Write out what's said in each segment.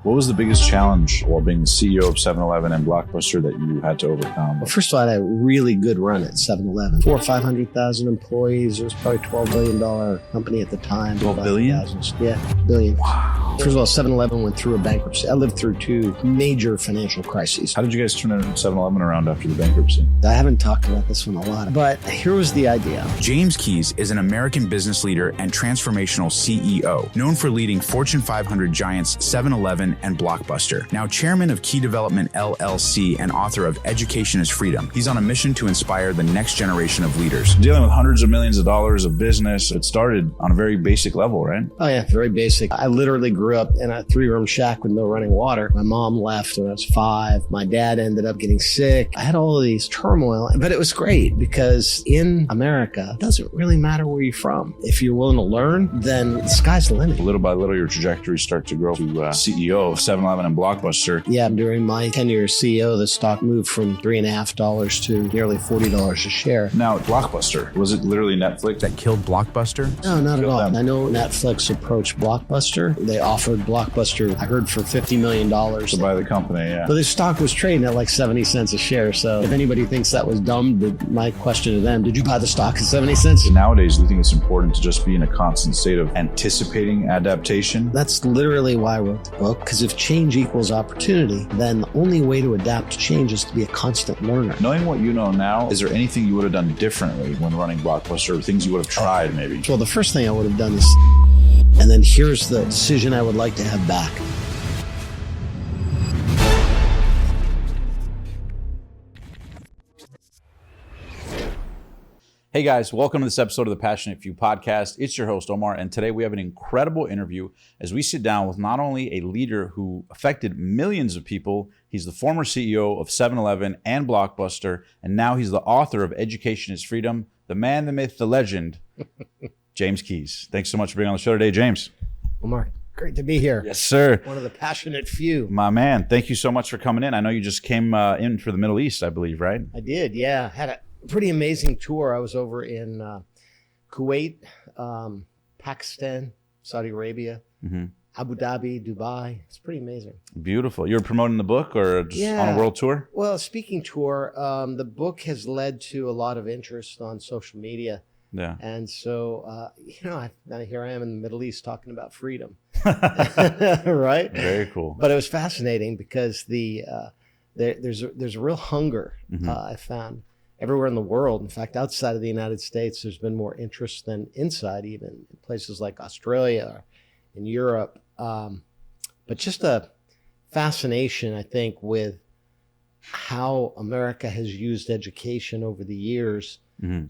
What was the biggest challenge while being the CEO of 7-Eleven and Blockbuster that you had to overcome? Well, first of all, I had a really good run at 7-Eleven. 400,000 or 500,000 employees. It was probably a $12 billion company at the time. 12 billion? Yeah, billion. Wow. First of all, 7-Eleven went through a bankruptcy. I lived through two major financial crises. How did you guys turn 7-Eleven around after the bankruptcy? I haven't talked about this one a lot, but here was the idea. James Keyes is an American business leader and transformational CEO, known for leading Fortune 500 giants 7-Eleven and Blockbuster. Now chairman of Key Development LLC and author of Education is Freedom. He's on a mission to inspire the next generation of leaders. Dealing with hundreds of millions of dollars of business, it started on a very basic level, right? Oh yeah, very basic. I literally grew up in a 3-room shack with no running water. My mom left when I was 5. My dad ended up getting sick. I had all of these turmoil, but it was great because in America, it doesn't really matter where you're from. If you're willing to learn, then the sky's the limit. Little by little, your trajectory starts to grow to CEO of 7-Eleven and Blockbuster. Yeah, during my tenure as CEO, the stock moved from $3.50 to nearly $40 a share. Now, Blockbuster, was it literally Netflix That killed Blockbuster? No, not at all. them. I know Netflix approached Blockbuster. They offered Blockbuster, I heard, for $50 million. to buy the company? Yeah. But the stock was trading at like 70 cents a share. So if anybody thinks that was dumb, my question to them, did you buy the stock at 70 cents? Nowadays, do you think it's important to just be in a constant state of anticipating adaptation? That's literally why I wrote the book, because if change equals opportunity, then the only way to adapt to change is to be a constant learner. Knowing what you know now, is there anything you would have done differently when running Blockbuster, or things you would have tried maybe? Well, the first thing I would have done is, and then here's the decision I would like to have back. Hey guys, welcome to this episode of the Passionate Few podcast. It's your host, Omar, and today we have an incredible interview as we sit down with not only a leader who affected millions of people, he's the former CEO of 7-Eleven and Blockbuster, and now he's the author of Education is Freedom, the man, the myth, the legend, James Keyes. Thanks so much for being on the show today, James. Omar, great to be here. Yes, sir. One of the passionate few. My man, thank you so much for coming in. I know you just came in for the Middle East, I believe, right? I did, yeah. Had a pretty amazing tour. I was over in Kuwait, Pakistan, Saudi Arabia, Abu Dhabi, Dubai. It's pretty amazing. Beautiful. You were promoting the book or just on a world tour? Well, speaking tour, the book has led to a lot of interest on social media. Yeah. And so, now here I am in the Middle East talking about freedom. Right? Very cool. But it was fascinating because there's a real hunger, I found, everywhere in the world. In fact, outside of the United States, there's been more interest than inside, even in places like Australia or in Europe. But just a fascination, I think, with how America has used education over the years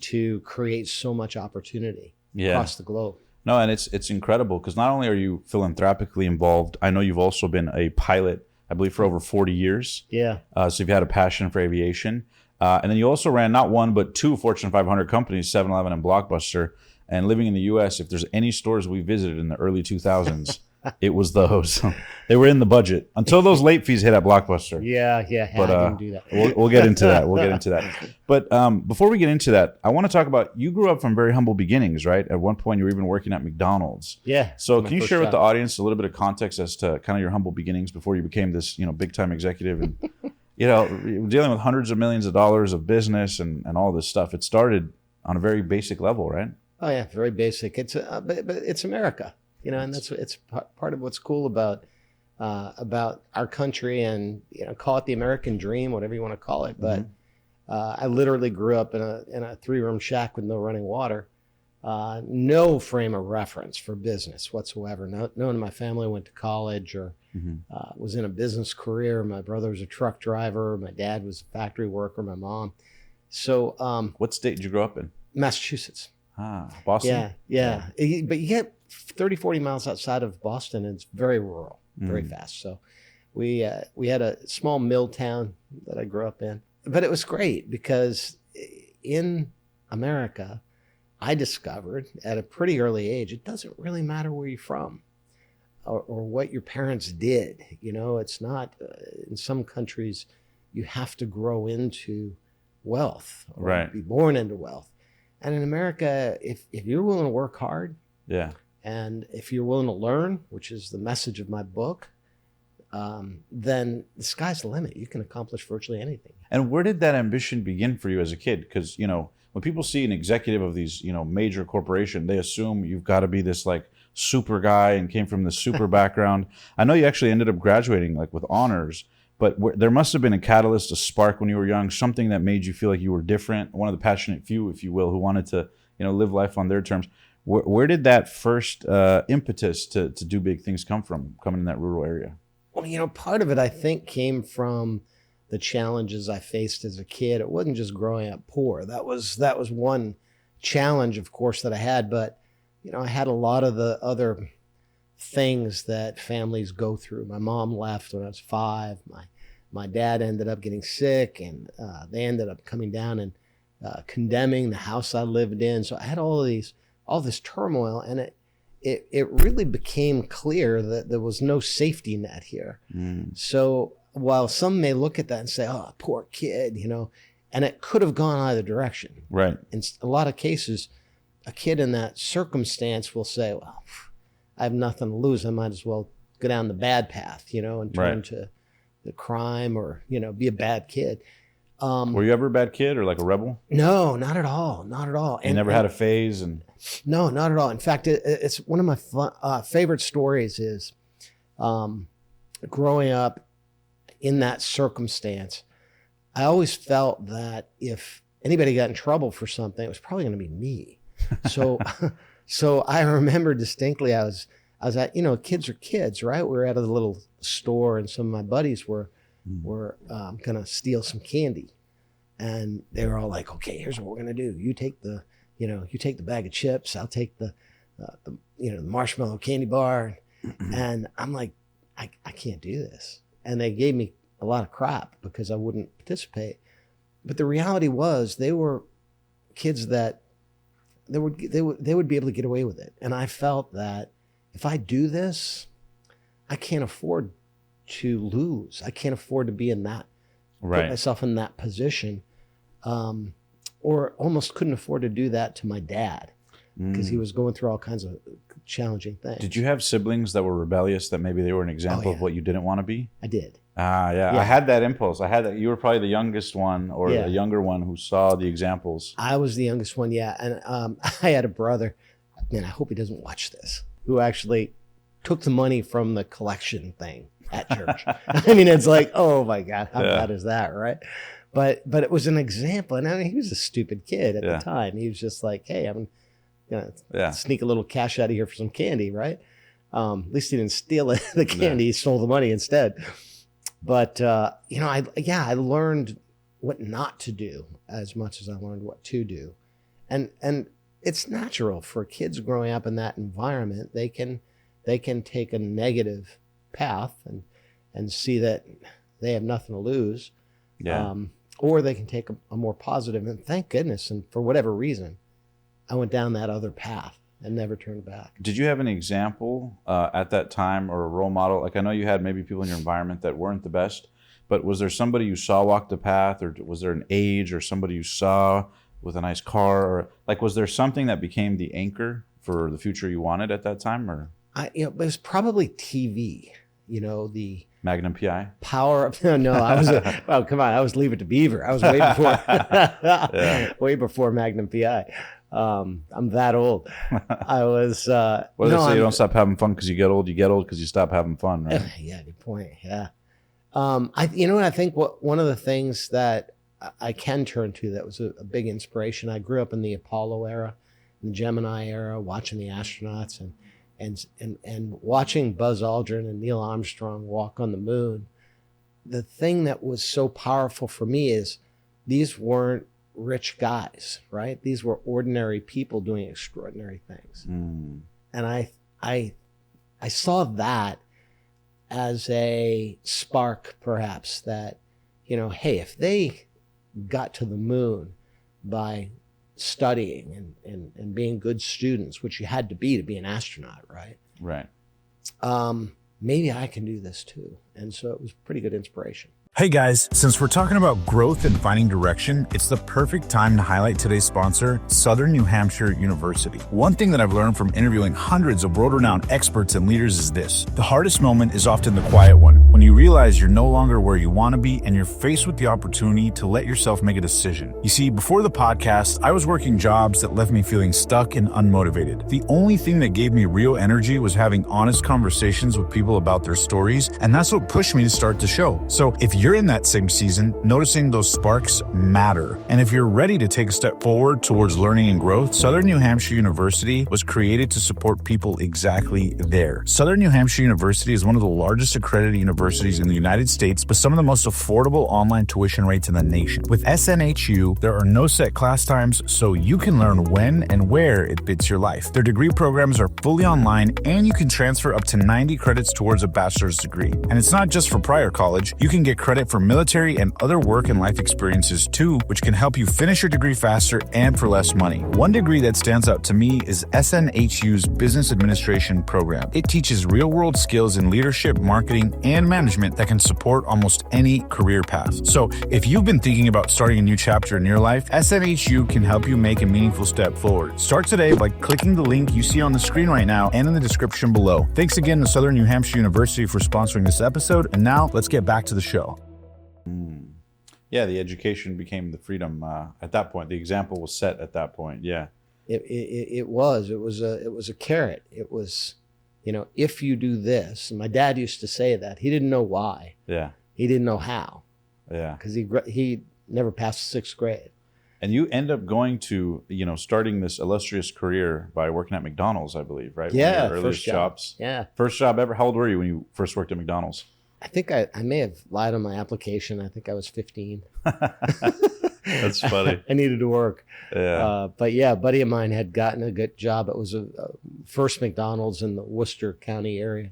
to create so much opportunity across the globe. No, and it's incredible because not only are you philanthropically involved, I know you've also been a pilot, I believe, for over 40 years. Yeah. So you've had a passion for aviation. And then you also ran not one, but 2 Fortune 500 companies, 7-Eleven and Blockbuster. And living in the U.S., if there's any stores we visited in the early 2000s, it was those. They were in the budget until those late fees hit at Blockbuster. Yeah, But I didn't do that. we'll get into that. But before we get into that, I want to talk about, you grew up from very humble beginnings, right? At one point, you were even working at McDonald's. Yeah. So can you share with the audience a little bit of context as to kind of your humble beginnings before you became this, big-time executive and, dealing with hundreds of millions of dollars of business and all this stuff? It started on a very basic level, right? Oh yeah, very basic. It's but it's America, and it's part of what's cool about our country, and call it the American dream, whatever you want to call it. But I literally grew up in a 3-room shack with no running water, no frame of reference for business whatsoever. No one in my family went to college or was in a business career. My brother was a truck driver. My dad was a factory worker. My mom. So, what state did you grow up in? Massachusetts. Boston? Yeah. But you get 30, 40 miles outside of Boston, and it's very rural, very fast. So we had a small mill town that I grew up in. But it was great because in America, I discovered at a pretty early age, it doesn't really matter where you're from or what your parents did. It's not, in some countries, you have to grow into wealth or be born into wealth. And in America, if you're willing to work hard, and if you're willing to learn, which is the message of my book, then the sky's the limit. You can accomplish virtually anything. And where did that ambition begin for you as a kid? Because, when people see an executive of these, major corporation, they assume you've got to be this like super guy and came from this super background. I know you actually ended up graduating like with honors, but there must have been a catalyst, a spark when you were young, something that made you feel like you were different, one of the passionate few, if you will, who wanted to, live life on their terms. Where did that first impetus to do big things come from, coming in that rural area? Well, part of it, I think, came from the challenges I faced as a kid. It wasn't just growing up poor. That was one challenge, of course, that I had. But, I had a lot of the other things that families go through. My mom left when I was 5. My dad ended up getting sick, and they ended up coming down and condemning the house I lived in. So I had all this turmoil, and it really became clear that there was no safety net here. So while some may look at that and say, oh, poor kid, and it could have gone either direction. Right. In a lot of cases, a kid in that circumstance will say, well, I have nothing to lose. I might as well go down the bad path, and turn to the crime or, be a bad kid. Were you ever a bad kid or like a rebel? No, not at all. Not at all. You never had a phase? No, not at all. In fact, it's one of my favorite stories is growing up in that circumstance. I always felt that if anybody got in trouble for something, it was probably going to be me. So I remember distinctly, I was at, kids are kids, right? We were at a little store, and some of my buddies were going to steal some candy. And they were all like, okay, here's what we're going to do. You take the bag of chips. I'll take the marshmallow candy bar. And I'm like, I can't do this. And they gave me a lot of crap because I wouldn't participate. But the reality was they were kids that they would be able to get away with it. And I felt that if I do this, I can't afford to lose. I can't afford to be in that, put myself in that position, or almost couldn't afford to do that to my dad because he was going through all kinds of challenging things. Did you have siblings that were rebellious, that maybe they were an example of what you didn't want to be? I did. Yeah. I had that impulse. I had that. You were probably the youngest one or the younger one who saw the examples. I was the youngest one, yeah. And I had a brother, man, I hope he doesn't watch this, who actually took the money from the collection thing at church. I mean, it's like, oh my God, how bad is that, right? But it was an example. And I mean, he was a stupid kid at the time. He was just like, hey, I'm going to sneak a little cash out of here for some candy, right? At least he didn't steal the candy. He stole the money instead. But, I learned what not to do as much as I learned what to do. And it's natural for kids growing up in that environment. They can take a negative path and see that they have nothing to lose. Or they can take a more positive, and thank goodness. And for whatever reason, I went down that other path and never turned back. Did you have an example at that time or a role model? Like, I know you had maybe people in your environment that weren't the best, but was there somebody you saw walk the path, or was there an age or somebody you saw with a nice car, or like, was there something that became the anchor for the future you wanted at that time? Or it was probably TV, the Magnum PI? Power of, no, I was, well, come on, I was Leave It to Beaver. I was way before, way before Magnum PI. I'm that old. I was, what do they say? You don't stop having fun because you get old because you stop having fun, right? Yeah, good point. Yeah. I think one of the things that I can turn to that was a big inspiration. I grew up in the Apollo era, the Gemini era, watching the astronauts and watching Buzz Aldrin and Neil Armstrong walk on the moon. The thing that was so powerful for me is these weren't rich guys, right? These were ordinary people doing extraordinary things. And I saw that as a spark, perhaps, that, hey, if they got to the moon by studying and being good students, which you had to be an astronaut, right? Right. Maybe I can do this too. And so it was pretty good inspiration. Hey guys, since we're talking about growth and finding direction, it's the perfect time to highlight today's sponsor, Southern New Hampshire University. One thing that I've learned from interviewing hundreds of world-renowned experts and leaders is this: the hardest moment is often the quiet one, when you realize you're no longer where you want to be and you're faced with the opportunity to let yourself make a decision. You see, before the podcast, I was working jobs that left me feeling stuck and unmotivated. The only thing that gave me real energy was having honest conversations with people about their stories, and that's what pushed me to start the show. So if you're in that same season, noticing those sparks matter. And if you're ready to take a step forward towards learning and growth, Southern New Hampshire University was created to support people exactly there. Southern New Hampshire University is one of the largest accredited universities in the United States with some of the most affordable online tuition rates in the nation. With SNHU, there are no set class times, so you can learn when and where it fits your life. Their degree programs are fully online, and you can transfer up to 90 credits towards a bachelor's degree. And it's not just for prior college. You can get credit for military and other work and life experiences too, which can help you finish your degree faster and for less money. One degree that stands out to me is SNHU's Business Administration program. It teaches real-world skills in leadership, marketing, and management that can support almost any career path. So if you've been thinking about starting a new chapter in your life, SNHU can help you make a meaningful step forward. Start today by clicking the link you see on the screen right now and in the description below. Thanks again to Southern New Hampshire University for sponsoring this episode. And now let's get back to the show. Yeah, the education became the freedom at that point. The example was set at that point. Yeah, It was a carrot. It was, if you do this. And my dad used to say that. He didn't know why. Yeah, he didn't know how. Yeah, because he never passed sixth grade. And you end up going to, starting this illustrious career by working at McDonald's, I believe, right? Yeah, one of your earliest first job. jobs. Yeah, first job ever. How old were you when you first worked at McDonald's? I think I may have lied on my application. I think I was 15. That's funny. I needed to work. Yeah. But yeah, a buddy of mine had gotten a good job. It was a first McDonald's in the Worcester County area,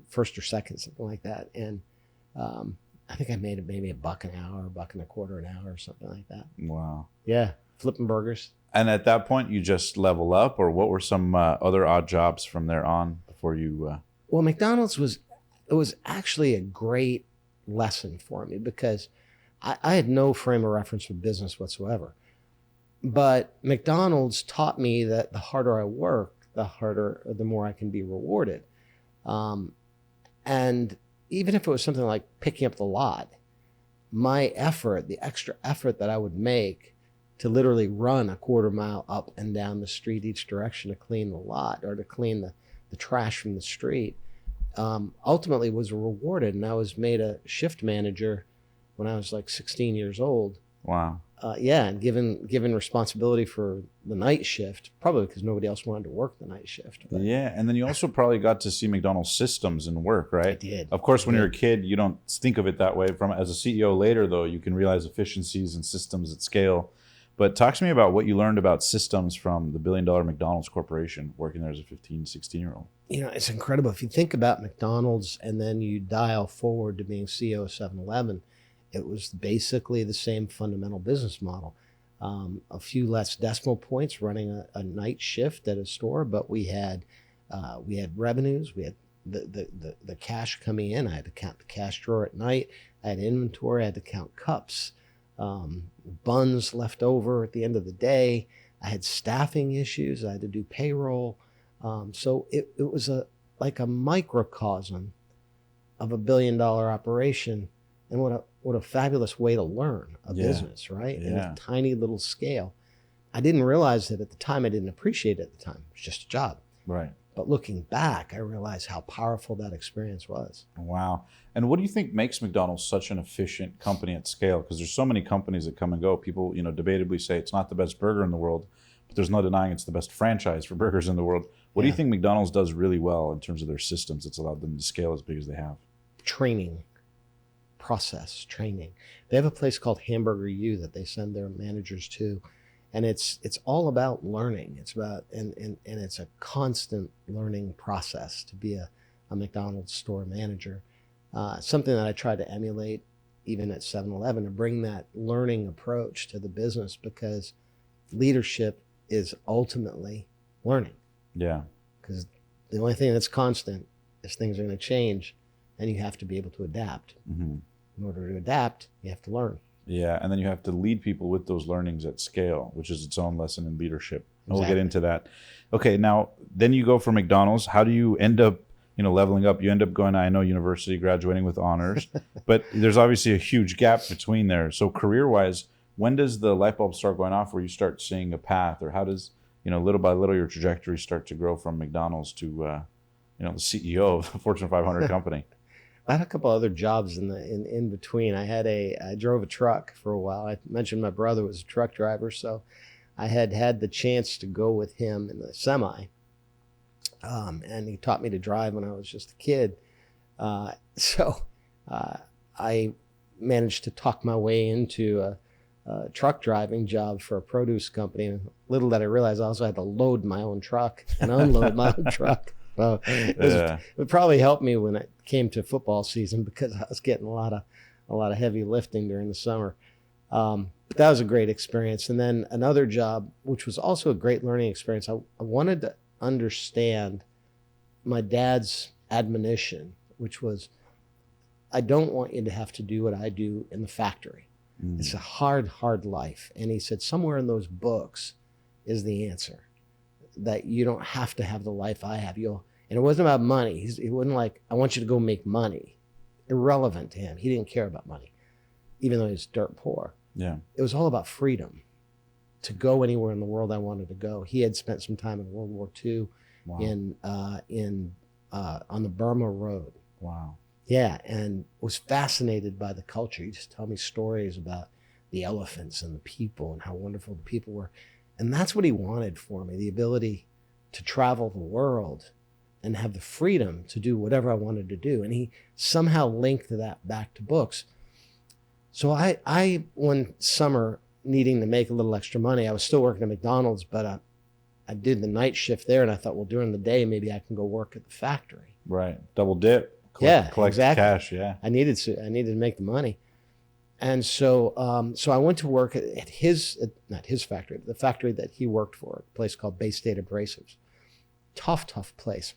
first or second, something like that. And I think I made maybe $1 an hour, $1.25 an hour, or something like that. Wow. Yeah, flipping burgers. And at that point, you just level up, or what were some other odd jobs from there on before you? Well, McDonald's was actually a great lesson for me because I had no frame of reference for business whatsoever. But McDonald's taught me that the harder I work, the more I can be rewarded. And even if it was something like picking up the lot, my effort, the extra effort that I would make to literally run a quarter mile up and down the street each direction to clean the lot or to clean the trash from the street, ultimately was rewarded. And I was made a shift manager when I was like 16 years old. Wow. And given responsibility for the night shift, probably because nobody else wanted to work the night shift. But yeah, and then you also probably got to see McDonald's systems and work, right? I did. Of course, when you're a kid, you don't think of it that way. As a CEO later, though, you can realize efficiencies and systems at scale. But talk to me about what you learned about systems from the billion-dollar McDonald's corporation, working there as a 15, 16-year-old. It's incredible. If you think about McDonald's and then you dial forward to being CEO of 7-Eleven, it was basically the same fundamental business model. A few less decimal points running a night shift at a store, but we had revenues. We had the cash coming in. I had to count the cash drawer at night. I had inventory. I had to count cups, buns left over at the end of the day. I had staffing issues. I had to do payroll. So it was like a microcosm of a billion-dollar operation. And what a fabulous way to learn a business, right? Yeah. In a tiny little scale. I didn't realize it at the time. I didn't appreciate it at the time. It was just a job. Right. But looking back, I realized how powerful that experience was. Wow. And what do you think makes McDonald's such an efficient company at scale? Because there's so many companies that come and go. People, debatably say it's not the best burger in the world, but there's no denying it's the best franchise for burgers in the world. What do you think McDonald's does really well in terms of their systems that's allowed them to scale as big as they have? Training. Process training. They have a place called Hamburger U that they send their managers to, and it's all about learning. It's about and it's a constant learning process to be a McDonald's store manager. Something that I try to emulate even at 7-Eleven, to bring that learning approach to the business, because leadership is ultimately learning. Yeah. Because the only thing that's constant is things are going to change, and you have to be able to adapt. Mm-hmm. In order to adapt, you have to learn. Yeah, and then you have to lead people with those learnings at scale, which is its own lesson in leadership. And we'll get into that. Okay, now then you go for McDonald's. How do you end up, leveling up? You end up going, I know, university, graduating with honors, but there's obviously a huge gap between there. So career-wise, when does the light bulb start going off where you start seeing a path, or how does, little by little your trajectory start to grow from McDonald's to, the CEO of a Fortune 500 company? I had a couple other jobs in between. I drove a truck for a while. I mentioned my brother was a truck driver, so I had the chance to go with him in the semi. And he taught me to drive when I was just a kid. So I managed to talk my way into a truck driving job for a produce company. Little did I realize I also had to load my own truck and unload my own truck. So it probably helped me when it came to football season, because I was getting a lot of heavy lifting during the summer. But that was a great experience. And then another job, which was also a great learning experience. I wanted to understand my dad's admonition, which was, I don't want you to have to do what I do in the factory. It's a hard life. And he said, somewhere in those books is the answer, that you don't have to have the life I have. And it wasn't about money. He wasn't like, I want you to go make money. Irrelevant to him. He didn't care about money, even though he was dirt poor. Yeah. It was all about freedom to go anywhere in the world I wanted to go. He had spent some time in World War II. Wow. On the Burma Road. Wow. Yeah, and was fascinated by the culture. He just tell me stories about the elephants and the people and how wonderful the people were. And that's what he wanted for me, the ability to travel the world and have the freedom to do whatever I wanted to do. And he somehow linked that back to books. So I one summer, needing to make a little extra money, I was still working at McDonald's, but I did the night shift there, and I thought, well, during the day, maybe I can go work at the factory. Right. Double dip. Collect exactly. Cash, yeah. I needed to make the money. And so I went to work at not his factory, the factory that he worked for, a place called Bay State Abrasives. Tough place.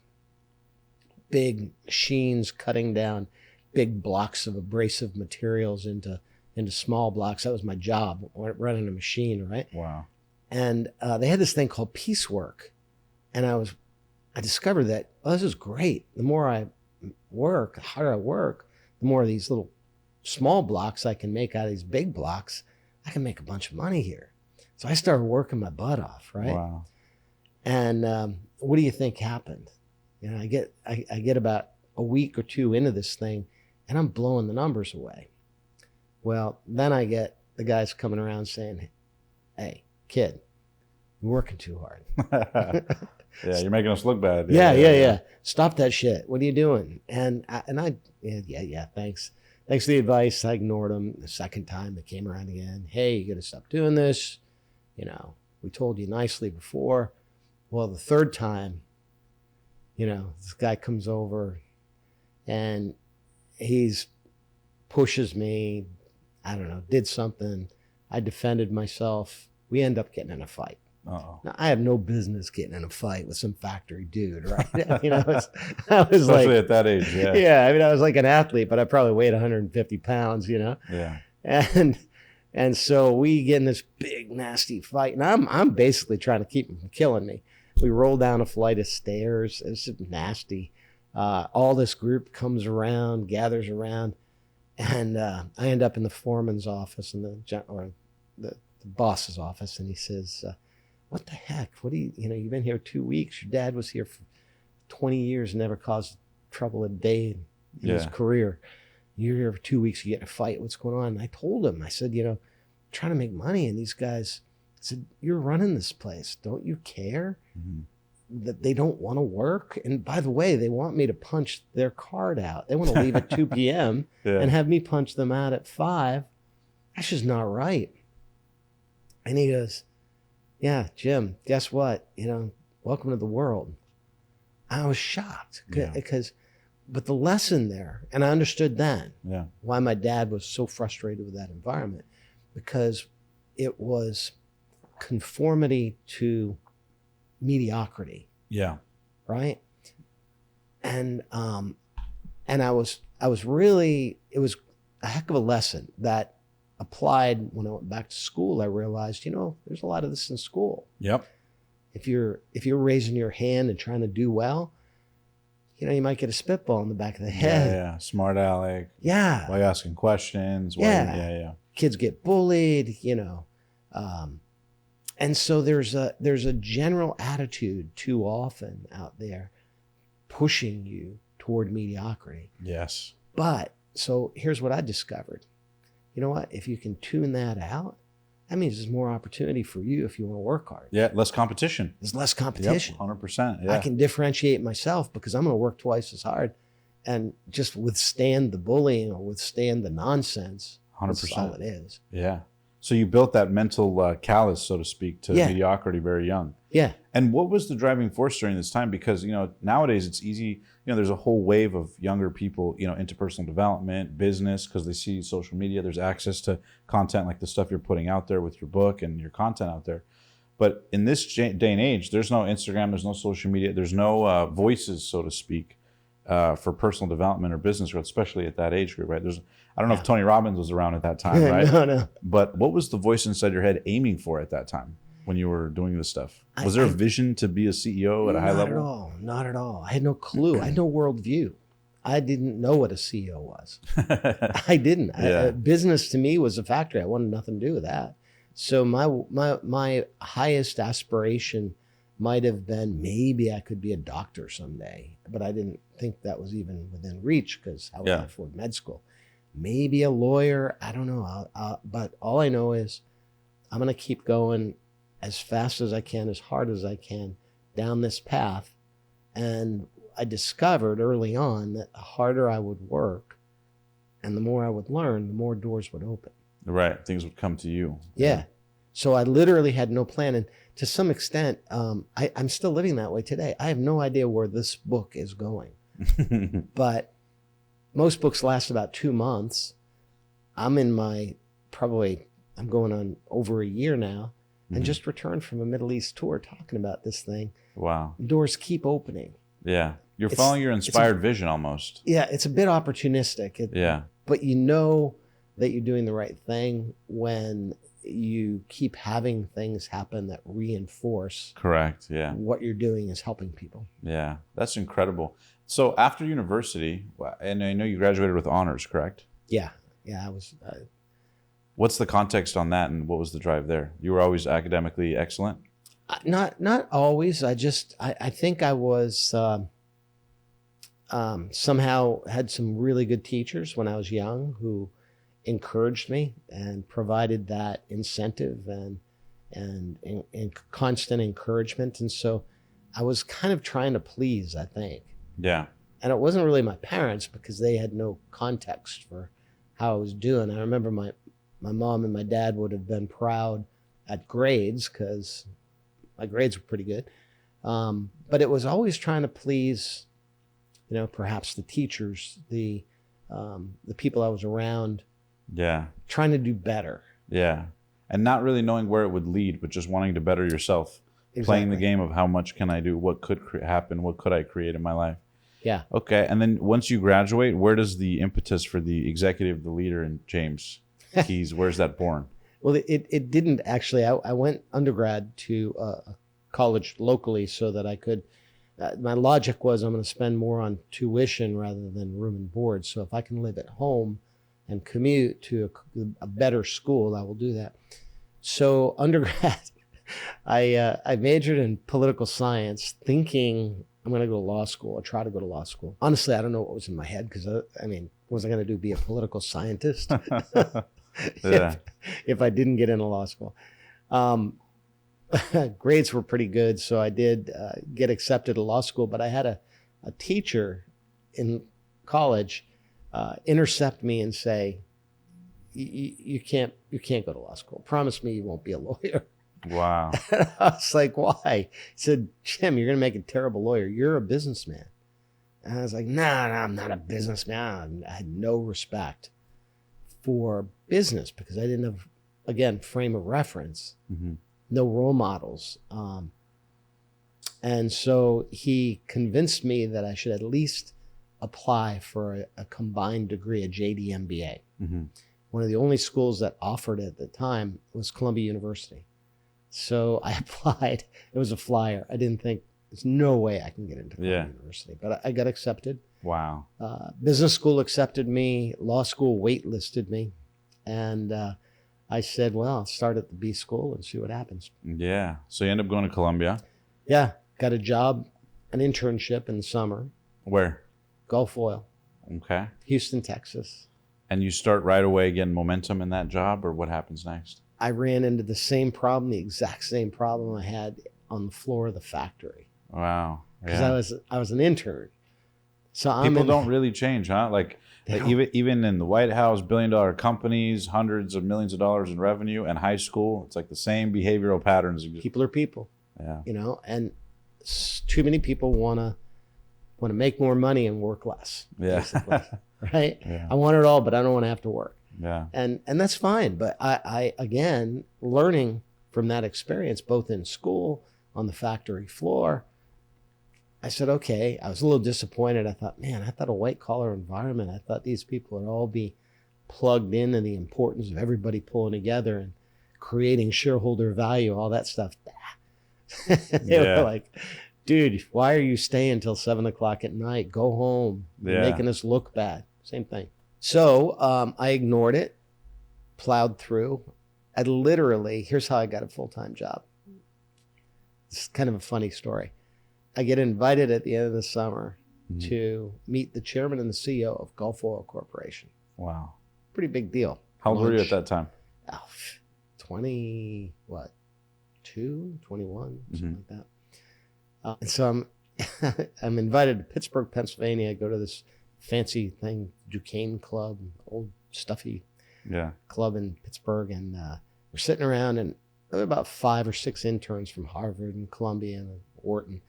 Big machines cutting down big blocks of abrasive materials into small blocks. That was my job, running a machine, right? Wow. And they had this thing called piecework. And I discovered that, this is great. The more I work, the harder I work, the more of these little small blocks I can make out of these big blocks. I can make a bunch of money here. So I started working my butt off, right? Wow. And what do you think happened? I get about a week or two into this thing, and I'm blowing the numbers away. Well, then I get the guys coming around saying, hey, kid, you're working too hard. Yeah, you're making us look bad. Yeah. Stop that shit. What are you doing? And I thanks. Thanks for the advice. I ignored them. The second time they came around again. Hey, you got to stop doing this. We told you nicely before. Well, the third time, this guy comes over and he's pushes me. I don't know, did something. I defended myself. We end up getting in a fight. Uh-oh. Now, I have no business getting in a fight with some factory dude, right? I was especially like, at that age, yeah. Yeah, I was like an athlete, but I probably weighed 150 pounds, Yeah. And so we get in this big, nasty fight, and I'm basically trying to keep him from killing me. We roll down a flight of stairs. It's just nasty. All this group comes around, gathers around, and I end up in the foreman's office or the boss's office, and he says, what the heck? What do you've been here 2 weeks. Your dad was here for 20 years, never caused trouble a day in his career. You're here for 2 weeks, you get in a fight. What's going on? And I told him, I said, trying to make money. And these guys said, you're running this place. Don't you care that they don't want to work? And by the way, they want me to punch their card out. They want to leave at 2 p.m. and have me punch them out at 5. That's just not right. And he goes, yeah, Jim, guess what? Welcome to the world. I was shocked but the lesson there, and I understood then why my dad was so frustrated with that environment, because it was conformity to mediocrity. Yeah. Right. And I was really, it was a heck of a lesson that applied when I went back to school. I realized, there's a lot of this in school. Yep. If you're raising your hand and trying to do well, you might get a spitball in the back of the head. Yeah. Smart aleck. Yeah. Why asking questions? Yeah. Kids get bullied, and so there's a general attitude too often out there pushing you toward mediocrity. Yes. But so here's what I discovered. You know what? If you can tune that out, that means there's more opportunity for you if you want to work hard. Yeah, less competition. There's less competition. Yep, 100%. Yeah. I can differentiate myself because I'm going to work twice as hard and just withstand the bullying or withstand the nonsense. 100%. That's all it is. Yeah. So you built that mental callus, so to speak, to mediocrity very young. Yeah. And what was the driving force during this time? Because, nowadays it's easy, there's a whole wave of younger people, into personal development, business, because they see social media. There's access to content like the stuff you're putting out there with your book and your content out there. But in this day and age, there's no Instagram, there's no social media, there's no voices, so to speak, for personal development or business growth, especially at that age group, right? I don't know if Tony Robbins was around at that time, right? No. But what was the voice inside your head aiming for at that time when you were doing this stuff? Was there a vision to be a CEO at a high level? Not at all. I had no clue. I had no worldview. I didn't know what a CEO was. I didn't. Business to me was a factory. I wanted nothing to do with that. So my highest aspiration might have been maybe I could be a doctor someday, but I didn't think that was even within reach because how would I afford med school? Maybe a lawyer. I don't know. But all I know is I'm going to keep going as fast as I can, as hard as I can down this path. And I discovered early on that the harder I would work and the more I would learn, the more doors would open. Right. Things would come to you. Yeah. So I literally had no plan. And to some extent, I'm still living that way today. I have no idea where this book is going. But most books last about 2 months. I'm going on over a year now and just returned from a Middle East tour talking about this thing. Wow. Doors keep opening. Yeah. You're following your inspired vision almost. Yeah. It's a bit opportunistic. But you know that you're doing the right thing when you keep having things happen that reinforce. Correct. Yeah. What you're doing is helping people. Yeah. That's incredible. So after university, and I know you graduated with honors, correct? Yeah. I was. What's the context on that, and what was the drive there? You were always academically excellent? Not always. I think I was somehow had some really good teachers when I was young who encouraged me and provided that incentive and constant encouragement. And so I was kind of trying to please, I think. Yeah. And it wasn't really my parents because they had no context for how I was doing. I remember my mom and my dad would have been proud at grades because my grades were pretty good. But it was always trying to please, perhaps the teachers, the people I was around. Yeah. Trying to do better. Yeah. And not really knowing where it would lead, but just wanting to better yourself. Exactly. Playing the game of how much can I do? What could happen? What could I create in my life? Yeah. Okay. And then once you graduate, where does the impetus for the executive, the leader in James Keys, where's that born? Well, it didn't actually. I went undergrad to a college locally so that I could, my logic was I'm going to spend more on tuition rather than room and board. So if I can live at home and commute to a better school, I will do that. So undergrad, I majored in political science thinking I'm going to go to law school or try to go to law school. Honestly, I don't know what was in my head because, what was I going to do, be a political scientist? if I didn't get into law school. Grades were pretty good, so I did get accepted to law school, but I had a teacher in college intercept me and say, you can't go to law school. Promise me you won't be a lawyer. Wow. I was like, why? He said, Jim, you're going to make a terrible lawyer. You're a businessman. And I was like, no, I'm not a businessman. I had no respect for business because I didn't have, again, frame of reference, no role models. And so he convinced me that I should at least apply for a combined degree, a JD MBA. Mm-hmm. One of the only schools that offered it at the time was Columbia University. So I applied. It was a flyer. I didn't think, there's no way I can get into Columbia University, but I got accepted. Wow. Business school accepted me. Law school waitlisted me. And I said, well, I'll start at the B school and see what happens. Yeah. So you end up going to Columbia. Yeah. Got a job, an internship in the summer. Where? Gulf Oil. Okay. Houston, Texas. And you start right away getting momentum in that job, or what happens next? I ran into the same problem, the exact same problem I had on the floor of the factory. Wow. Because I was an intern. So people don't really change, huh? Like even in the White House, billion-dollar companies, hundreds of millions of dollars in revenue, and high school, it's like the same behavioral patterns. People are people. Yeah. You know, and too many people want to make more money and work less. Yeah. Basically, right? Yeah. I want it all, but I don't want to have to work. Yeah. And that's fine. But I again, learning from that experience, both in school, on the factory floor, I said, okay, I was a little disappointed. I thought, man, I thought a white collar environment, I thought these people would all be plugged into the importance of everybody pulling together and creating shareholder value, all that stuff. They were like, dude, why are you staying until 7 o'clock at night? Go home. You're making us look bad. Same thing. So I ignored it, plowed through. Here's how I got a full-time job. It's kind of a funny story. I get invited at the end of the summer to meet the chairman and the CEO of Gulf Oil Corporation. Wow. Pretty big deal. How old were you at that time? 21, something like that. And so I'm invited to Pittsburgh, Pennsylvania. I go to this fancy thing, Duquesne Club, old stuffy club in Pittsburgh. And we're sitting around, and there were about 5 or 6 interns from Harvard and Columbia and Wharton.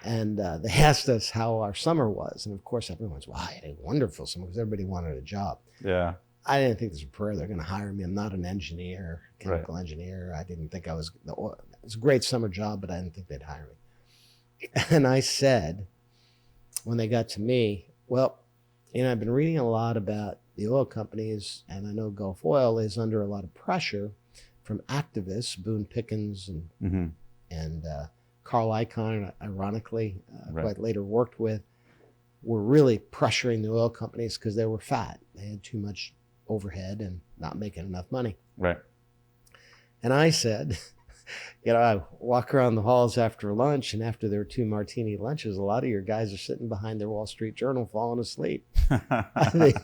And they asked us how our summer was. And of course, everyone's, wow, I had a wonderful summer, because everybody wanted a job. Yeah. I didn't think there's a prayer they're going to hire me. I'm not an engineer, chemical engineer. I didn't think it was a great summer job, but I didn't think they'd hire me. And I said, when they got to me, well, I've been reading a lot about the oil companies, and I know Gulf Oil is under a lot of pressure from activists, Boone Pickens and Carl Icahn, ironically, who I later worked with, were really pressuring the oil companies because they were fat. They had too much overhead and not making enough money. Right. And I said, I walk around the halls after lunch, and after their 2 martini lunches, a lot of your guys are sitting behind their Wall Street Journal falling asleep. I think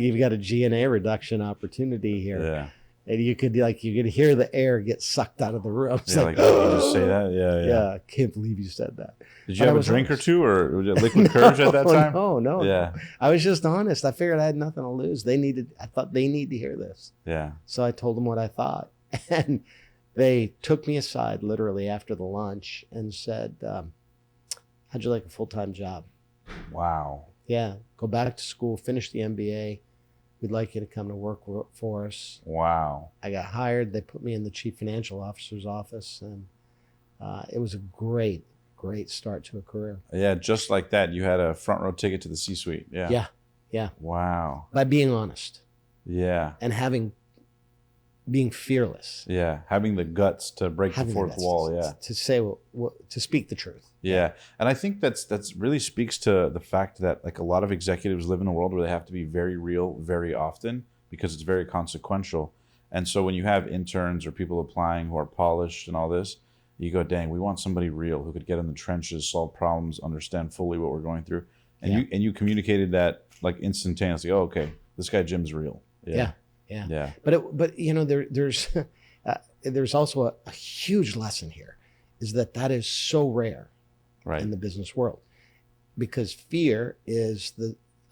you've got a G&A reduction opportunity here. Yeah. And you could hear the air get sucked out of the room. Yeah, like, you just say that? Yeah. I can't believe you said that. Did you have a drink or two, or was it liquid courage at that time? No. Yeah. I was just honest. I figured I had nothing to lose. I thought they need to hear this. Yeah. So I told them what I thought. And they took me aside literally after the lunch and said, how'd you like a full-time job? Wow. Yeah. Go back to school, finish the MBA. We'd like you to come to work for us. Wow. I got hired. They put me in the chief financial officer's office, and it was a great start to a career. Yeah, just like that, you had a front row ticket to the C-suite. Yeah. Yeah. Wow. By being honest. Yeah. And being fearless. Yeah, having the guts to break the fourth wall. Yeah. To say to speak the truth. Yeah, and I think that's really speaks to the fact that like a lot of executives live in a world where they have to be very real very often because it's very consequential. And so when you have interns or people applying who are polished and all this, you go, dang, we want somebody real who could get in the trenches, solve problems, understand fully what we're going through. And you communicated that like instantaneously. Oh, okay, this guy Jim's real. Yeah. But there's also a huge lesson here, is that is so rare. Right. In the business world, because fear is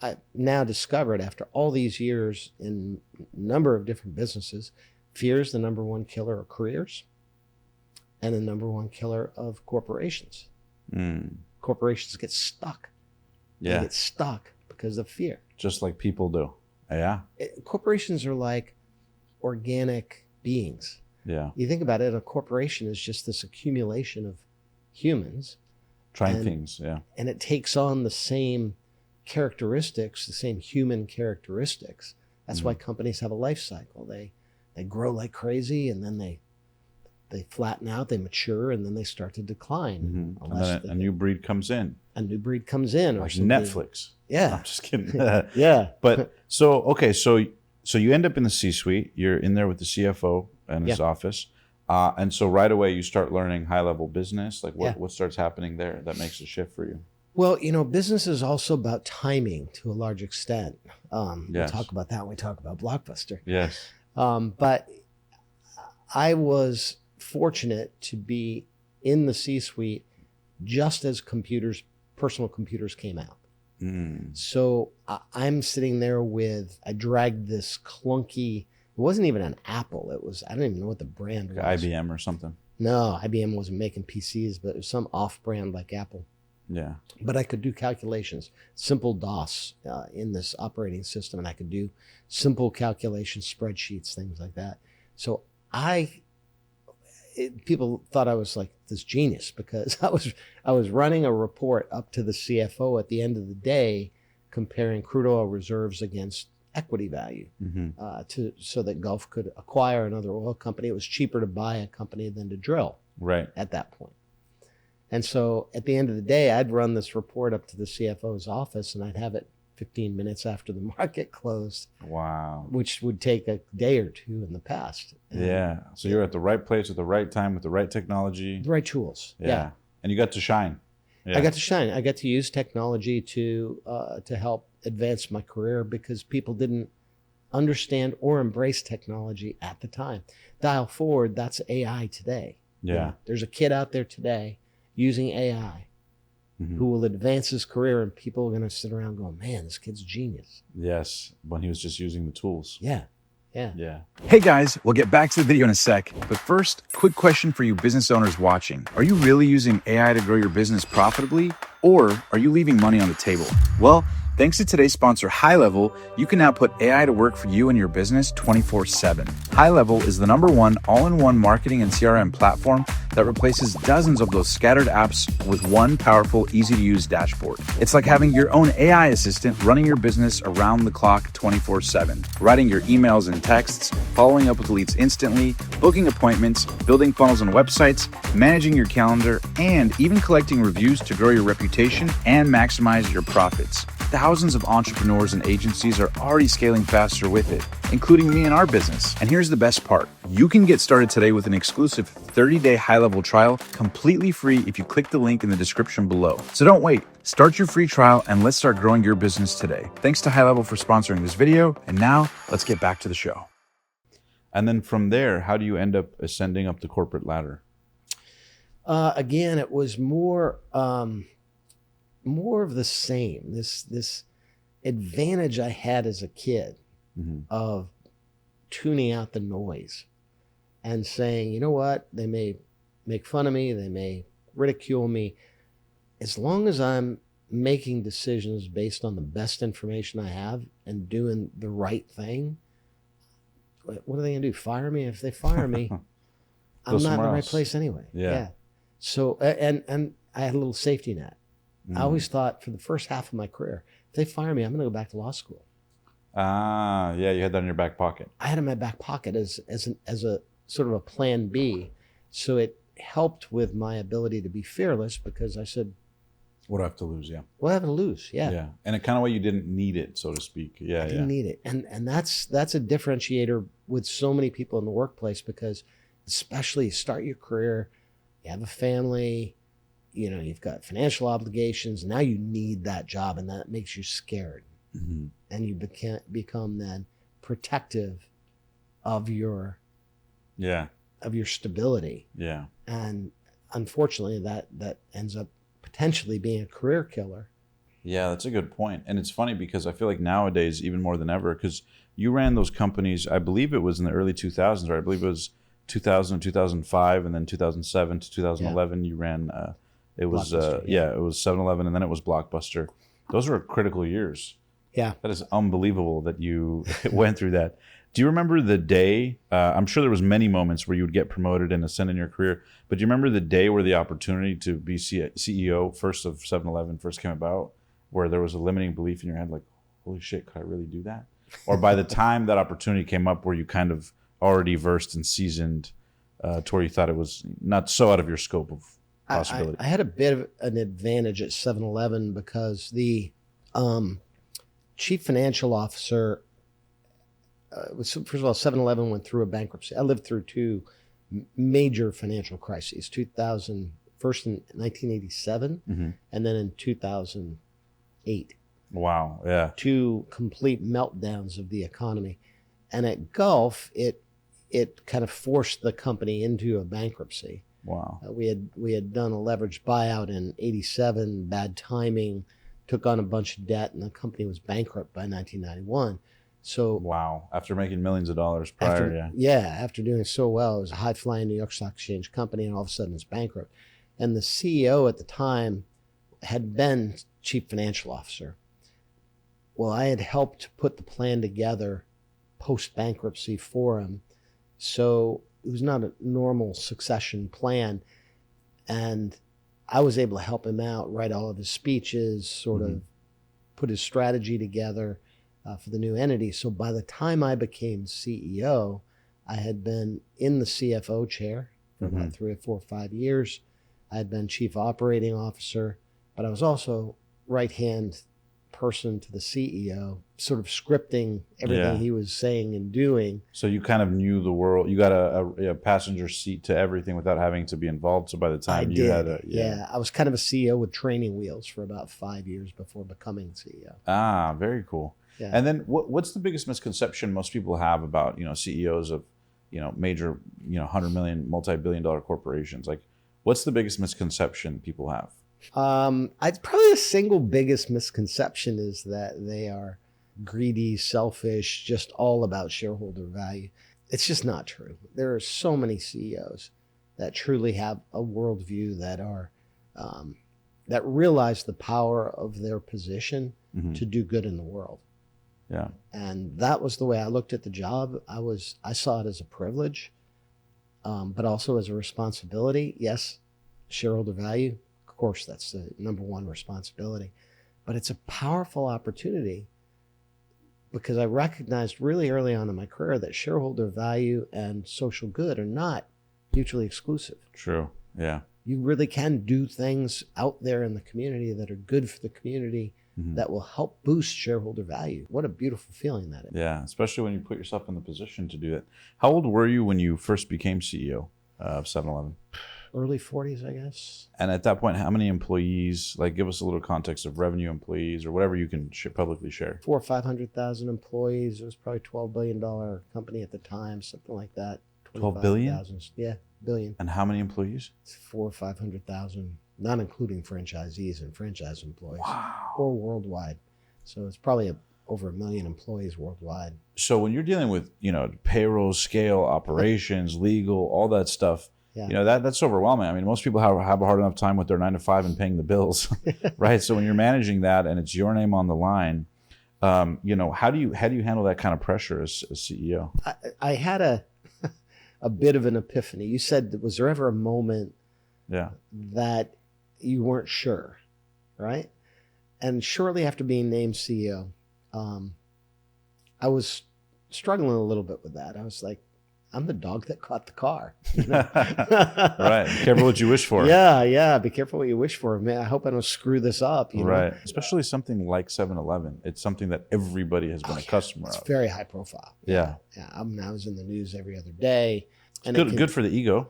I've now discovered after all these years in a number of different businesses, fear is the number one killer of careers and the number one killer of corporations. Corporations get stuck. Yeah. They get stuck because of fear. Just like people do. Yeah. Corporations are like organic beings. Yeah. You think about it, a corporation is just this accumulation of humans Trying things, yeah. And it takes on the same characteristics, the same human characteristics. That's why companies have a life cycle. They grow like crazy, and then they flatten out, they mature, and then they start to decline. And then a new breed comes in. A new breed comes in, or like something. Netflix. Yeah. I'm just kidding. Yeah. But so you end up in the C-suite. You're in there with the CFO and his office. And so right away you start learning high-level business. Like what starts happening there that makes a shift for you? Well, business is also about timing to a large extent. We'll talk about that when we talk about Blockbuster. Yes. But I was fortunate to be in the C-suite just as personal computers came out. So I'm sitting there I dragged this clunky, it wasn't even an Apple. I don't even know what the brand was. IBM or something. No, IBM wasn't making PCs, but it was some off-brand like Apple. Yeah. But I could do calculations, simple DOS in this operating system, and I could do simple calculations, spreadsheets, things like that. So people thought I was like this genius because I was running a report up to the CFO at the end of the day, comparing crude oil reserves against equity value, so that Gulf could acquire another oil company. It was cheaper to buy a company than to drill at that point. And so at the end of the day, I'd run this report up to the CFO's office, and I'd have it 15 minutes after the market closed. Wow. Which would take a day or two in the past. Yeah. So you're at the right place at the right time with the right technology. The right tools. Yeah. And you got to shine. Yeah. I got to shine. I got to use technology to help advance my career because people didn't understand or embrace technology at the time. Dial forward, that's AI today. Yeah. There's a kid out there today using AI who will advance his career, and people are going to sit around going, man, this kid's a genius. Yes, when he was just using the tools. Yeah. Hey guys, we'll get back to the video in a sec. But first, quick question for you business owners watching. Are you really using AI to grow your business profitably? Or are you leaving money on the table? Well, thanks to today's sponsor, High Level, you can now put AI to work for you and your business 24/7. High Level is the #1 all-in-one marketing and CRM platform that replaces dozens of those scattered apps with one powerful, easy-to-use dashboard. It's like having your own AI assistant running your business around the clock 24/7, writing your emails and texts, following up with leads instantly, booking appointments, building funnels on websites, managing your calendar, and even collecting reviews to grow your reputation and maximize your profits. Thousands of entrepreneurs and agencies are already scaling faster with it, including me and our business. And here's the best part. You can get started today with an exclusive 30-day high-level trial completely free if you click the link in the description below. So don't wait. Start your free trial and let's start growing your business today. Thanks to High Level for sponsoring this video. And now let's get back to the show. And then from there, how do you end up ascending up the corporate ladder? Again, it was more of the same. This advantage I had as a kid of tuning out the noise and saying, you know what, they may make fun of me, they may ridicule me. As long as I'm making decisions based on the best information I have and doing the right thing, what are they going to do? Fire me? If they fire me, I'm not in the right place anyway. Yeah. So, and I had a little safety net. I always thought for the first half of my career, if they fire me, I'm going to go back to law school. Ah, yeah, you had that in your back pocket. I had it in my back pocket as a sort of a plan B. So it helped with my ability to be fearless because I said, what do I have to lose? Yeah. What do I have to lose? Yeah. Yeah. And it kind of way you didn't need it, so to speak. Yeah. I didn't need it. And that's a differentiator with so many people in the workplace because especially start your career, you have a family, you've got financial obligations. Now you need that job, and that makes you scared. And you become then protective of your stability. Yeah. And unfortunately, that ends up potentially being a career killer. Yeah, that's a good point. And it's funny because I feel like nowadays, even more than ever, because you ran those companies, I believe it was in the early 2000s, right? I believe it was 2000 to 2005, and then 2007 to 2011, you ran... It was it was 7-Eleven, and then it was Blockbuster. Those were critical years. Yeah. That is unbelievable that you went through that. Do you remember the day? I'm sure there was many moments where you would get promoted and ascend in your career, but do you remember the day where the opportunity to be CEO first of 7-Eleven first came about, where there was a limiting belief in your head, like, holy shit, could I really do that? Or by the time that opportunity came up, were you kind of already versed and seasoned to where you thought it was not so out of your scope of possibility? I had a bit of an advantage at 7-Eleven because the chief financial officer first of all, 7-Eleven went through a bankruptcy. I lived through two major financial crises, first in 1987 and then in 2008. Wow, yeah. Two complete meltdowns of the economy. And at Gulf, it kind of forced the company into a bankruptcy. Wow. We had done a leveraged buyout in 87, bad timing, took on a bunch of debt, and the company was bankrupt by 1991. So wow, after making millions of dollars prior, after doing so well, it was a high-flying New York Stock Exchange company, and all of a sudden it's bankrupt. And the CEO at the time had been chief financial officer. Well, I had helped put the plan together post-bankruptcy for him, so it was not a normal succession plan, and I was able to help him out, write all of his speeches, sort of put his strategy together for the new entity. So by the time I became CEO, I had been in the CFO chair for about 3 or 4 or 5 years. I had been chief operating officer, but I was also right-hand person to the CEO, sort of scripting everything he was saying and doing. So you kind of knew the world. You got a passenger seat to everything without having to be involved. So by the time I was kind of a CEO with training wheels for about 5 years before becoming CEO. Ah, very cool. Yeah. And then what's the biggest misconception most people have about, CEOs of, major, 100 million, multi-billion-dollar corporations? Like, what's the biggest misconception people have? Probably the single biggest misconception is that they are greedy, selfish, just all about shareholder value. It's just not true. There are so many CEOs that truly have a worldview that are that realize the power of their position to do good in the world. Yeah. And that was the way I looked at the job. I saw it as a privilege, but also as a responsibility. Yes, shareholder value. Of course, that's the number one responsibility, but it's a powerful opportunity because I recognized really early on in my career that shareholder value and social good are not mutually exclusive. True. Yeah. You really can do things out there in the community that are good for the community that will help boost shareholder value. What a beautiful feeling that is. Yeah, especially when you put yourself in the position to do it. How old were you when you first became CEO of 7-Eleven? Early 40s, I guess. And at that point, how many employees? Like, give us a little context of revenue employees or whatever you can publicly share. 400,000 or 500,000 employees. It was probably $12 billion company at the time, something like that. 12 billion? Yeah, billion. And how many employees? It's 400,000 or 500,000, not including franchisees and franchise employees. Wow. Or worldwide. So it's probably over 1 million employees worldwide. So when you're dealing with, payroll, scale, operations, legal, all that stuff, that's overwhelming. I mean, most people have a hard enough time with their 9 to 5 and paying the bills, right? So when you're managing that and it's your name on the line, how do you handle that kind of pressure as CEO? I had a bit of an epiphany. You said, was there ever a moment that you weren't sure, right? And shortly after being named CEO, I was struggling a little bit with that. I was like, I'm the dog that caught the car. Right. Be careful what you wish for. Yeah. Be careful what you wish for. Man, I hope I don't screw this up. Right. Especially something like 7-Eleven. It's something that everybody has been a customer of. It's very high profile. Yeah. I was in the news every other day. And good for the ego.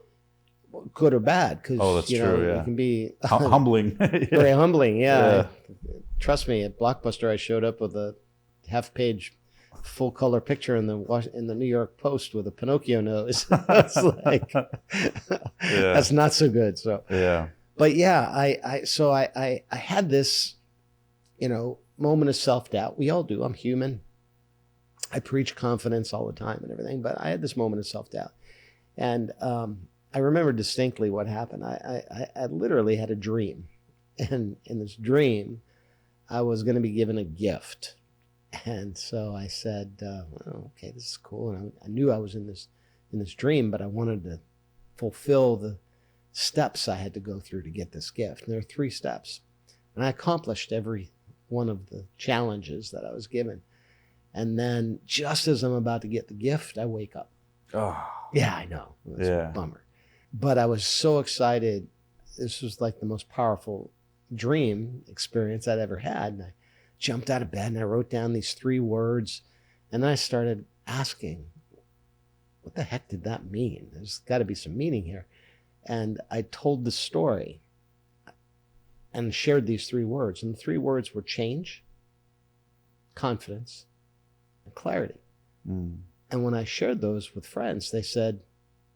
Good or bad. Because, true. Yeah. It can be humbling. Very humbling. Yeah. Trust me, at Blockbuster, I showed up with a half-page full color picture in the New York Post with a Pinocchio nose. It's like, that's not so good. So, but I had this, moment of self-doubt. We all do. I'm human. I preach confidence all the time and everything, but I had this moment of self-doubt. And I remember distinctly what happened. I literally had a dream. And in this dream, I was going to be given a gift. And so I said, well, okay, this is cool. And I knew I was in this dream, but I wanted to fulfill the steps I had to go through to get this gift. And there are 3 steps. And I accomplished every one of the challenges that I was given. And then just as I'm about to get the gift, I wake up. Oh, Yeah, I know. It was a bummer. But I was so excited. This was like the most powerful dream experience I'd ever had. And I jumped out of bed and I wrote down these 3 words. And then I started asking, what the heck did that mean? There's got to be some meaning here. And I told the story and shared these 3 words. And the 3 words were change, confidence, and clarity. mm, And when I shared those with friends, they said,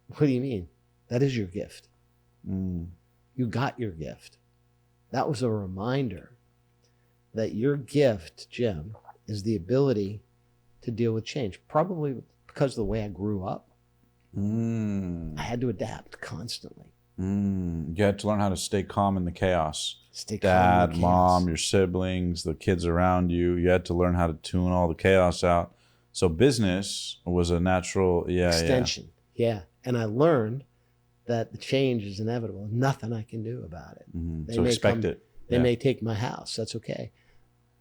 what do you mean? That is your gift. mm, You got your gift. That was a reminder that your gift, Jim, is the ability to deal with change. Probably because of the way I grew up. I had to adapt constantly. You had to learn how to stay calm in the chaos. Stay calm Dad, in the chaos. mom, your siblings, the kids around you. You had to learn how to tune all the chaos out. So business was a natural extension. Yeah. And I learned that the change is inevitable. Nothing I can do about it. Mm-hmm. So expect it. They may take my house. That's okay.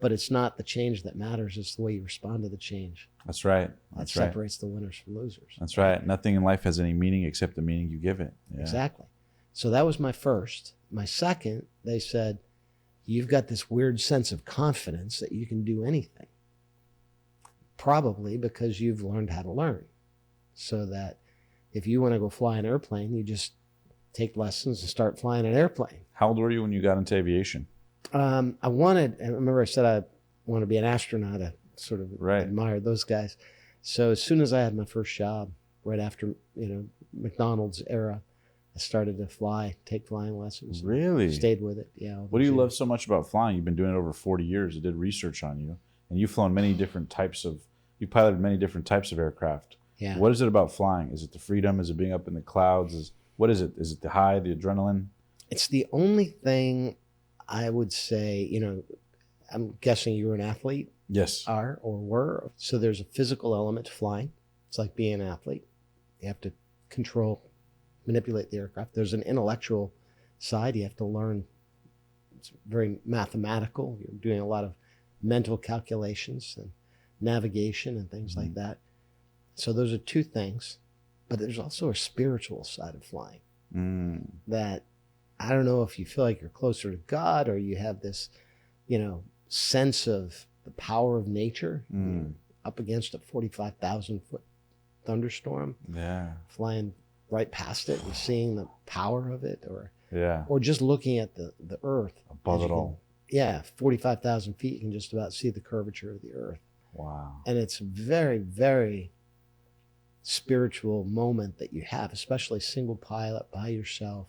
But it's not the change that matters. It's the way you respond to the change. That's right. That separates the winners from losers. That's right. Nothing in life has any meaning except the meaning you give it. Yeah. Exactly. So that was my first. My second, they said, you've got this weird sense of confidence that you can do anything. Probably because you've learned how to learn. So that if you want to go fly an airplane, you just take lessons and start flying an airplane. How old were you when you got into aviation? I remember I said I want to be an astronaut. I sort of admired those guys. So as soon as I had my first job, right after, McDonald's era, I started to take flying lessons. Really? Stayed with it. Yeah. What do you love so much about flying? You've been doing it over 40 years. I did research on you. And you've flown you piloted many different types of aircraft. Yeah. What is it about flying? Is it the freedom? Is it being up in the clouds? What is it? Is it the high, the adrenaline? It's the only thing I would say, I'm guessing you were an athlete. Yes. Are or were. So there's a physical element to flying. It's like being an athlete. You have to manipulate the aircraft. There's an intellectual side. You have to learn. It's very mathematical. You're doing a lot of mental calculations and navigation and things like that. So those are 2 things. But there's also a spiritual side of flying that I don't know if you feel like you're closer to God or you have this, sense of the power of nature up against a 45,000 foot thunderstorm. Yeah. Flying right past it and seeing the power of it or just looking at the earth. Above it all. 45,000 feet, you can just about see the curvature of the earth. Wow. And it's a very, very spiritual moment that you have, especially single pilot by yourself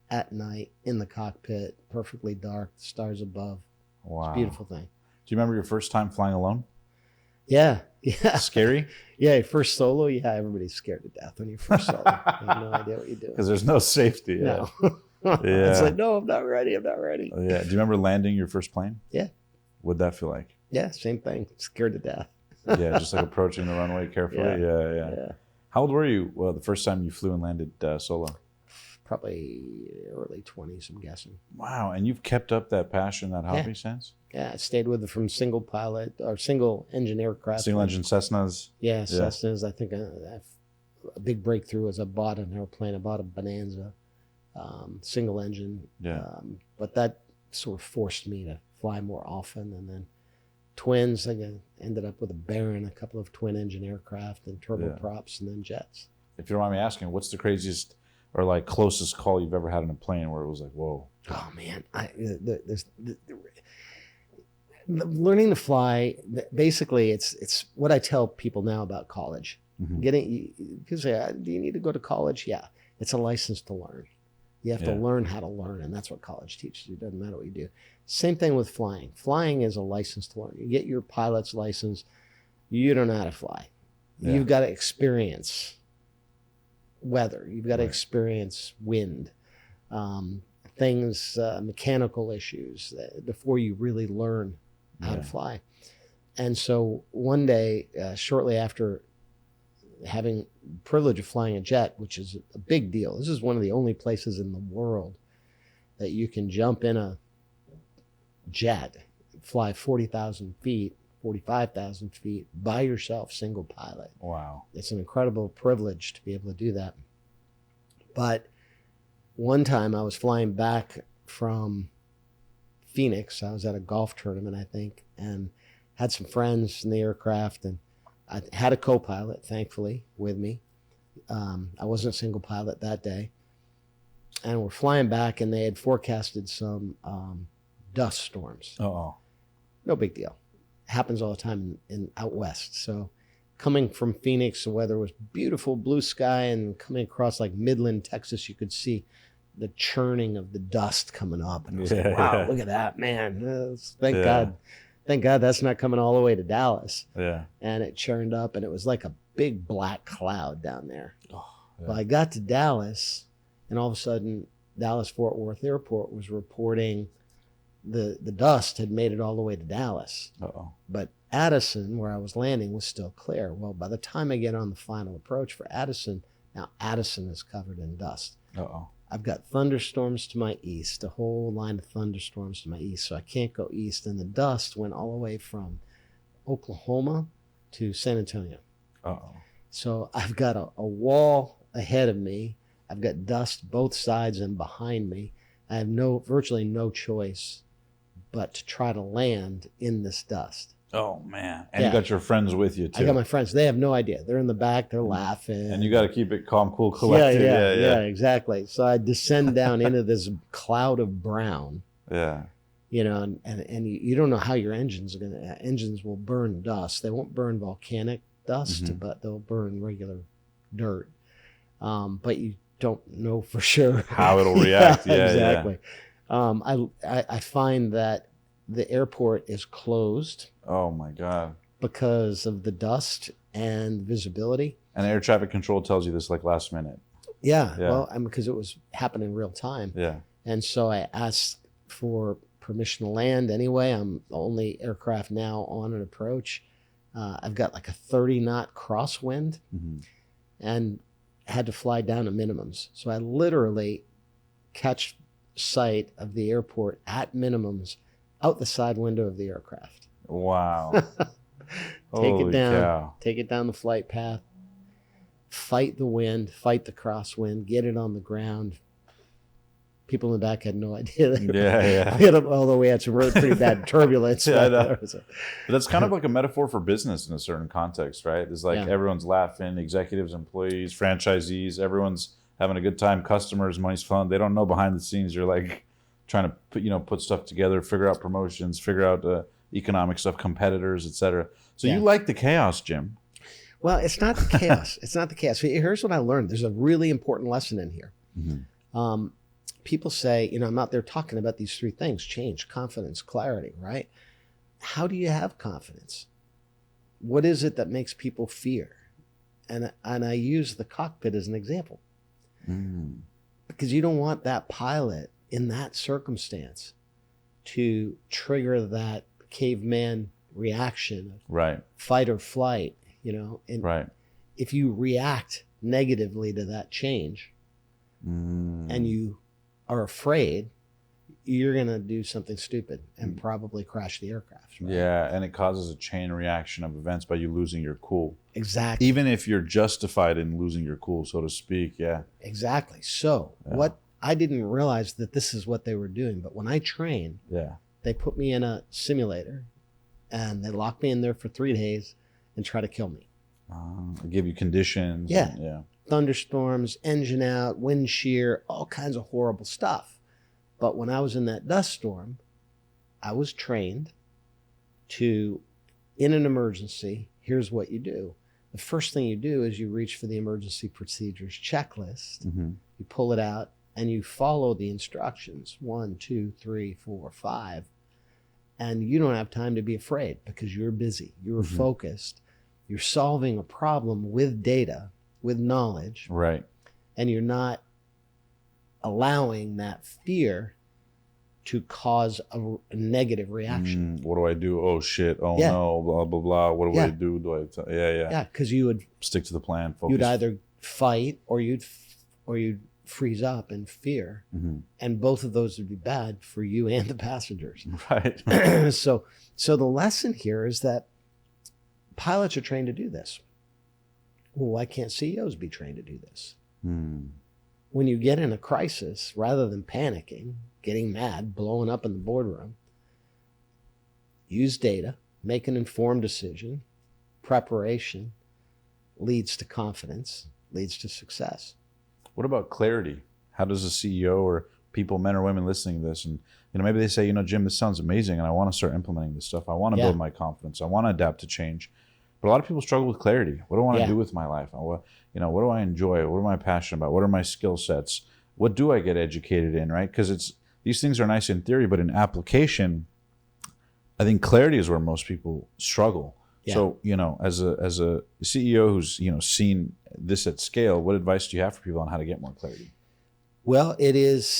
at night in the cockpit, perfectly dark, the stars above. Wow. It's a beautiful thing. Do you remember your first time flying alone? Yeah. Scary? Yeah, first solo. Yeah, everybody's scared to death when you first solo. You have no idea what you're doing. Because there's no safety. Yeah. No. It's like, no, I'm not ready. Yeah. Do you remember landing your first plane? Yeah. What'd that feel like? Yeah, same thing. Scared to death. Yeah, just like approaching the runway carefully. Yeah. How old were you? Well, the first time you flew and landed solo? Probably early 20s, I'm guessing. Wow, and you've kept up that passion, that hobby since? Yeah, I stayed with it from single pilot or single engine aircraft. Single engine Cessnas? Yeah, Cessnas. I think a big breakthrough was I bought an airplane. I bought a Bonanza, single engine. Yeah. But that sort of forced me to fly more often. And then twins, I ended up with a Baron, a couple of twin engine aircraft and turboprops and then jets. If you don't mind me asking, what's the craziest or like closest call you've ever had in a plane where it was like, whoa? Oh man, learning to fly. Basically, it's what I tell people now about college. People say, do you need to go to college? Yeah, it's a license to learn. You have to learn how to learn, and that's what college teaches you. It doesn't matter what you do. Same thing with flying. Flying is a license to learn. You get your pilot's license, you don't know how to fly. Yeah. You've got to experience weather. You've got to experience wind, things, mechanical issues before you really learn how to fly. And so one day, shortly after having the privilege of flying a jet, which is a big deal. This is one of the only places in the world that you can jump in a jet, fly 40,000 feet, 45,000 feet by yourself, single pilot. Wow. It's an incredible privilege to be able to do that. But one time I was flying back from Phoenix. I was at a golf tournament, I think, and had some friends in the aircraft, and I had a co-pilot, thankfully, with me. I wasn't a single pilot that day. And we're flying back, and they had forecasted some dust storms. Uh-oh. No big deal. Happens all the time in out west. So coming from Phoenix, the weather was beautiful, blue sky, and coming across like Midland, Texas, you could see the churning of the dust coming up. And I was like, wow, look at that, man. Thank God. Thank God that's not coming all the way to Dallas. Yeah. And it churned up, and it was like a big black cloud down there. Oh, yeah. Well, I got to Dallas, and all of a sudden, Dallas-Fort Worth Airport was reporting the dust had made it all the way to Dallas. Uh-oh. But Addison, where I was landing, was still clear. Well, by the time I get on the final approach for Addison, now Addison is covered in dust. Uh-oh. I've got thunderstorms to my east, a whole line of thunderstorms to my east, so I can't go east. And the dust went all the way from Oklahoma to San Antonio. Uh-oh. So I've got a wall ahead of me. I've got dust both sides and behind me. I have virtually no choice but to try to land in this dust. Oh, man. And you got your friends with you, too. I got my friends. They have no idea. They're in the back. They're laughing. And you got to keep it calm, cool, collected. Yeah, exactly. So I descend down into this cloud of brown. Yeah. You know, and you don't know how your engines will burn dust. They won't burn volcanic dust, but they'll burn regular dirt. But you don't know for sure how it'll react. Yeah, exactly. I find that the airport is closed. Oh my God. Because of the dust and visibility. And air traffic control tells you this like last minute. Yeah. Well, because it was happening in real time. Yeah. And so I asked for permission to land anyway. I'm the only aircraft now on an approach. I've got like a 30-knot crosswind and had to fly down to minimums. So I literally catch sight of the airport at minimums out the side window of the aircraft. Wow. Take Holy it down. Cow. Take it down the flight path. Fight the wind. Fight the crosswind. Get it on the ground. People in the back had no idea. Although we had some really pretty bad turbulence. But that's kind of like a metaphor for business in a certain context, right? It's like everyone's laughing, executives, employees, franchisees, everyone's having a good time, customers, money's fun. They don't know behind the scenes. You're like trying to put stuff together, figure out promotions, figure out economic stuff, competitors, etc. So you like the chaos, Jim. Well, it's not the chaos. It's not the chaos. Here's what I learned. There's a really important lesson in here. People say, I'm out there talking about these three things: change, confidence, clarity, right? How do you have confidence? What is it that makes people fear? And I use the cockpit as an example. Because you don't want that pilot in that circumstance to trigger that caveman reaction of fight or flight, And if you react negatively to that change and you are afraid, you're going to do something stupid and probably crash the aircraft. Right? Yeah, and it causes a chain reaction of events by you losing your cool. Exactly. Even if you're justified in losing your cool, so to speak. Yeah. Exactly. So what I didn't realize that this is what they were doing, but when I trained, they put me in a simulator and they locked me in there for 3 days and try to kill me. They give you conditions. Yeah. Thunderstorms, engine out, wind shear, all kinds of horrible stuff. But when I was in that dust storm, I was trained to, in an emergency, here's what you do. The first thing you do is you reach for the emergency procedures checklist. You pull it out and you follow the instructions, 1, 2, 3, 4, 5. And you don't have time to be afraid because you're busy. You're focused. You're solving a problem with data, with knowledge. Right. And you're not allowing that fear to cause a negative reaction. What do I do? Oh shit! Oh Yeah. no! Blah blah blah. What do Yeah. I do? Yeah. Because you would Stick to the plan. Focus. you'd either fight or you'd freeze up in fear, and both of those would be bad for you and the passengers. Right. So the lesson here is that pilots are trained to do this. Well, why can't CEOs be trained to do this? When you get in a crisis, rather than panicking, getting mad, blowing up in the boardroom, use data, make an informed decision. Preparation leads to confidence, leads to success. What about clarity? How does a CEO or people, men or women listening to this, and maybe they say, Jim, this sounds amazing, and I want to start implementing this stuff. I want to build my confidence. I want to adapt to change. But a lot of people struggle with clarity. What do I want to do with my life? What do I enjoy? What am I passionate about? What are my skill sets? What do I get educated in, right? Because these things are nice in theory, but in application, I think clarity is where most people struggle. Yeah. So, as a CEO who's, seen this at scale, what advice do you have for people on how to get more clarity? Well, it is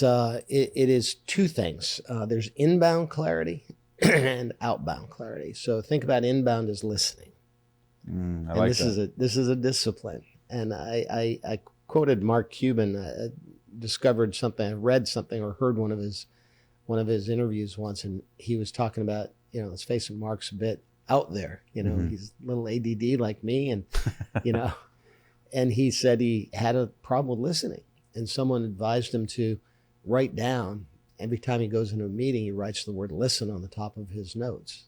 two things. There's inbound clarity and outbound clarity. So think about inbound as listening. This is a discipline. And I quoted Mark Cuban. Discovered something. I read something or heard one of his interviews once, and he was talking about, let's face it, Mark's a bit out there. He's a little ADD like me, and and he said he had a problem with listening, and someone advised him to write down every time he goes into a meeting. He writes the word "listen" on the top of his notes.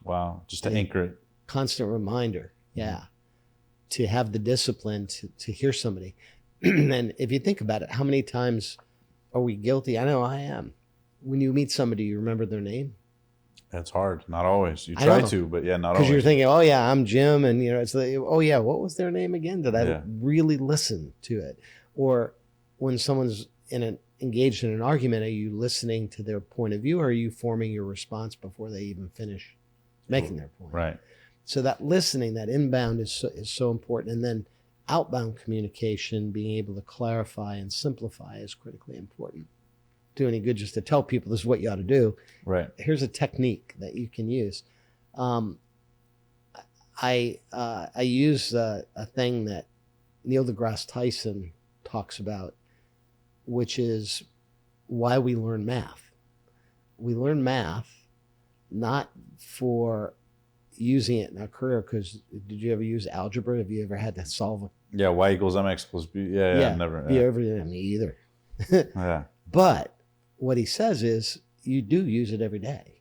Wow, just to anchor it. Constant reminder, to have the discipline to hear somebody. And if you think about it, how many times are we guilty? I know I am. When you meet somebody, you remember their name? That's hard. Not always. You try to, but not always. Because you're thinking, oh yeah, I'm Jim. And it's like, oh yeah, what was their name again? Did I really listen to it? Or when someone's engaged in an argument, are you listening to their point of view, or are you forming your response before they even finish making their point? Right. So that listening, that inbound is so important. And then outbound communication, being able to clarify and simplify, is critically important. Do any good just to tell people this is what you ought to do. Right. Here's a technique that you can use. I use a thing that Neil deGrasse Tyson talks about, which is why we learn math. We learn math not for using it in our career, because did you ever use algebra? Have you ever had to solve a y equals mx plus b? Never. Me either. Yeah. But what he says is you do use it every day,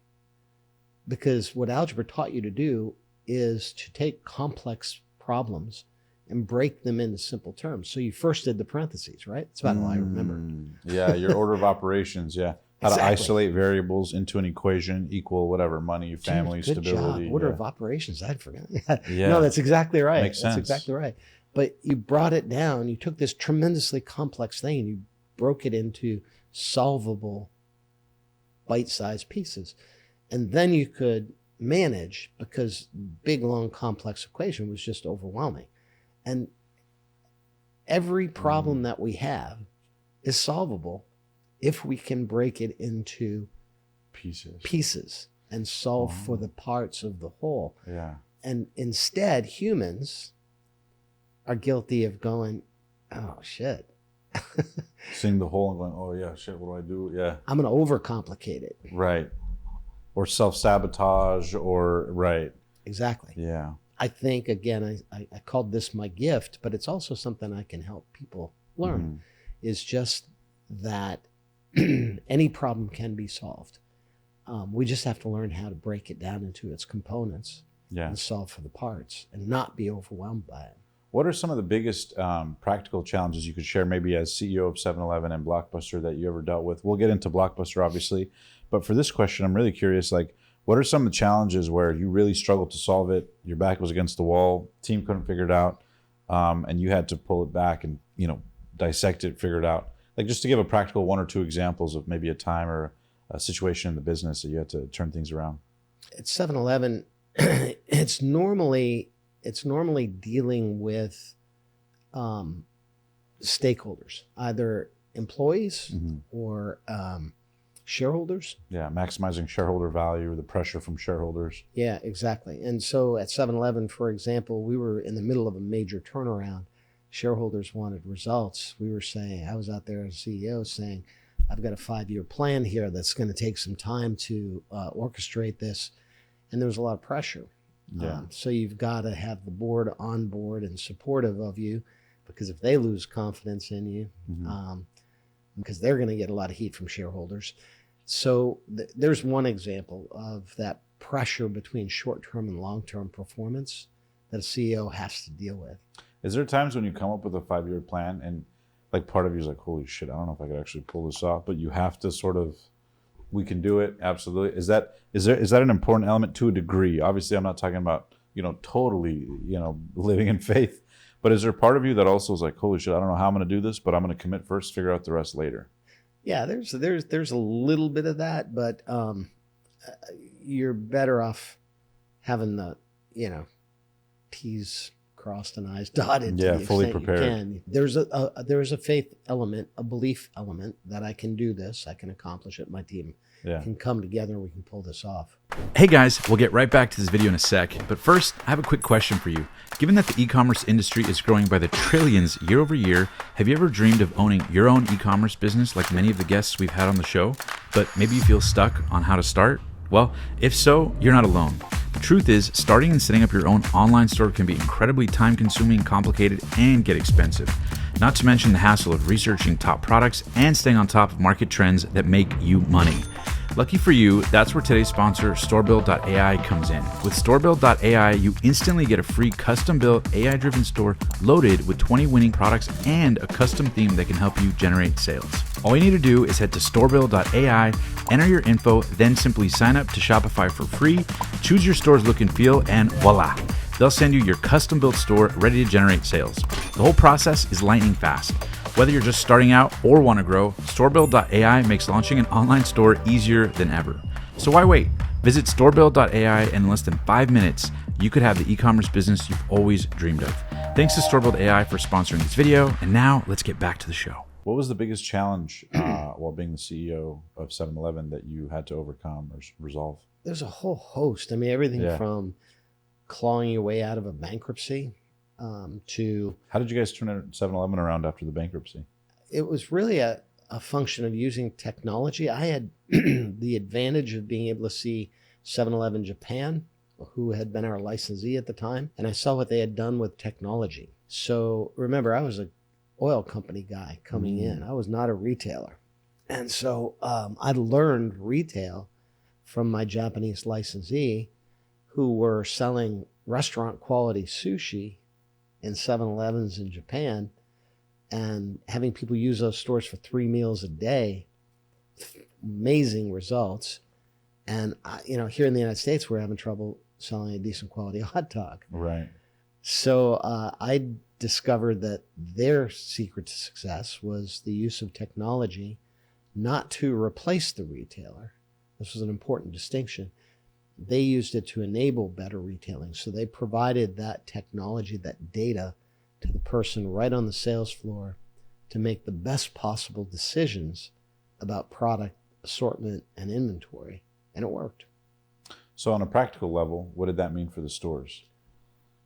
because what algebra taught you to do is to take complex problems and break them into simple terms. So you first did the parentheses, right? That's about all I remember. Yeah, your order of operations, yeah. How to isolate variables into an equation, equal whatever, money, family, Good stability. Job. Order of operations, I'd forgotten. Yeah. No, that's exactly right. Makes sense. That's exactly right. But you brought it down. You took this tremendously complex thing and you broke it into solvable, bite-sized pieces. And then you could manage, because big, long, complex equation was just overwhelming. And every problem that we have is solvable if we can break it into pieces and solve for the parts of the whole. Yeah. And instead, humans are guilty of going, oh, shit. Seeing the whole and going, oh, yeah, shit, what do I do? Yeah. I'm going to overcomplicate it. Right. Or self-sabotage or, right. Exactly. Yeah. I think, again, I called this my gift, but it's also something I can help people learn, is just that any problem can be solved. We just have to learn how to break it down into its components and solve for the parts and not be overwhelmed by it. What are some of the biggest practical challenges you could share, maybe as CEO of 7-Eleven and Blockbuster, that you ever dealt with? We'll get into Blockbuster, obviously. But for this question, I'm really curious, what are some of the challenges where you really struggled to solve it? Your back was against the wall, team couldn't figure it out, and you had to pull it back and, dissect it, figure it out. Just to give a practical one or two examples of maybe a time or a situation in the business that you had to turn things around. At 7-Eleven, it's normally dealing with stakeholders, either employees or shareholders. Yeah, maximizing shareholder value, the pressure from shareholders. Yeah, exactly. And so at 7-Eleven, for example, we were in the middle of a major turnaround. Shareholders wanted results. We were saying, I was out there as CEO saying, I've got a 5-year plan here that's going to take some time to orchestrate this. And there was a lot of pressure. Yeah. So you've got to have the board on board and supportive of you, because if they lose confidence in you, because they're going to get a lot of heat from shareholders. So there's one example of that pressure between short-term and long-term performance that a CEO has to deal with. Is there times when you come up with a 5-year plan and like part of you is like, holy shit, I don't know if I could actually pull this off, but you have to sort of, we can do it. Absolutely. Is that an important element to a degree? Obviously I'm not talking about, totally, living in faith, but is there part of you that also is like, holy shit, I don't know how I'm going to do this, but I'm going to commit first, figure out the rest later? Yeah, there's a little bit of that, but you're better off having the, T's crossed and I's dotted. Yeah, fully prepared. There's a faith element, a belief element that I can do this, I can accomplish it. My team can come together, we can pull this off. Hey guys, we'll get right back to this video in a sec, but first, I have a quick question for you. Given that the e-commerce industry is growing by the trillions year over year, have you ever dreamed of owning your own e-commerce business like many of the guests we've had on the show, but maybe you feel stuck on how to start? Well, if so, you're not alone. The truth is, starting and setting up your own online store can be incredibly time-consuming, complicated, and get expensive. Not to mention the hassle of researching top products and staying on top of market trends that make you money. Lucky for you, that's where today's sponsor, StoreBuild.ai, comes in. With StoreBuild.ai, you instantly get a free custom-built, AI-driven store loaded with 20 winning products and a custom theme that can help you generate sales. All you need to do is head to StoreBuild.ai, enter your info, then simply sign up to Shopify for free, choose your store's look and feel, and voila! They'll send you your custom-built store ready to generate sales. The whole process is lightning fast. Whether you're just starting out or want to grow, StoreBuild.ai makes launching an online store easier than ever. So why wait? Visit StoreBuild.ai and in less than 5 minutes, you could have the e-commerce business you've always dreamed of. Thanks to StoreBuild.ai for sponsoring this video. And now let's get back to the show. What was the biggest challenge while being the CEO of 7-Eleven that you had to overcome or resolve? There's a whole host. I mean, everything from clawing your way out of a bankruptcy to... How did you guys turn 7-Eleven around after the bankruptcy? It was really a function of using technology. I had the advantage of being able to see 7-Eleven Japan, who had been our licensee at the time, and I saw what they had done with technology. So remember, I was an oil company guy coming in. I was not a retailer. And so I learned retail from my Japanese licensee, who were selling restaurant quality sushi in 7-Elevens in Japan and having people use those stores for 3 meals a day. Amazing results. And here in the United States, we're having trouble selling a decent quality hot dog. Right. So I discovered that their secret to success was the use of technology, not to replace the retailer. This was an important distinction. They used it to enable better retailing. So they provided that technology, that data, to the person right on the sales floor to make the best possible decisions about product assortment and inventory. And it worked. So on a practical level, what did that mean for the stores?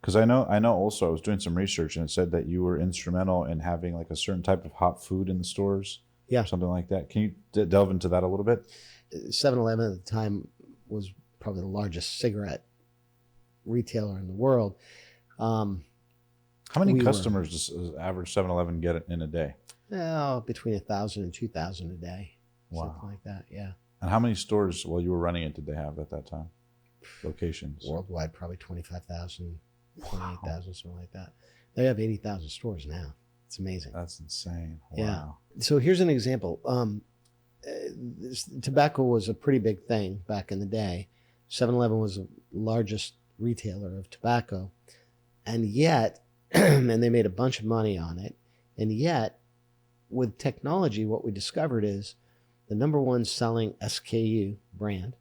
Because I know also I was doing some research and it said that you were instrumental in having like a certain type of hot food in the stores. Yeah. Something like that. Can you delve into that a little bit? 7-Eleven at the time was probably the largest cigarette retailer in the world. How many customers does average 7-Eleven get in a day? Between 1,000 and 2,000 a day. Wow. Something like that, yeah. And how many stores while you were running it did they have at that time? Locations? Worldwide, probably 25,000, 28,000, something like that. They have 80,000 stores now. It's amazing. That's insane. Wow. Yeah. So here's an example. Tobacco was a pretty big thing back in the day. 7-Eleven was the largest retailer of tobacco. And yet, and they made a bunch of money on it. And yet, with technology, what we discovered is the number one selling SKU brand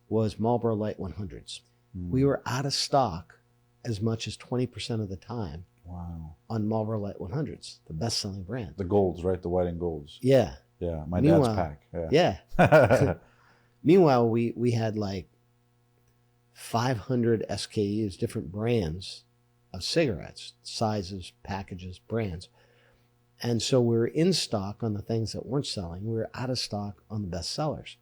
was Marlboro Light 100s. We were out of stock as much as 20% of the time. Wow. On Marlboro Light 100s, the best selling brand. The golds, right? The white and golds. Yeah. Yeah, my dad's Meanwhile, pack. Yeah. Meanwhile, we had like 500 SKUs, different brands of cigarettes, sizes, packages, brands. And so we were in stock on the things that weren't selling. We were out of stock on the best sellers.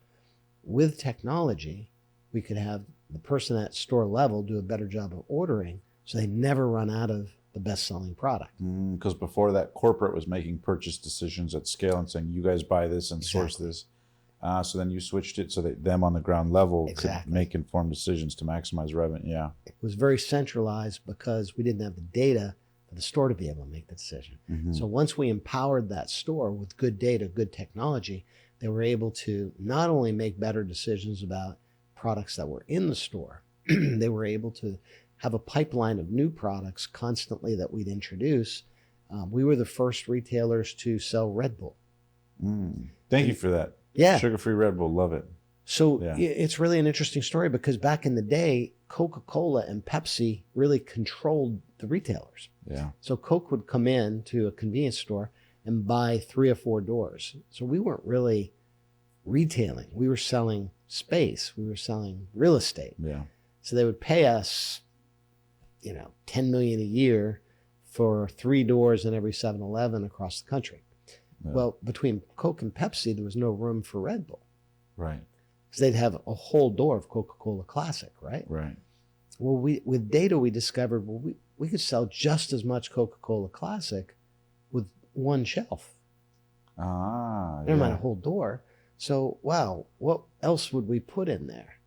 With technology, we could have the person at store level do a better job of ordering so they never run out of the best-selling product. Because before that, corporate was making purchase decisions at scale and saying, you guys buy this and source this. So then you switched it so that them on the ground level could make informed decisions to maximize revenue. Yeah. It was very centralized because we didn't have the data for the store to be able to make the decision. So once we empowered that store with good data, good technology, they were able to not only make better decisions about products that were in the store, they were able to have a pipeline of new products constantly that we'd introduce. We were the first retailers to sell Red Bull. Thank you for that. Yeah. Sugar-free Red Bull. Love it. So it's really an interesting story because back in the day, Coca-Cola and Pepsi really controlled the retailers. Yeah. So Coke would come in to a convenience store and buy 3 or 4 doors. So we weren't really retailing. We were selling space. We were selling real estate. Yeah. So they would pay us, $10 million a year for 3 doors in every 7-Eleven across the country. Yeah. Well, between Coke and Pepsi, there was no room for Red Bull. Right. Because they'd have a whole door of Coca-Cola Classic, right? Right. Well, with data, we discovered we could sell just as much Coca-Cola Classic with one shelf. Never mind a whole door. So, wow, what else would we put in there?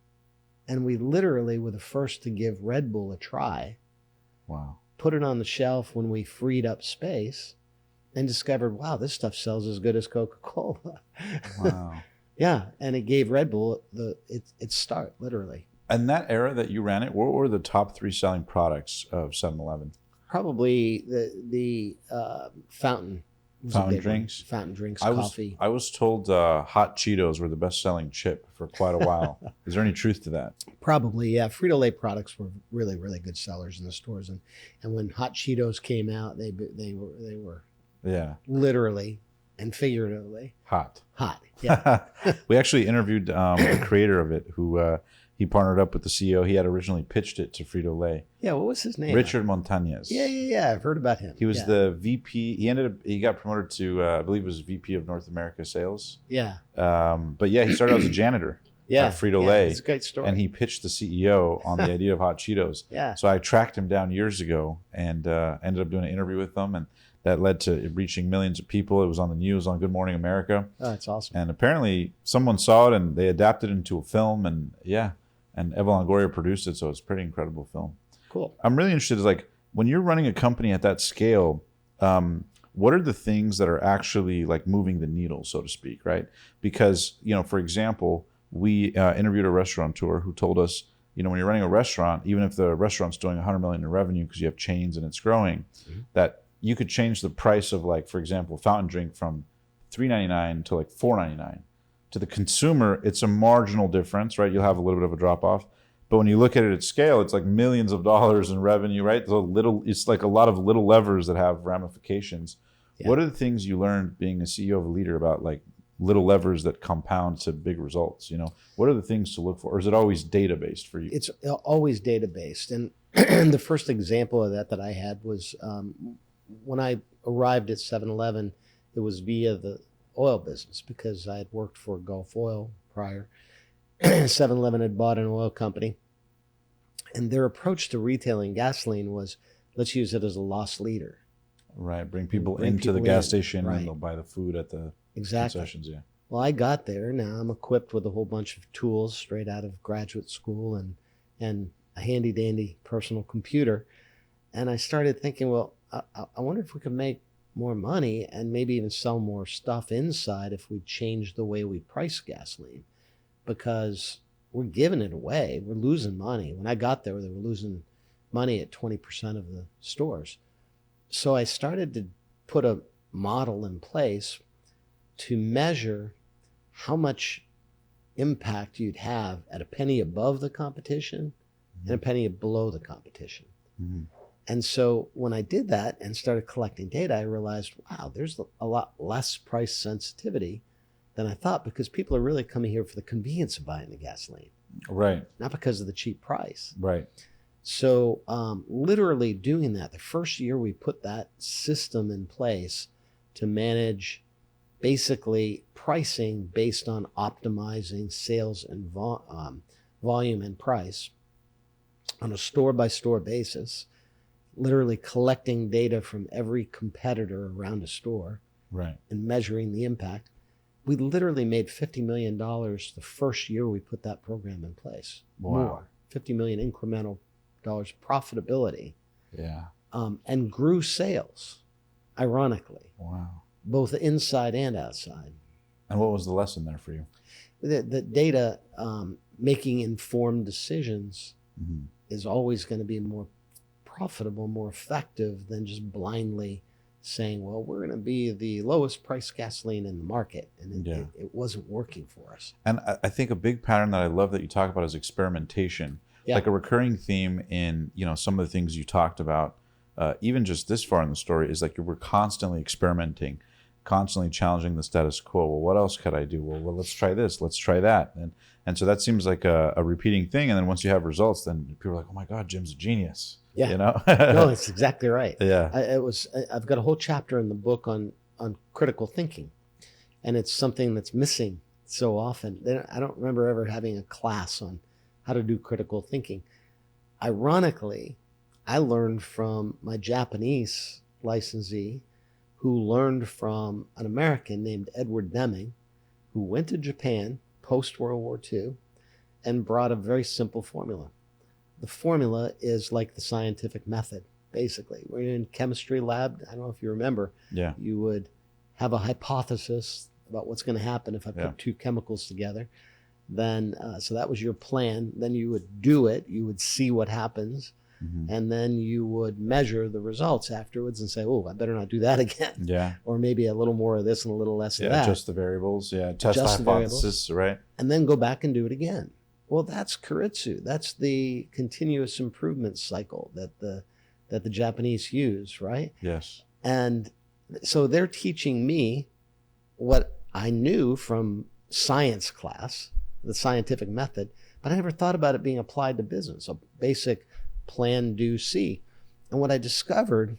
And we literally were the first to give Red Bull a try. Wow. Put it on the shelf when we freed up space and discovered, wow, this stuff sells as good as Coca-Cola. Wow. Yeah, and it gave Red Bull its start, literally. And that era that you ran it, what were the top 3 selling products of 7-Eleven? Probably the fountain. Fountain drinks? Fountain drinks, coffee. I was told hot Cheetos were the best-selling chip for quite a while. Is there any truth to that? Probably, yeah. Frito-Lay products were really, really good sellers in the stores. And when hot Cheetos came out, they were literally and figuratively hot. Yeah. We actually interviewed the creator of it who he partnered up with the CEO. He had originally pitched it to Frito-Lay. Yeah, what was his name? Richard Montañez. Yeah. I've heard about him. He was the VP. He got promoted to, I believe it was VP of North America Sales. Yeah. But yeah, he started out as a janitor at Frito-Lay. It's a great story. And he pitched the CEO on the idea of hot Cheetos. Yeah. So I tracked him down years ago and ended up doing an interview with him. And that led to it reaching millions of people. It was on the news on Good Morning America. Oh, that's awesome. And apparently someone saw it and they adapted it into a film. And and Eva Longoria produced it. So it's a pretty incredible film. Cool. I'm really interested is like when you're running a company at that scale, what are the things that are actually like moving the needle, so to speak, right? Because, for example, we interviewed a restaurateur who told us, when you're running a restaurant, even if the restaurant's doing $100 million in revenue because you have chains and it's growing, that you could change the price of, like, for example, fountain drink from $3.99 to like $4.99. To the consumer, it's a marginal difference, right? You'll have a little bit of a drop off. But when you look at it at scale, it's like millions of dollars in revenue, right? It's like a lot of little levers that have ramifications. Yeah. What are the things you learned being a CEO of a leader about like little levers that compound to big results? What are the things to look for? Or is it always data-based for you? It's always data-based. And the first example of that I had was when I arrived at 7-Eleven, it was via the oil business because I had worked for Gulf Oil prior. 7-Eleven had bought an oil company, and their approach to retailing gasoline was, let's use it as a loss leader. Right, bring people into the gas station and they'll buy the food at the concessions. Yeah. Well, I got there. Now I'm equipped with a whole bunch of tools straight out of graduate school and a handy dandy personal computer, and I started thinking, well, I wonder if we could make more money and maybe even sell more stuff inside if we change the way we price gasoline, because we're giving it away. We're losing money. When I got there, they were losing money at 20% of the stores. So I started to put a model in place to measure how much impact you'd have at a penny above the competition and a penny below the competition. Mm-hmm. And so when I did that and started collecting data, I realized, wow, there's a lot less price sensitivity than I thought, because people are really coming here for the convenience of buying the gasoline, Right. not because of the cheap price. Right. So literally doing that, the first year we put that system in place to manage basically pricing based on optimizing sales and volume and price on a store-by-store basis, literally collecting data from every competitor around a store, Right. and measuring the impact. We literally made $50 million the first year we put that program in place. Wow. More, 50 million incremental dollars profitability, Yeah. and grew sales, ironically, Wow. both inside and outside. And what was the lesson there for you? The data, making informed decisions Mm-hmm. is always going to be more profitable, more effective than just blindly saying, well, we're going to be the lowest price gasoline in the market. And it wasn't working for us. And I think a big pattern that I love that you talk about is experimentation. Yeah. Like a recurring theme in, some of the things you talked about, even just this far in the story, is like you were constantly experimenting, constantly challenging the status quo. Well, what else could I do? Well, let's try this, let's try that. And so that seems like a repeating thing. And then once you have results, then people are like, oh my God, Jim's a genius. Yeah. No, that's exactly right. Yeah. I've got a whole chapter in the book on critical thinking, and it's something that's missing so often. I don't remember ever having a class on how to do critical thinking. Ironically, I learned from my Japanese licensee, who learned from an American named Edward Deming, who went to Japan post-World War II and brought a very simple formula. The formula is like the scientific method, basically. We're in chemistry lab. I don't know if you remember. Yeah. You would have a hypothesis about what's going to happen if I put two chemicals together. Then, so that was your plan. Then you would do it. You would see what happens. Mm-hmm. And then you would measure the results afterwards and say, oh, I better not do that again. Yeah. Or maybe a little more of this and a little less of that. Adjust the variables. Yeah. Test the hypothesis, right? And then go back and do it again. Well, that's Keiretsu. That's the continuous improvement cycle that the Japanese use, right? Yes. And so they're teaching me what I knew from science class, the scientific method, but I never thought about it being applied to business, a basic plan, do, see. And what I discovered,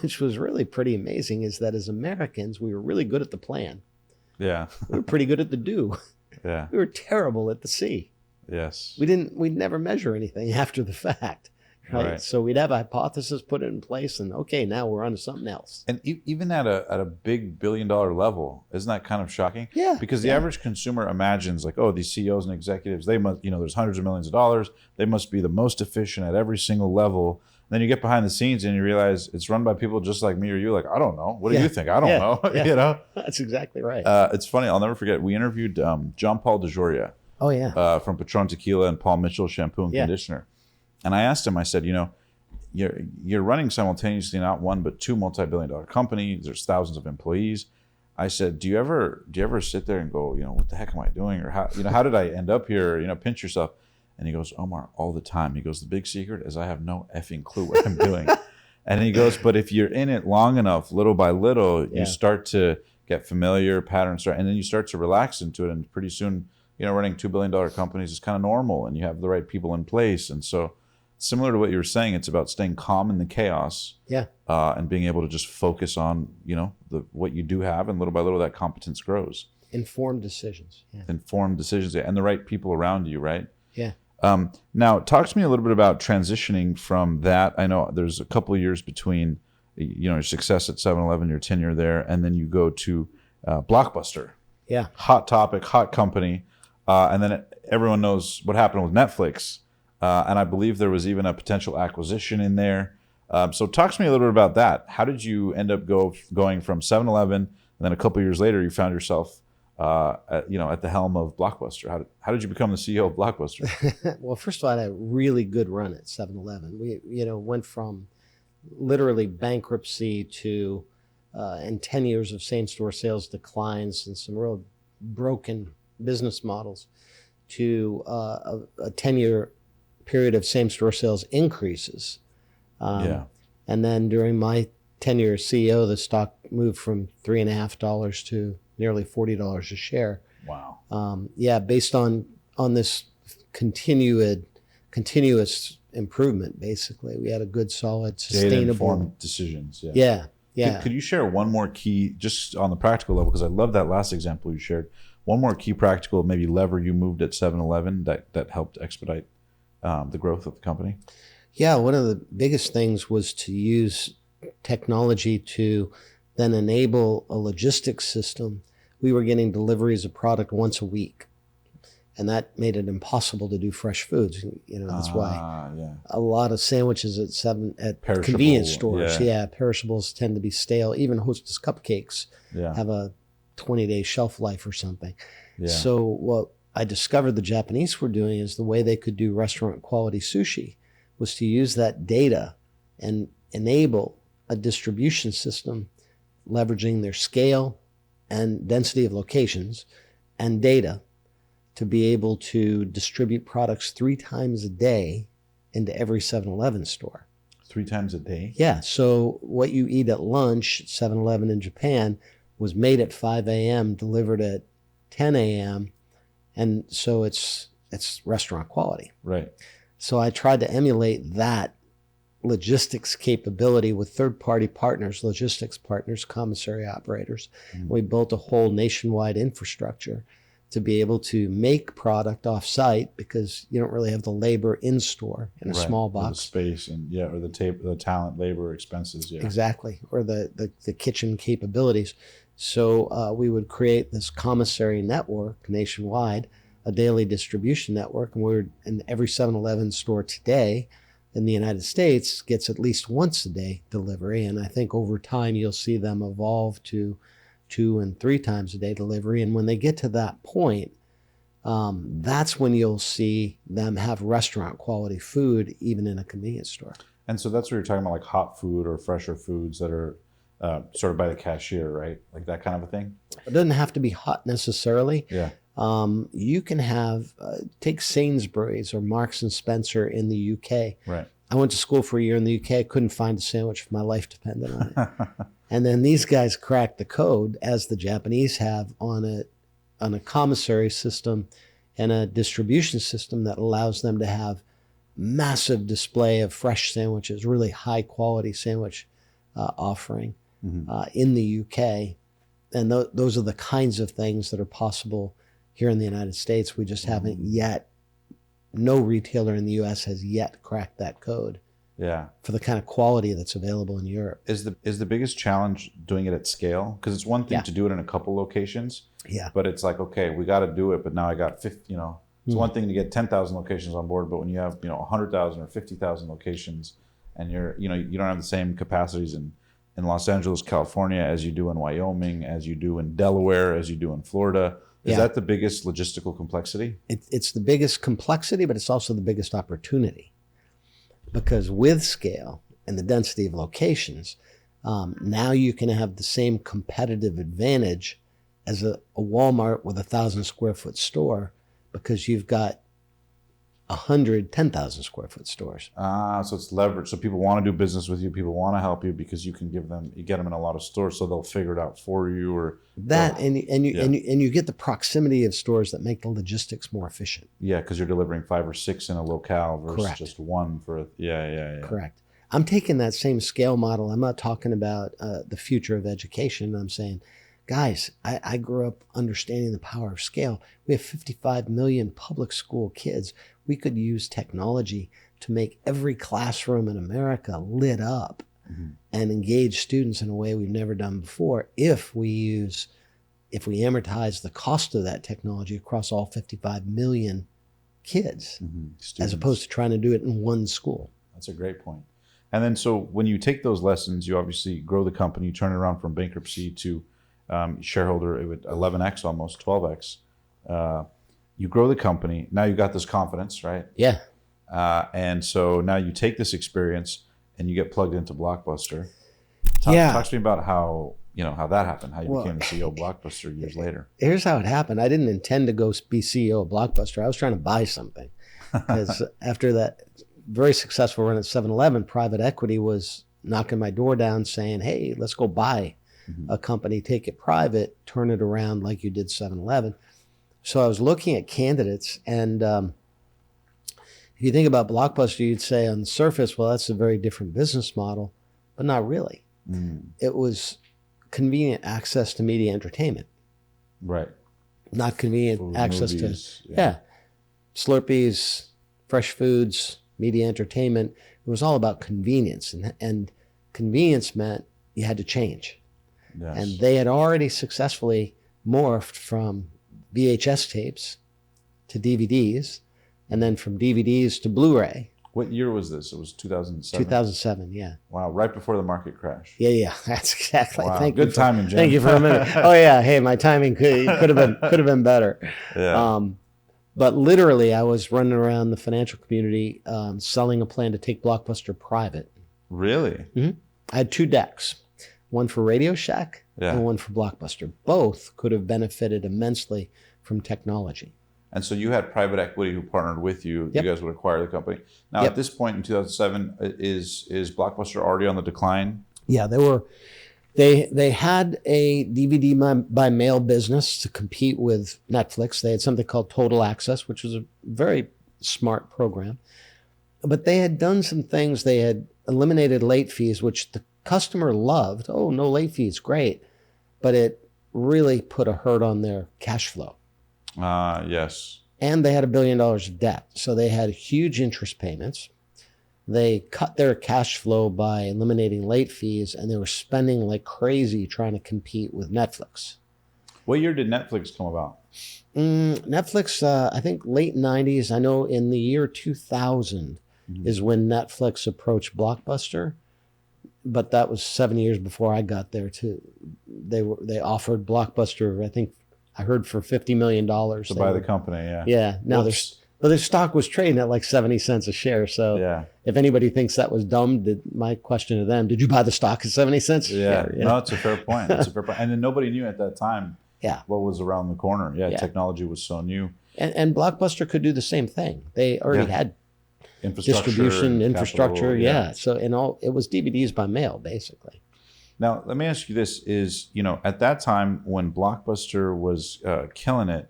which was really pretty amazing, is that as Americans, we were really good at the plan. Yeah. We were pretty good at the do. Yeah. We were terrible at the see. Yes. We'd never measure anything after the fact. Right? So we'd have a hypothesis, put it in place, and okay, now we're on to something else. And even at a big $1 billion level, isn't that kind of shocking? Yeah. Because the average consumer imagines like, oh, these CEOs and executives, they must, there's hundreds of millions of dollars. They must be the most efficient at every single level. And then you get behind the scenes and you realize it's run by people just like me or you. Like, I don't know. What do you think? I don't know. Yeah. That's exactly right. It's funny. I'll never forget. We interviewed John Paul DeJoria. Oh yeah. From Patron Tequila and Paul Mitchell Shampoo and Conditioner. And I asked him, I said, you're running simultaneously not one but two multi-billion-dollar companies. There's thousands of employees. I said, do you ever sit there and go, what the heck am I doing? Or how did I end up here? Pinch yourself. And he goes, Omar, all the time. He goes, the big secret is I have no effing clue what I'm doing. And he goes, but if you're in it long enough, little by little, you start to get familiar, patterns start, and then you start to relax into it. And pretty soon, running $2 billion companies is kind of normal, and you have the right people in place. And so, similar to what you were saying, it's about staying calm in the chaos, and being able to just focus on, what you do have, and little by little that competence grows. Informed decisions. Yeah. Informed decisions, and the right people around you, right? Yeah. Now, talk to me a little bit about transitioning from that. I know there's a couple of years between, your success at 7-Eleven, your tenure there, and then you go to Blockbuster. Yeah. Hot topic, hot company. And then everyone knows what happened with Netflix. And I believe there was even a potential acquisition in there. So talk to me a little bit about that. How did you end up going from 7-Eleven, and then a couple of years later, you found yourself at the helm of Blockbuster? How did you become the CEO of Blockbuster? Well, first of all, I had a really good run at 7-Eleven. We went from literally bankruptcy to and 10 years of same-store sales declines and some real broken business models to a 10-year period of same-store sales increases. And then during my tenure as CEO, the stock moved from $3.50 to nearly $40 a share. Wow. Based on this continuous improvement, basically. We had a good, solid, sustainable data-informed decisions. Yeah. Could you share one more key, just on the practical level, because I love that last example you shared, one more key practical maybe lever you moved at 7-Eleven that helped expedite the growth of the company? Yeah, one of the biggest things was to use technology to then enable a logistics system. We were getting deliveries of product once a week, and that made it impossible to do fresh foods. That's why a lot of sandwiches at convenience stores, perishables tend to be stale. Even Hostess cupcakes have a 20-day shelf life or something. Yeah. So what I discovered the Japanese were doing is the way they could do restaurant quality sushi was to use that data and enable a distribution system leveraging their scale and density of locations and data to be able to distribute products 3 times a day into every 7-Eleven store. 3 times a day? Yeah. So what you eat at lunch at 7-Eleven in Japan was made at 5 a.m., delivered at 10 a.m., and so it's restaurant quality. Right. So I tried to emulate that logistics capability with third-party partners, logistics partners, commissary operators. Mm-hmm. We built a whole nationwide infrastructure to be able to make product off-site because you don't really have the labor in-store in a small box. Or the space and or the talent, labor, expenses. Yeah. Exactly. Or the kitchen capabilities. So we would create this commissary network nationwide, a daily distribution network, and we're in every 7-Eleven store today in the United States gets at least once a day delivery. And I think over time you'll see them evolve to 2 and 3 times a day delivery. And when they get to that point, that's when you'll see them have restaurant quality food, even in a convenience store. And so that's what you're talking about, like hot food or fresher foods that are sort of by the cashier, right? Like that kind of a thing? It doesn't have to be hot necessarily. Yeah. You can have, take Sainsbury's or Marks and Spencer in the UK. Right. I went to school for a year in the UK. I couldn't find a sandwich if my life depended on it. And then these guys cracked the code, as the Japanese have, on a commissary system and a distribution system that allows them to have massive display of fresh sandwiches, really high quality sandwich offering in the UK. And those are the kinds of things that are possible here in the United States. We just haven't yet, no retailer in the US has yet cracked that code. Yeah. For the kind of quality that's available in Europe. Is the biggest challenge doing it at scale? Because it's one thing to do it in a couple locations. Yeah. But it's like, okay, we got to do it, but now I got 50, it's one thing to get 10,000 locations on board, but when you have, 100,000 or 50,000 locations and you don't have the same capacities in Los Angeles, California, as you do in Wyoming, as you do in Delaware, as you do in Florida. Is that the biggest logistical complexity? It's the biggest complexity, but it's also the biggest opportunity. Because with scale and the density of locations, now you can have the same competitive advantage as a Walmart with 1,000 square foot store, because you've got 100 10,000 square foot stores. So it's leverage. So people want to do business with you. People want to help you because you can get them in a lot of stores, so they'll figure it out for you. Or that, and you get the proximity of stores that make the logistics more efficient. Yeah, because you're delivering 5 or 6 in a locale versus just one for Correct. I'm taking that same scale model. I'm not talking about the future of education. I'm saying, guys, I grew up understanding the power of scale. We have 55 million public school kids. We could use technology to make every classroom in America lit up and engage students in a way we've never done before if we amortize the cost of that technology across all 55 million kids, as opposed to trying to do it in one school. That's a great point. And then so when you take those lessons, you obviously grow the company, you turn it around from bankruptcy to shareholder, it would 11x, almost 12x. You grow the company. Now you got this confidence, right? Yeah. And so now you take this experience and you get plugged into Blockbuster. Talk to me about how that happened, how you became the CEO of Blockbuster years later. Here's how it happened. I didn't intend to go be CEO of Blockbuster. I was trying to buy something. Because after that very successful run at 7-Eleven, private equity was knocking my door down saying, hey, let's go buy a company, take it private, turn it around like you did 7-Eleven. So I was looking at candidates, and if you think about Blockbuster, you'd say on the surface, well, that's a very different business model, but not really. It was convenient access to media entertainment. Right. Not convenient Food, access movies, to, Slurpees, fresh foods, media entertainment. It was all about convenience, and convenience meant you had to change. Yes. And they had already successfully morphed from VHS tapes to DVDs, and then from DVDs to Blu-ray. What year was this? It was 2007? 2007, yeah. Wow, right before the market crash. Yeah, that's exactly. Wow. Thank Good you timing, Jim. Thank you for a minute. Oh yeah, hey, my timing could have been better. Yeah. But literally, I was running around the financial community selling a plan to take Blockbuster private. Really? I had 2 decks, one for Radio Shack and one for Blockbuster. Both could have benefited immensely from technology. And so you had private equity who partnered with you. Yep. You guys would acquire the company. Now, at this point in 2007, is Blockbuster already on the decline? Yeah, they had a DVD by mail business to compete with Netflix. They had something called Total Access, which was a very smart program. But they had done some things. They had eliminated late fees, which the customer loved. Oh, no late fees, great. But it really put a hurt on their cash flow. Yes. And they had $1 billion of debt. So they had huge interest payments. They cut their cash flow by eliminating late fees, and they were spending like crazy trying to compete with Netflix. What year did Netflix come about? Netflix, I think late 90s. I know in the year 2000 is when Netflix approached Blockbuster. But that was 7 years before I got there too. They offered Blockbuster, I think, I heard for $50 million to buy the company. Yeah. Yeah. Now their stock was trading at like 70 cents a share. So if anybody thinks that was dumb, my question to them, did you buy the stock at 70 cents a share? No, it's a fair point. It's a fair point. And then nobody knew at that time what was around the corner. Technology was so new. And Blockbuster could do the same thing. They already had distribution, infrastructure. So it was DVDs by mail, basically. Now, let me ask you this: at that time when Blockbuster was killing it,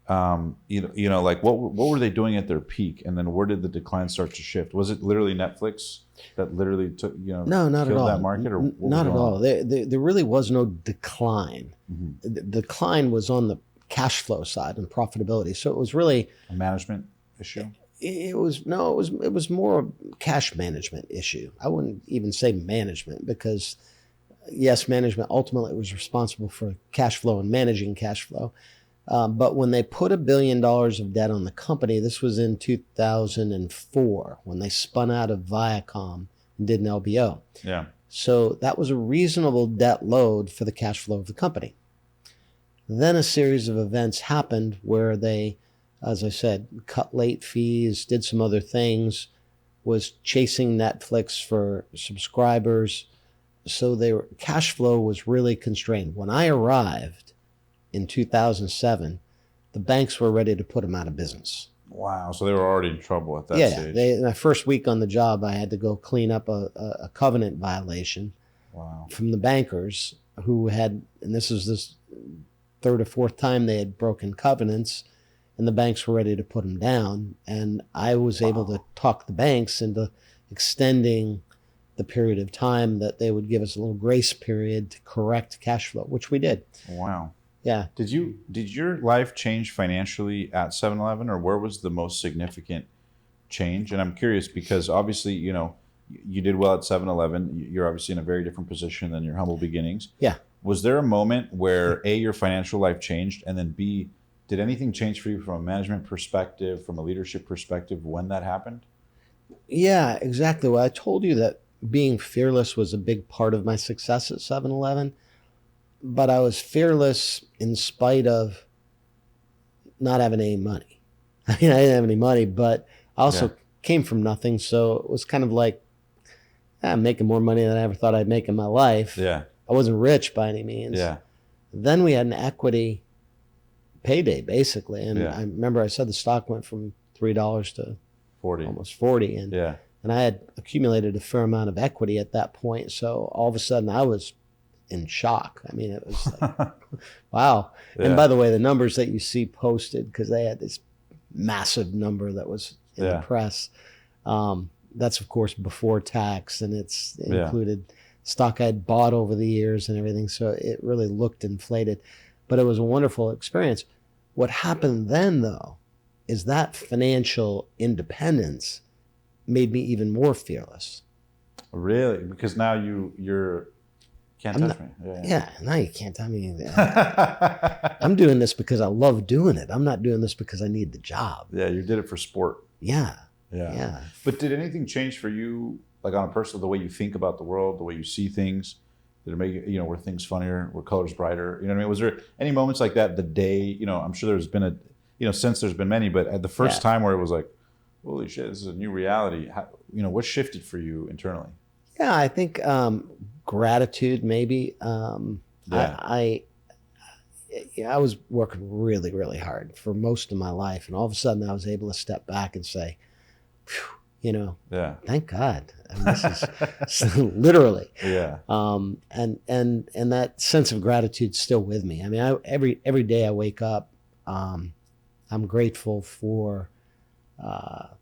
like what were they doing at their peak, and then where did the decline start to shift? Was it literally Netflix that literally took no, not killed at all. that market, or not at all? There really was no decline. The decline was on the cash flow side and profitability. So it was really a management issue. It was more a cash management issue. I wouldn't even say management, because yes, management ultimately was responsible for cash flow and managing cash flow. But when they put $1 billion of debt on the company, this was in 2004 when they spun out of Viacom and did an LBO. Yeah. So that was a reasonable debt load for the cash flow of the company. Then a series of events happened where they, as I said, cut late fees, did some other things, was chasing Netflix for subscribers. So cash flow was really constrained. When I arrived in 2007, the banks were ready to put them out of business. Wow. So they were already in trouble at that stage. Yeah. My first week on the job, I had to go clean up a covenant violation from the bankers who had, and this was this 3rd or 4th time they had broken covenants, and the banks were ready to put them down. And I was able to talk the banks into extending the period of time that they would give us a little grace period to correct cash flow, which we did. Wow. Yeah. Did your life change financially at 7-Eleven, or where was the most significant change? And I'm curious because obviously, you did well at 7-Eleven. You're obviously in a very different position than your humble beginnings. Yeah. Was there a moment where A, your financial life changed, and then B, did anything change for you from a management perspective, from a leadership perspective when that happened? Yeah, exactly. Well, I told you that being fearless was a big part of my success at 7-Eleven, but I was fearless in spite of not having any money. I mean, I didn't have any money, but I also came from nothing. So it was kind of like, I'm making more money than I ever thought I'd make in my life. Yeah. I wasn't rich by any means. Yeah. Then we had an equity payday, basically. And I remember I said the stock went from $3 to 40, almost 40. And I had accumulated a fair amount of equity at that point. So all of a sudden I was in shock. I mean, it was like, wow. Yeah. And by the way, the numbers that you see posted, because they had this massive number that was in the press, that's of course before tax, and it's included stock I'd bought over the years and everything. So it really looked inflated, but it was a wonderful experience. What happened then, though, is that financial independence made me even more fearless. Really? Because now you're can't touch me. Yeah, now you can't tell me that. I'm doing this because I love doing it. I'm not doing this because I need the job. Yeah, you did it for sport. Yeah. Yeah. But did anything change for you, like on a personal, the way you think about the world, the way you see things? Did it make it, were things funnier? Were colors brighter? You know what I mean? Was there any moments like that the day, I'm sure there's been since there's been many, but at the first time where it was like, holy shit, this is a new reality. How, what shifted for you internally? Yeah, I think gratitude maybe. I was working really, really hard for most of my life. And all of a sudden I was able to step back and say, thank God. I mean, this is literally. Yeah. And that sense of gratitude's still with me. I mean, every day I wake up, I'm grateful for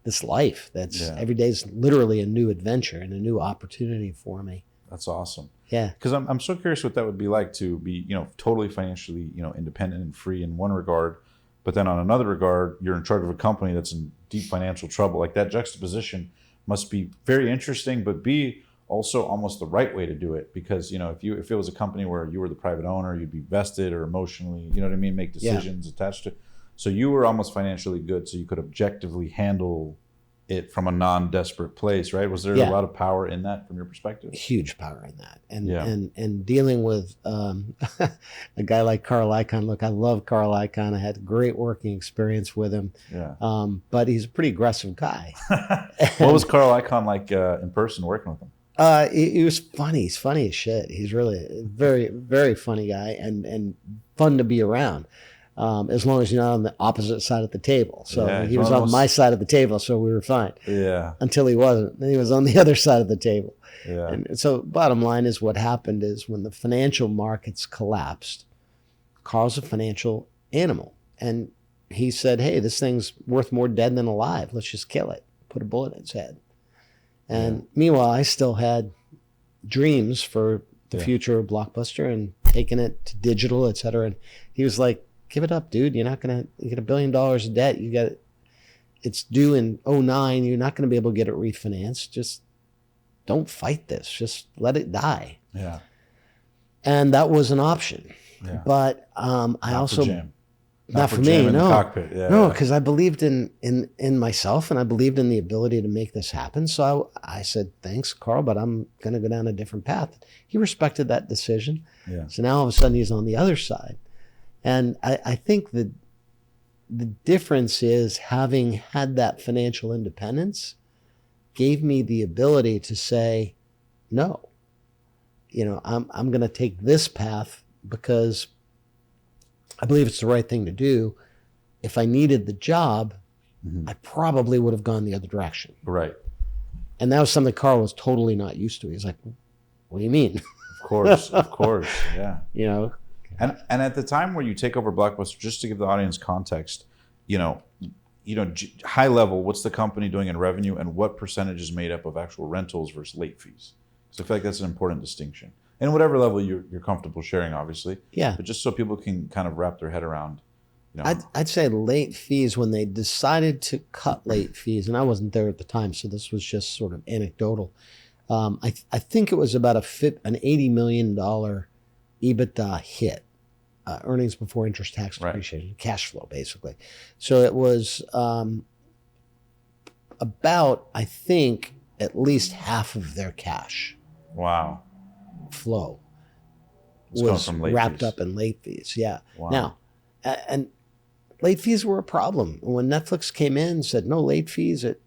this life. Every day is literally a new adventure and a new opportunity for me. That's awesome. Yeah. Because I'm so curious what that would be like to be, totally financially, independent and free in one regard, but then on another regard, you're in charge of a company that's in deep financial trouble. Like that juxtaposition must be very interesting, but be also almost the right way to do it. Because, if it was a company where you were the private owner, you'd be vested or emotionally, make decisions attached to it. So you were almost financially good, so you could objectively handle it from a non-desperate place, right? Was there a lot of power in that from your perspective? Huge power in that. And dealing with a guy like Carl Icahn. Look, I love Carl Icahn. I had a great working experience with him. Yeah. But he's a pretty aggressive guy. What was Carl Icahn like in person working with him? He was funny. He's funny as shit. He's really a very, very funny guy and fun to be around. As long as you're not on the opposite side of the table. So he was on my side of the table, so we were fine. Yeah. Until he wasn't. Then he was on the other side of the table. Yeah. And so bottom line is what happened is when the financial markets collapsed, Carl's a financial animal. And he said, hey, this thing's worth more dead than alive. Let's just kill it. Put a bullet in its head. And meanwhile, I still had dreams for the future of Blockbuster and taking it to digital, et cetera. And he was like, give it up, dude. You get $1 billion of debt. It's due in 2009. You're not going to be able to get it refinanced. Just don't fight this. Just let it die. Yeah. And that was an option. Yeah. But not for me. No, cockpit. Yeah, no, because I believed in myself and I believed in the ability to make this happen. So I said, thanks, Carl, but I'm going to go down a different path. He respected that decision. Yeah. So now all of a sudden he's on the other side. And I think the difference is having had that financial independence gave me the ability to say, no, I'm going to take this path because I believe it's the right thing to do. If I needed the job, I probably would have gone the other direction. Right. And that was something Carl was totally not used to. He's like, what do you mean? Of course. Yeah. And at the time where you take over Blockbuster, just to give the audience context, high level, what's the company doing in revenue and what percentage is made up of actual rentals versus late fees? So I feel like that's an important distinction. And whatever level you're comfortable sharing, obviously. Yeah. But just so people can kind of wrap their head around. I'd say late fees, when they decided to cut late fees, and I wasn't there at the time, so this was just sort of anecdotal. I think it was about an $80 million EBITDA hit, earnings before interest, tax, depreciation, cash flow, basically. So it was about, I think, at least half of their cash. Wow. Flow was wrapped up in late fees. Yeah. Wow. Now, and late fees were a problem. When Netflix came in and said no late fees, it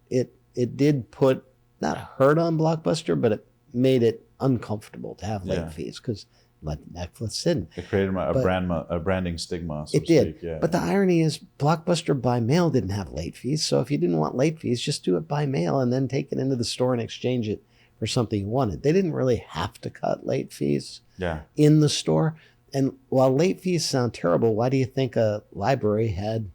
did put not a hurt on Blockbuster, but it made it uncomfortable to have late fees because Netflix didn't. It created a branding stigma. So it did. Yeah. But the irony is Blockbuster by mail didn't have late fees. So if you didn't want late fees, just do it by mail and then take it into the store and exchange it for something you wanted. They didn't really have to cut late fees Yeah. in the store. And while late fees sound terrible, why do you think a library had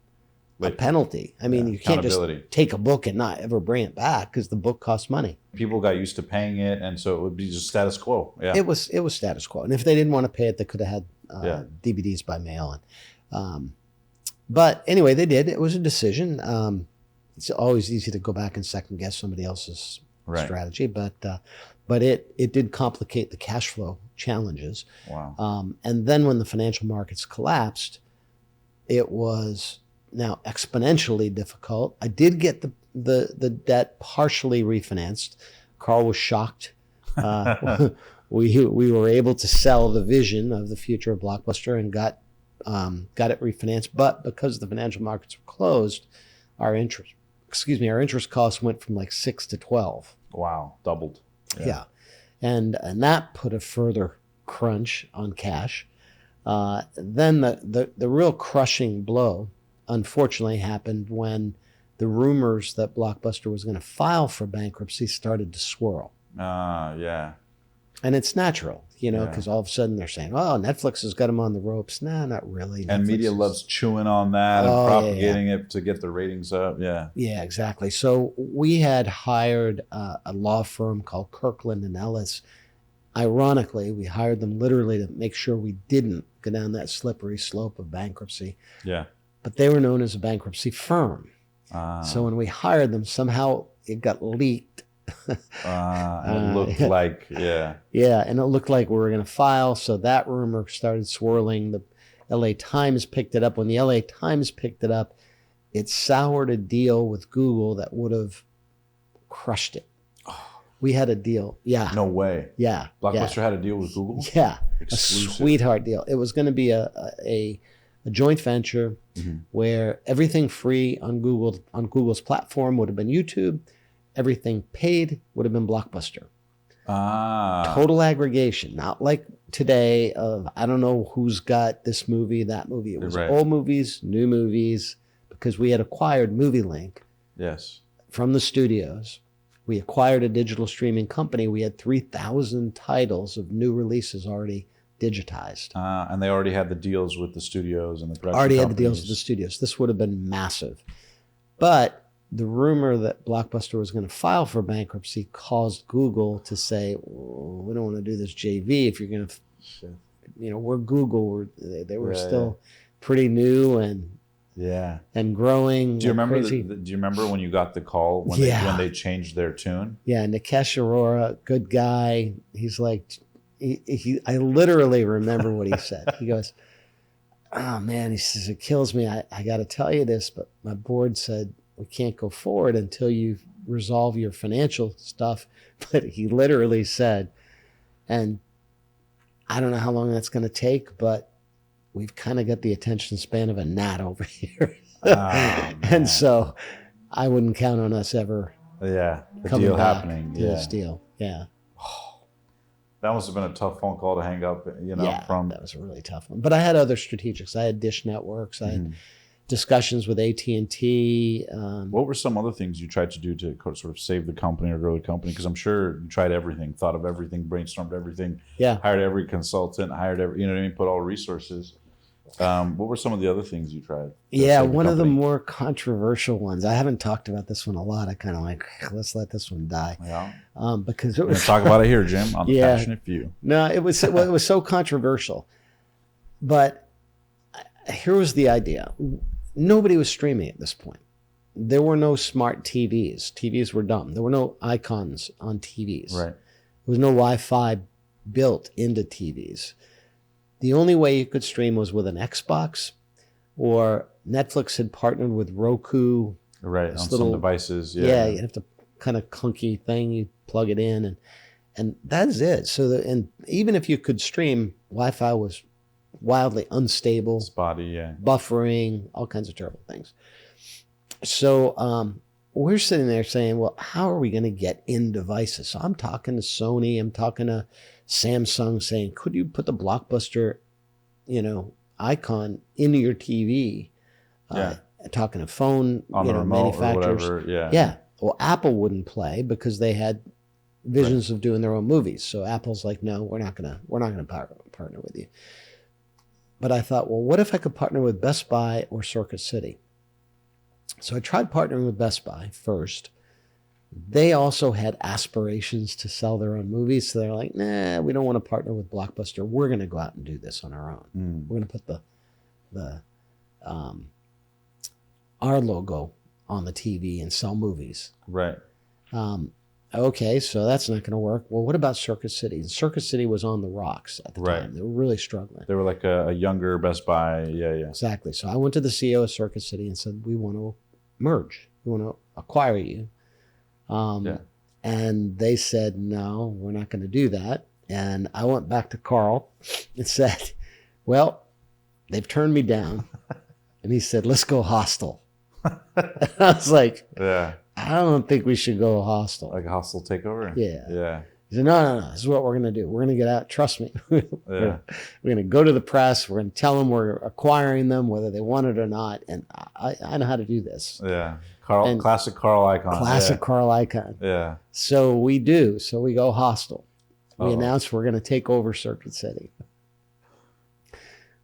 a penalty? I mean, you can't just take a book and not ever bring it back because the book costs money. People got used to paying it, and so it would be just status quo. Yeah. It was status quo. And if they didn't want to pay it, they could have had DVDs by mail. But anyway, they did. It was a decision. It's always easy to go back and second guess somebody else's strategy, but it did complicate the cash flow challenges. Wow. And then when the financial markets collapsed, it was now exponentially difficult. I did get the debt partially refinanced. Carl was shocked. We were able to sell the vision of the future of Blockbuster and got it refinanced. But because the financial markets were closed, our interest costs went from like 6 to 12. Wow, doubled. Yeah. And that put a further crunch on cash. Then the real crushing blow, unfortunately, happened when the rumors that Blockbuster was going to file for bankruptcy started to swirl. Yeah. And it's natural, because all of a sudden they're saying, oh, Netflix has got them on the ropes. Nah, not really. And media loves chewing on that and propagating it to get the ratings up. Yeah. Yeah, exactly. So we had hired a law firm called Kirkland & Ellis. Ironically, we hired them literally to make sure we didn't go down that slippery slope of bankruptcy. Yeah. But they were known as a bankruptcy firm. So when we hired them, somehow it got leaked. And it looked like, yeah, and it looked like we were going to file. So that rumor started swirling. The LA Times picked it up. When the LA Times picked it up, it soured a deal with Google that would have crushed it. We had a deal. Yeah. No way. Yeah. Blockbuster had a deal with Google? Yeah. Exclusive. A sweetheart deal. It was going to be a joint venture where everything free on Google's platform would have been YouTube. Everything paid would have been Blockbuster. Total aggregation, not like today of I don't know who's got this movie, that movie. It was old movies, new movies, because we had acquired MovieLink. Yes. From the studios. We acquired a digital streaming company. We had 3,000 titles of new releases already digitized. And they already had the deals with the studios and the production already companies. Had the deals with the studios. This would have been massive. But the rumor that Blockbuster was going to file for bankruptcy caused Google to say, we don't want to do this JV if you're going to, we're Google. They were still pretty new and growing. Do you remember? Do you remember when you got the call when they changed their tune? Yeah, Nikesh Arora, good guy. He's like, I literally remember what he said. He goes, "Oh man," he says, "it kills me. I got to tell you this, but my board said we can't go forward until you resolve your financial stuff." But he literally said, and I don't know how long that's going to take, but we've kind of got the attention span of a gnat over here. And so I wouldn't count on us ever the coming deal back happening. to this deal. Yeah. That must have been a tough phone call to hang up, that was a really tough one. But I had other strategics. I had Dish Networks. I had discussions with AT&T. What were some other things you tried to do to sort of save the company or grow the company? Because I'm sure you tried everything, thought of everything, brainstormed everything, hired every consultant, put all resources. What were some of the other things you tried? One of the more controversial ones. I haven't talked about this one a lot. I kind of like, let's let this one die. Yeah. Because it was. Talk about it here, Jim, on the Passionate Few. No, it was so controversial. But here was the idea. Nobody was streaming at this point. There were no smart TVs. TVs were dumb. There were no icons on TVs. Right. There was no Wi-Fi built into TVs. The only way you could stream was with an Xbox, or Netflix had partnered with Roku. Right, on some devices. Yeah, you have to kind of clunky thing. You plug it in, and that's it. So, and even if you could stream, Wi-Fi was wildly unstable. Spotty, buffering, all kinds of terrible things. So we're sitting there saying, well, how are we going to get in devices? So I'm talking to Sony. I'm talking to Samsung saying, could you put the Blockbuster, icon into your TV? Talking to phone on the remote manufacturers. or whatever. Well, Apple wouldn't play because they had visions of doing their own movies. So Apple's like, no, we're not gonna partner with you. But I thought, well, what if I could partner with Best Buy or Circuit City? So I tried partnering with Best Buy first. They also had aspirations to sell their own movies. So they're like, nah, we don't want to partner with Blockbuster. We're going to go out and do this on our own. We're going to put our logo on the TV and sell movies. Right. Okay, so that's not going to work. Well, what about Circuit City? And Circuit City was on the rocks at the time. They were really struggling. They were like a younger Best Buy. Yeah. Exactly. So I went to the CEO of Circuit City and said, we want to merge. We want to acquire you. And they said, no, we're not going to do that. And I went back to Carl and said, well, they've turned me down. And he said, let's go hostile. I was like, I don't think we should go hostile. Like a hostile takeover? Yeah. He said, no, this is what we're going to do. We're going to get out. Trust me. We're going to go to the press. We're going to tell them we're acquiring them, whether they want it or not. And I know how to do this. Yeah. Classic Carl icon. Classic Carl icon. Yeah. So we do. So we go hostile. We announced we're going to take over Circuit City.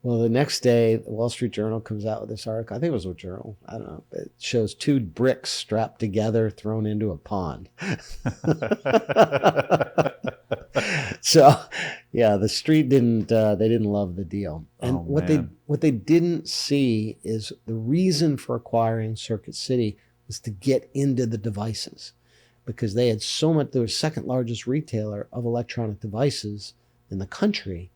Well, the next day, the Wall Street Journal comes out with this article. I think it was a journal. I don't know. It shows 2 bricks strapped together, thrown into a pond. So, yeah, the street didn't love the deal. And what they didn't see is the reason for acquiring Circuit City was to get into the devices, because they had so much. They were second largest retailer of electronic devices in the country.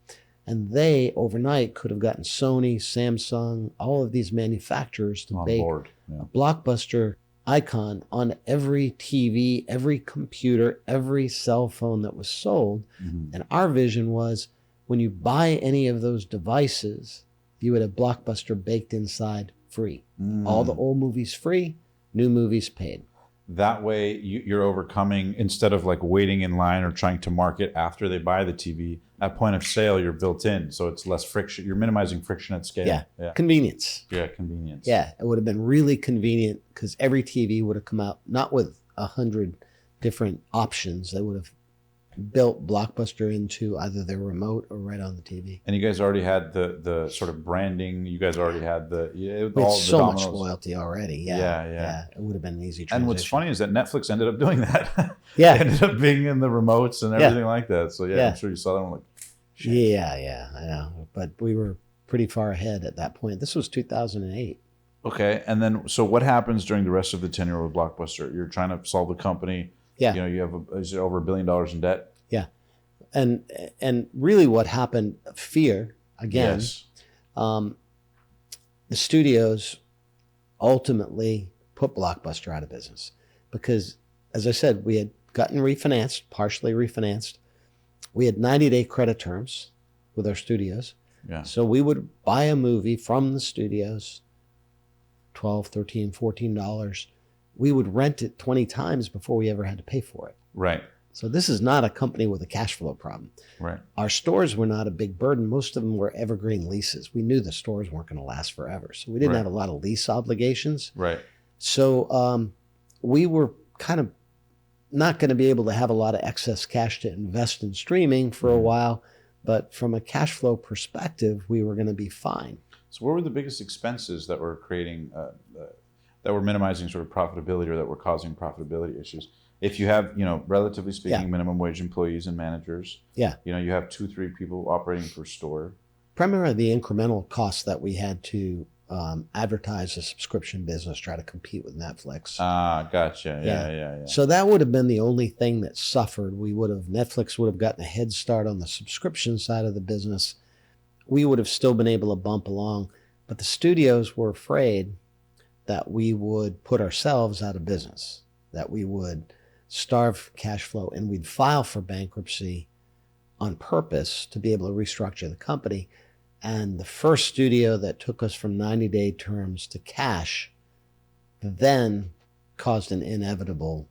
And they overnight could have gotten Sony, Samsung, all of these manufacturers to bake a Blockbuster icon on every TV, every computer, every cell phone that was sold. And our vision was, when you buy any of those devices, you would have Blockbuster baked inside free. All the old movies free, new movies paid. That way you're overcoming, instead of like waiting in line or trying to market after they buy the TV, at point of sale, you're built in. So it's less friction. You're minimizing friction at scale. Yeah. Convenience. Yeah, convenience. Yeah, it would have been really convenient, because every TV would have come out, not with 100 different options. They would have built Blockbuster into either their remote or right on the TV. And you guys already had the sort of branding. You guys already had so much loyalty already. Yeah. It would have been an easy transition. And what's funny is that Netflix ended up doing that. Yeah. They ended up being in the remotes and everything like that. So I'm sure you saw that one like, shit. Yeah, I know. But we were pretty far ahead at that point. This was 2008. Okay. And then, so what happens during the rest of the tenure with Blockbuster? You're trying to solve the company. Yeah. You have is it over $1 billion in debt? Yeah. And really what happened, fear, again, the studios ultimately put Blockbuster out of business, because, as I said, we had gotten refinanced, partially refinanced. We had 90-day credit terms with our studios. Yeah. So we would buy a movie from the studios, $12, $13, $14. We would rent it 20 times before we ever had to pay for it. Right. So this is not a company with a cash flow problem. Right. Our stores were not a big burden. Most of them were evergreen leases. We knew the stores weren't going to last forever. So we didn't have a lot of lease obligations. Right. So we were kind of not going to be able to have a lot of excess cash to invest in streaming for a while. But from a cash flow perspective, we were going to be fine. So what were the biggest expenses that were creating, that were minimizing sort of profitability, or that were causing profitability issues? If you have, relatively speaking, minimum wage employees and managers, you have 2-3 people operating per store. Primarily the incremental costs that we had to advertise a subscription business, try to compete with Netflix. Ah, gotcha. Yeah. So that would have been the only thing that suffered. Netflix would have gotten a head start on the subscription side of the business. We would have still been able to bump along, but the studios were afraid that we would put ourselves out of business, that we would starve cash flow, and we'd file for bankruptcy on purpose to be able to restructure the company. And the first studio that took us from 90-day terms to cash then caused an inevitable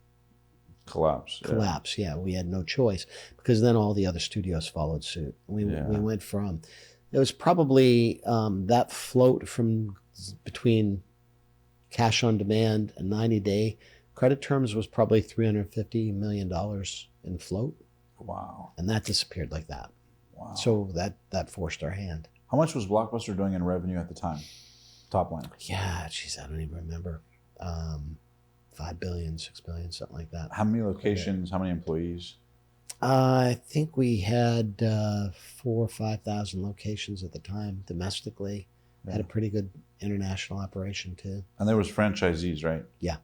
collapse. Yeah, we had no choice, because then all the other studios followed suit. We went from, it was probably that float from between cash on demand and 90-day credit terms was probably $350 million in float. Wow. And that disappeared like that. Wow. So that forced our hand. How much was Blockbuster doing in revenue at the time? Top line. Yeah, geez, I don't even remember. 5 billion, 6 billion, something like that. How many locations? How many employees? I think we had 4,000 or 5,000 locations at the time domestically. Yeah. Had a pretty good international operation too. And there was franchisees, right? Yeah.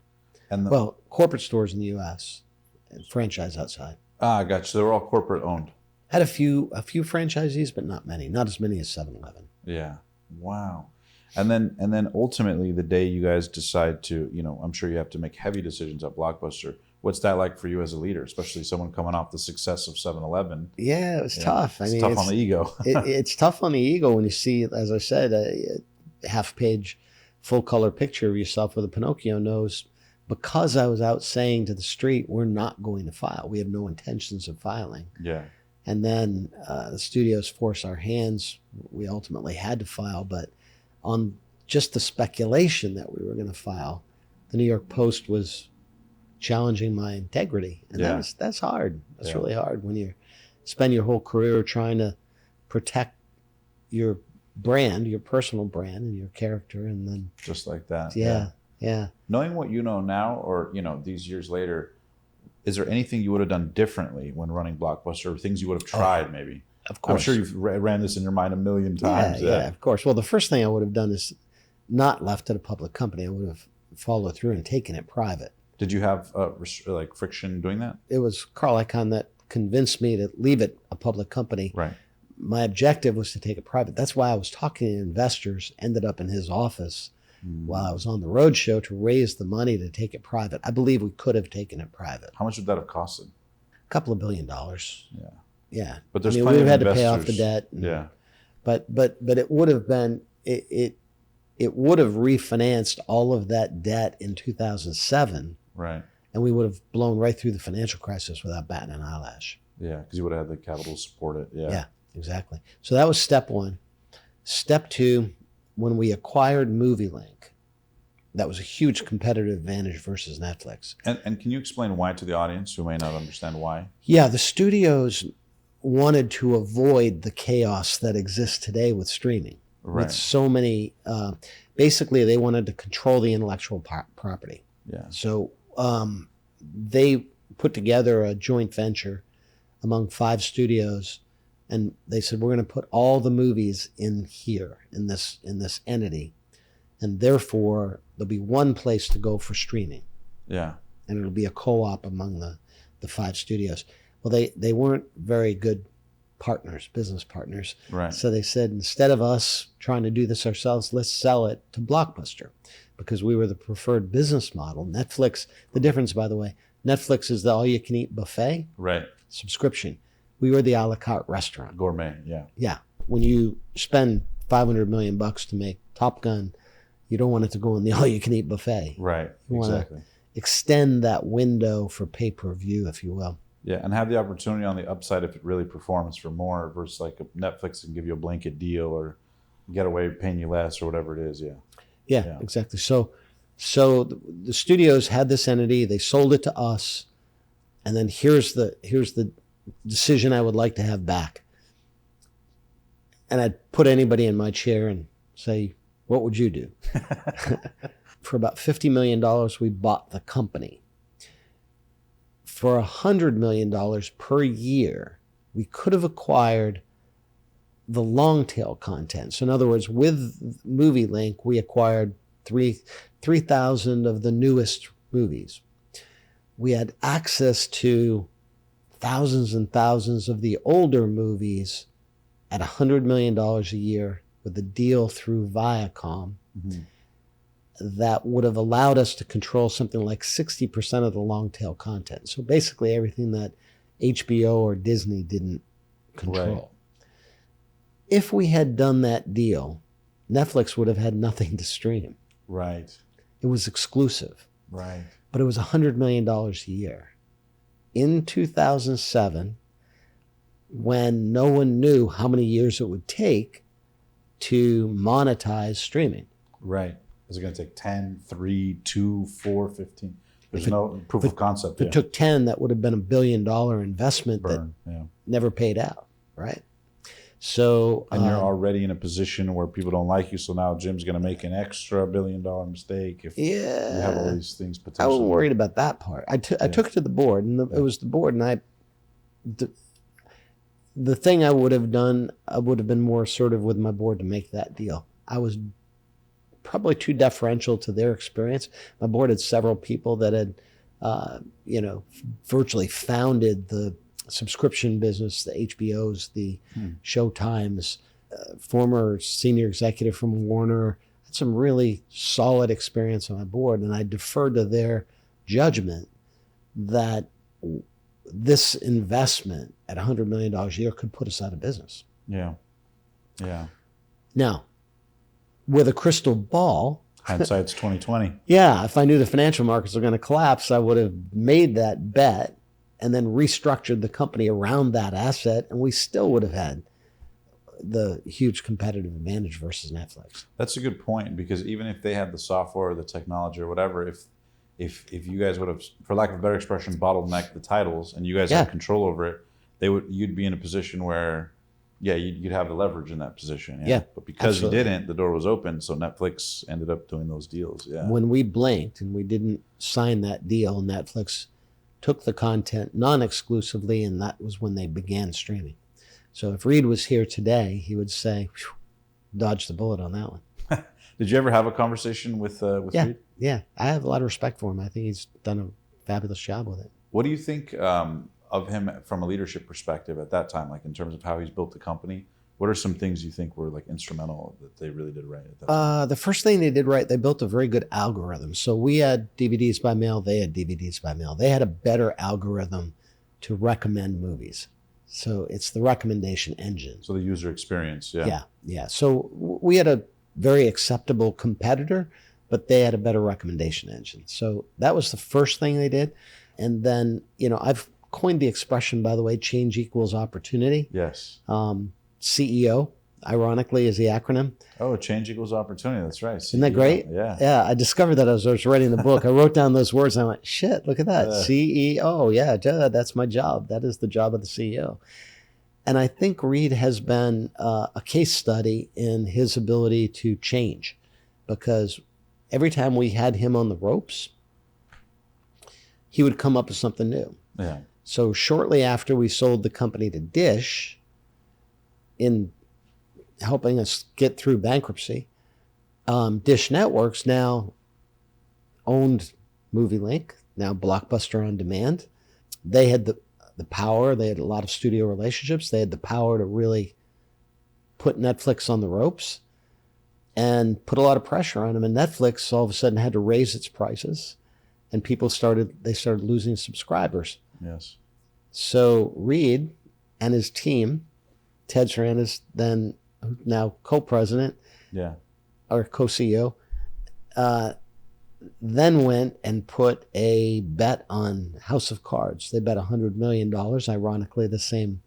And Well, corporate stores in the U.S. and franchise outside. gotcha. So they were all corporate owned. Had a few franchisees, but not many. Not as many as 7-Eleven. Yeah. Wow. And then ultimately the day you guys decide to, I'm sure you have to make heavy decisions at Blockbuster. What's that like for you as a leader, especially someone coming off the success of 7-Eleven? Yeah, it was tough. It's tough on the ego. It's tough on the ego when you see, as I said, a half-page, full-color picture of yourself with a Pinocchio nose. Because I was out saying to the street, we're not going to file. We have no intentions of filing. Yeah. And then the studios forced our hands. We ultimately had to file, but on just the speculation that we were going to file, the New York Post was challenging my integrity. And that's hard. That's really hard when you spend your whole career trying to protect your brand, your personal brand and your character. And then just like that. Yeah. Knowing what you know now, or, these years later, is there anything you would have done differently when running Blockbuster, or things you would have tried maybe? Of course. I'm sure you've ran this in your mind a million times. Yeah, of course. Well, the first thing I would have done is not left it a public company. I would have followed through and taken it private. Did you have friction doing that? It was Carl Icahn that convinced me to leave it a public company. Right. My objective was to take it private. That's why I was talking to investors, ended up in his office while I was on the road show to raise the money to take it private. I believe we could have taken it private. How much would that have costed? A couple of $2 billion. Yeah. But there's we plenty would have of had to pay off investors. the debt. Yeah. But it would have been it would have refinanced all of that debt in 2007. Right. And we would have blown right through the financial crisis without batting an eyelash. Yeah, because you would have had the capital to support it. Yeah. Yeah, exactly. So that was step one. Step two, when we acquired MovieLink, that was a huge competitive advantage versus Netflix. And can you explain why to the audience who may not understand why? Yeah, the studios wanted to avoid the chaos that exists today with streaming. Right. With so many, basically they wanted to control the intellectual property. Yeah. So they put together a joint venture among 5 studios, and they said, we're going to put all the movies in here, in this entity, and therefore there'll be one place to go for streaming. Yeah. And it'll be a co-op among the 5 studios. Well, they weren't very good partners, business partners. Right. So they said, instead of us trying to do this ourselves, let's sell it to Blockbuster, because we were the preferred business model. Netflix, the difference, by the way, Netflix is the all-you-can-eat buffet Right. subscription. We were the a la carte restaurant. Gourmet. Yeah. Yeah. When you spend $500 million to make Top Gun, you don't want it to go in the all-you-can-eat buffet. Right. You want Exactly. to extend that window for pay-per-view, if you will. Yeah, and have the opportunity on the upside if it really performs for more versus like Netflix can give you a blanket deal or get away paying you less or whatever it is. Yeah. Yeah. Exactly. So the studios had this entity, they sold it to us, and then here's the decision I would like to have back. And I'd put anybody in my chair and say, what would you do? For about $50 million, we bought the company. For $100 million per year, we could have acquired the long tail content. So in other words, with MovieLink, we acquired 3,000 of the newest movies. We had access to thousands and thousands of the older movies at $100 million a year with a deal through Viacom. Mm-hmm. That would have allowed us to control something like 60% of the long tail content. So basically everything that HBO or Disney didn't control. Right. If we had done that deal, Netflix would have had nothing to stream. Right. It was exclusive. Right. But it was $100 million a year. In 2007, when no one knew how many years it would take to monetize streaming. Right. Is it going to take 10, 3, 2, 4, 15? There's no proof of concept. If it took 10, that would have been $1 billion investment Burn. that never paid out, right? So, and you're already in a position where people don't like you. So now Jim's going to make an extra $1 billion mistake if you have all these things potentially. I wasn't worried about that part. I took it to the board, and it was the board, and the thing I would have done, I would have been more assertive with my board to make that deal. I was probably too deferential to their experience. My board had several people that had, virtually founded the subscription business, the HBOs, the Showtimes, former senior executive from Warner, had some really solid experience on my board. And I deferred to their judgment that this investment at $100 million a year could put us out of business. Yeah. Now, with a crystal ball, hindsight's 2020. Yeah, if I knew the financial markets were going to collapse, I would have made that bet and then restructured the company around that asset, and we still would have had the huge competitive advantage versus Netflix. That's a good point, because even if they had the software or the technology or whatever, if you guys would have, for lack of a better expression, bottlenecked the titles and you guys had control over it, you'd be in a position where, you'd have the leverage in that position. Yeah, but because absolutely. you didn't, the door was open, so Netflix ended up doing those deals. Yeah. When we blinked and we didn't sign that deal, Netflix took the content non-exclusively, and that was when they began streaming. So if Reed was here today, he would say, dodge the bullet on that one. Did you ever have a conversation with Reed? Yeah, I have a lot of respect for him. I think he's done a fabulous job with it. What do you think of him from a leadership perspective at that time, like in terms of how he's built the company? What are some things you think were like instrumental that they really did right at that time? The first thing they did right, they built a very good algorithm. So we had DVDs by mail, they had DVDs by mail. They had a better algorithm to recommend movies. So it's the recommendation engine. So the user experience, Yeah. So we had a very acceptable competitor, but they had a better recommendation engine. So that was the first thing they did. And then, I've coined the expression, by the way, change equals opportunity. Yes. CEO, ironically, is the acronym. Oh, change equals opportunity. That's right. Isn't that great? Yeah. Yeah, I discovered that as I was writing the book. I wrote down those words and I went, shit, look at that. CEO. Yeah, that's my job. That is the job of the CEO. And I think Reed has been a case study in his ability to change, because every time we had him on the ropes, he would come up with something new. Yeah. So shortly after we sold the company to Dish, in helping us get through bankruptcy, Dish Networks now owned MovieLink, now Blockbuster On Demand. They had the power. They had a lot of studio relationships. They had the power to really put Netflix on the ropes and put a lot of pressure on them. And Netflix all of a sudden had to raise its prices, and people started losing subscribers. Yes. So Reed and his team, Ted Sarandos, then now co-president, or co-CEO, then went and put a bet on House of Cards. They bet $100 million, ironically the same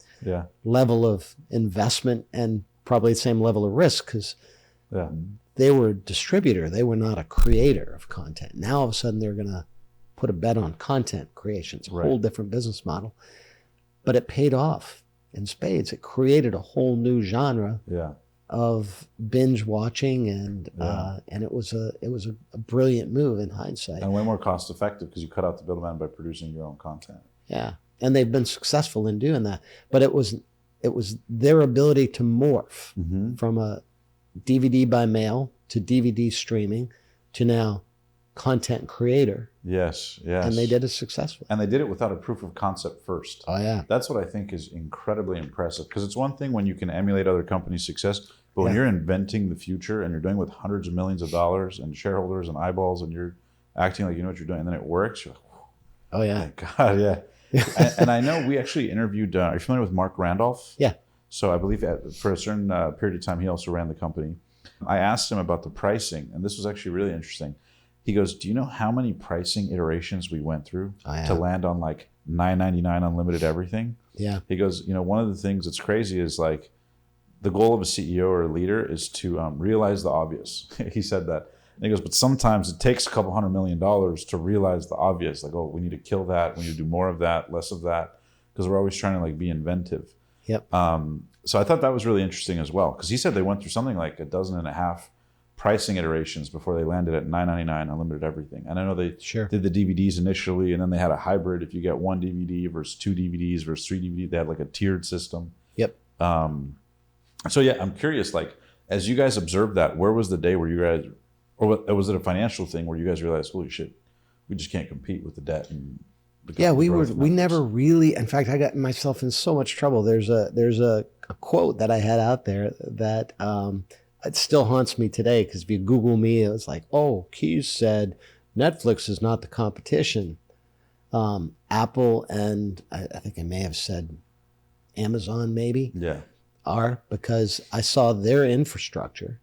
level of investment and probably the same level of risk, because they were a distributor. They were not a creator of content. Now all of a sudden they're going to put a bet on content creation. It's a whole different business model, but it paid off in spades. It created a whole new genre of binge watching, and it was a brilliant move in hindsight. And way more cost effective, because you cut out the middleman by producing your own content. Yeah, and they've been successful in doing that. But it was their ability to morph from a DVD by mail to DVD streaming to now content creator. Yes. And they did it successfully. And they did it without a proof of concept first. Oh, yeah. That's what I think is incredibly impressive, because it's one thing when you can emulate other companies' success, but when you're inventing the future and you're doing it with hundreds of millions of dollars and shareholders and eyeballs, and you're acting like you know what you're doing, and then it works, you're like, oh, yeah. Thank God, yeah. and I know we actually interviewed, are you familiar with Mark Randolph? Yeah. So I believe for a certain period of time, he also ran the company. I asked him about the pricing, and this was actually really interesting. He goes, do you know how many pricing iterations we went through to land on like $9.99 unlimited everything? Yeah. He goes, one of the things that's crazy is like the goal of a CEO or a leader is to realize the obvious. He said that. And he goes, but sometimes it takes a couple $100 million to realize the obvious, like, oh, we need to kill that, we need to do more of that, less of that, because we're always trying to like be inventive. Yep. So I thought that was really interesting as well, because he said they went through something like 12 pricing iterations before they landed at $9.99 unlimited everything. And I know they did the DVDs initially, and then they had a hybrid. If you get 1 DVD versus 2 DVDs versus 3 DVDs, they had like a tiered system. Yep. So yeah, I'm curious, like, as you guys observed that, where was the day where you guys, or was it a financial thing where you guys realized, holy shit, we just can't compete with the debt and we never really, in fact, I got myself in so much trouble. There's a quote that I had out there that it still haunts me today, because if you Google me, it was like, oh, Keys said Netflix is not the competition. Apple and I think I may have said Amazon maybe are, because I saw their infrastructure,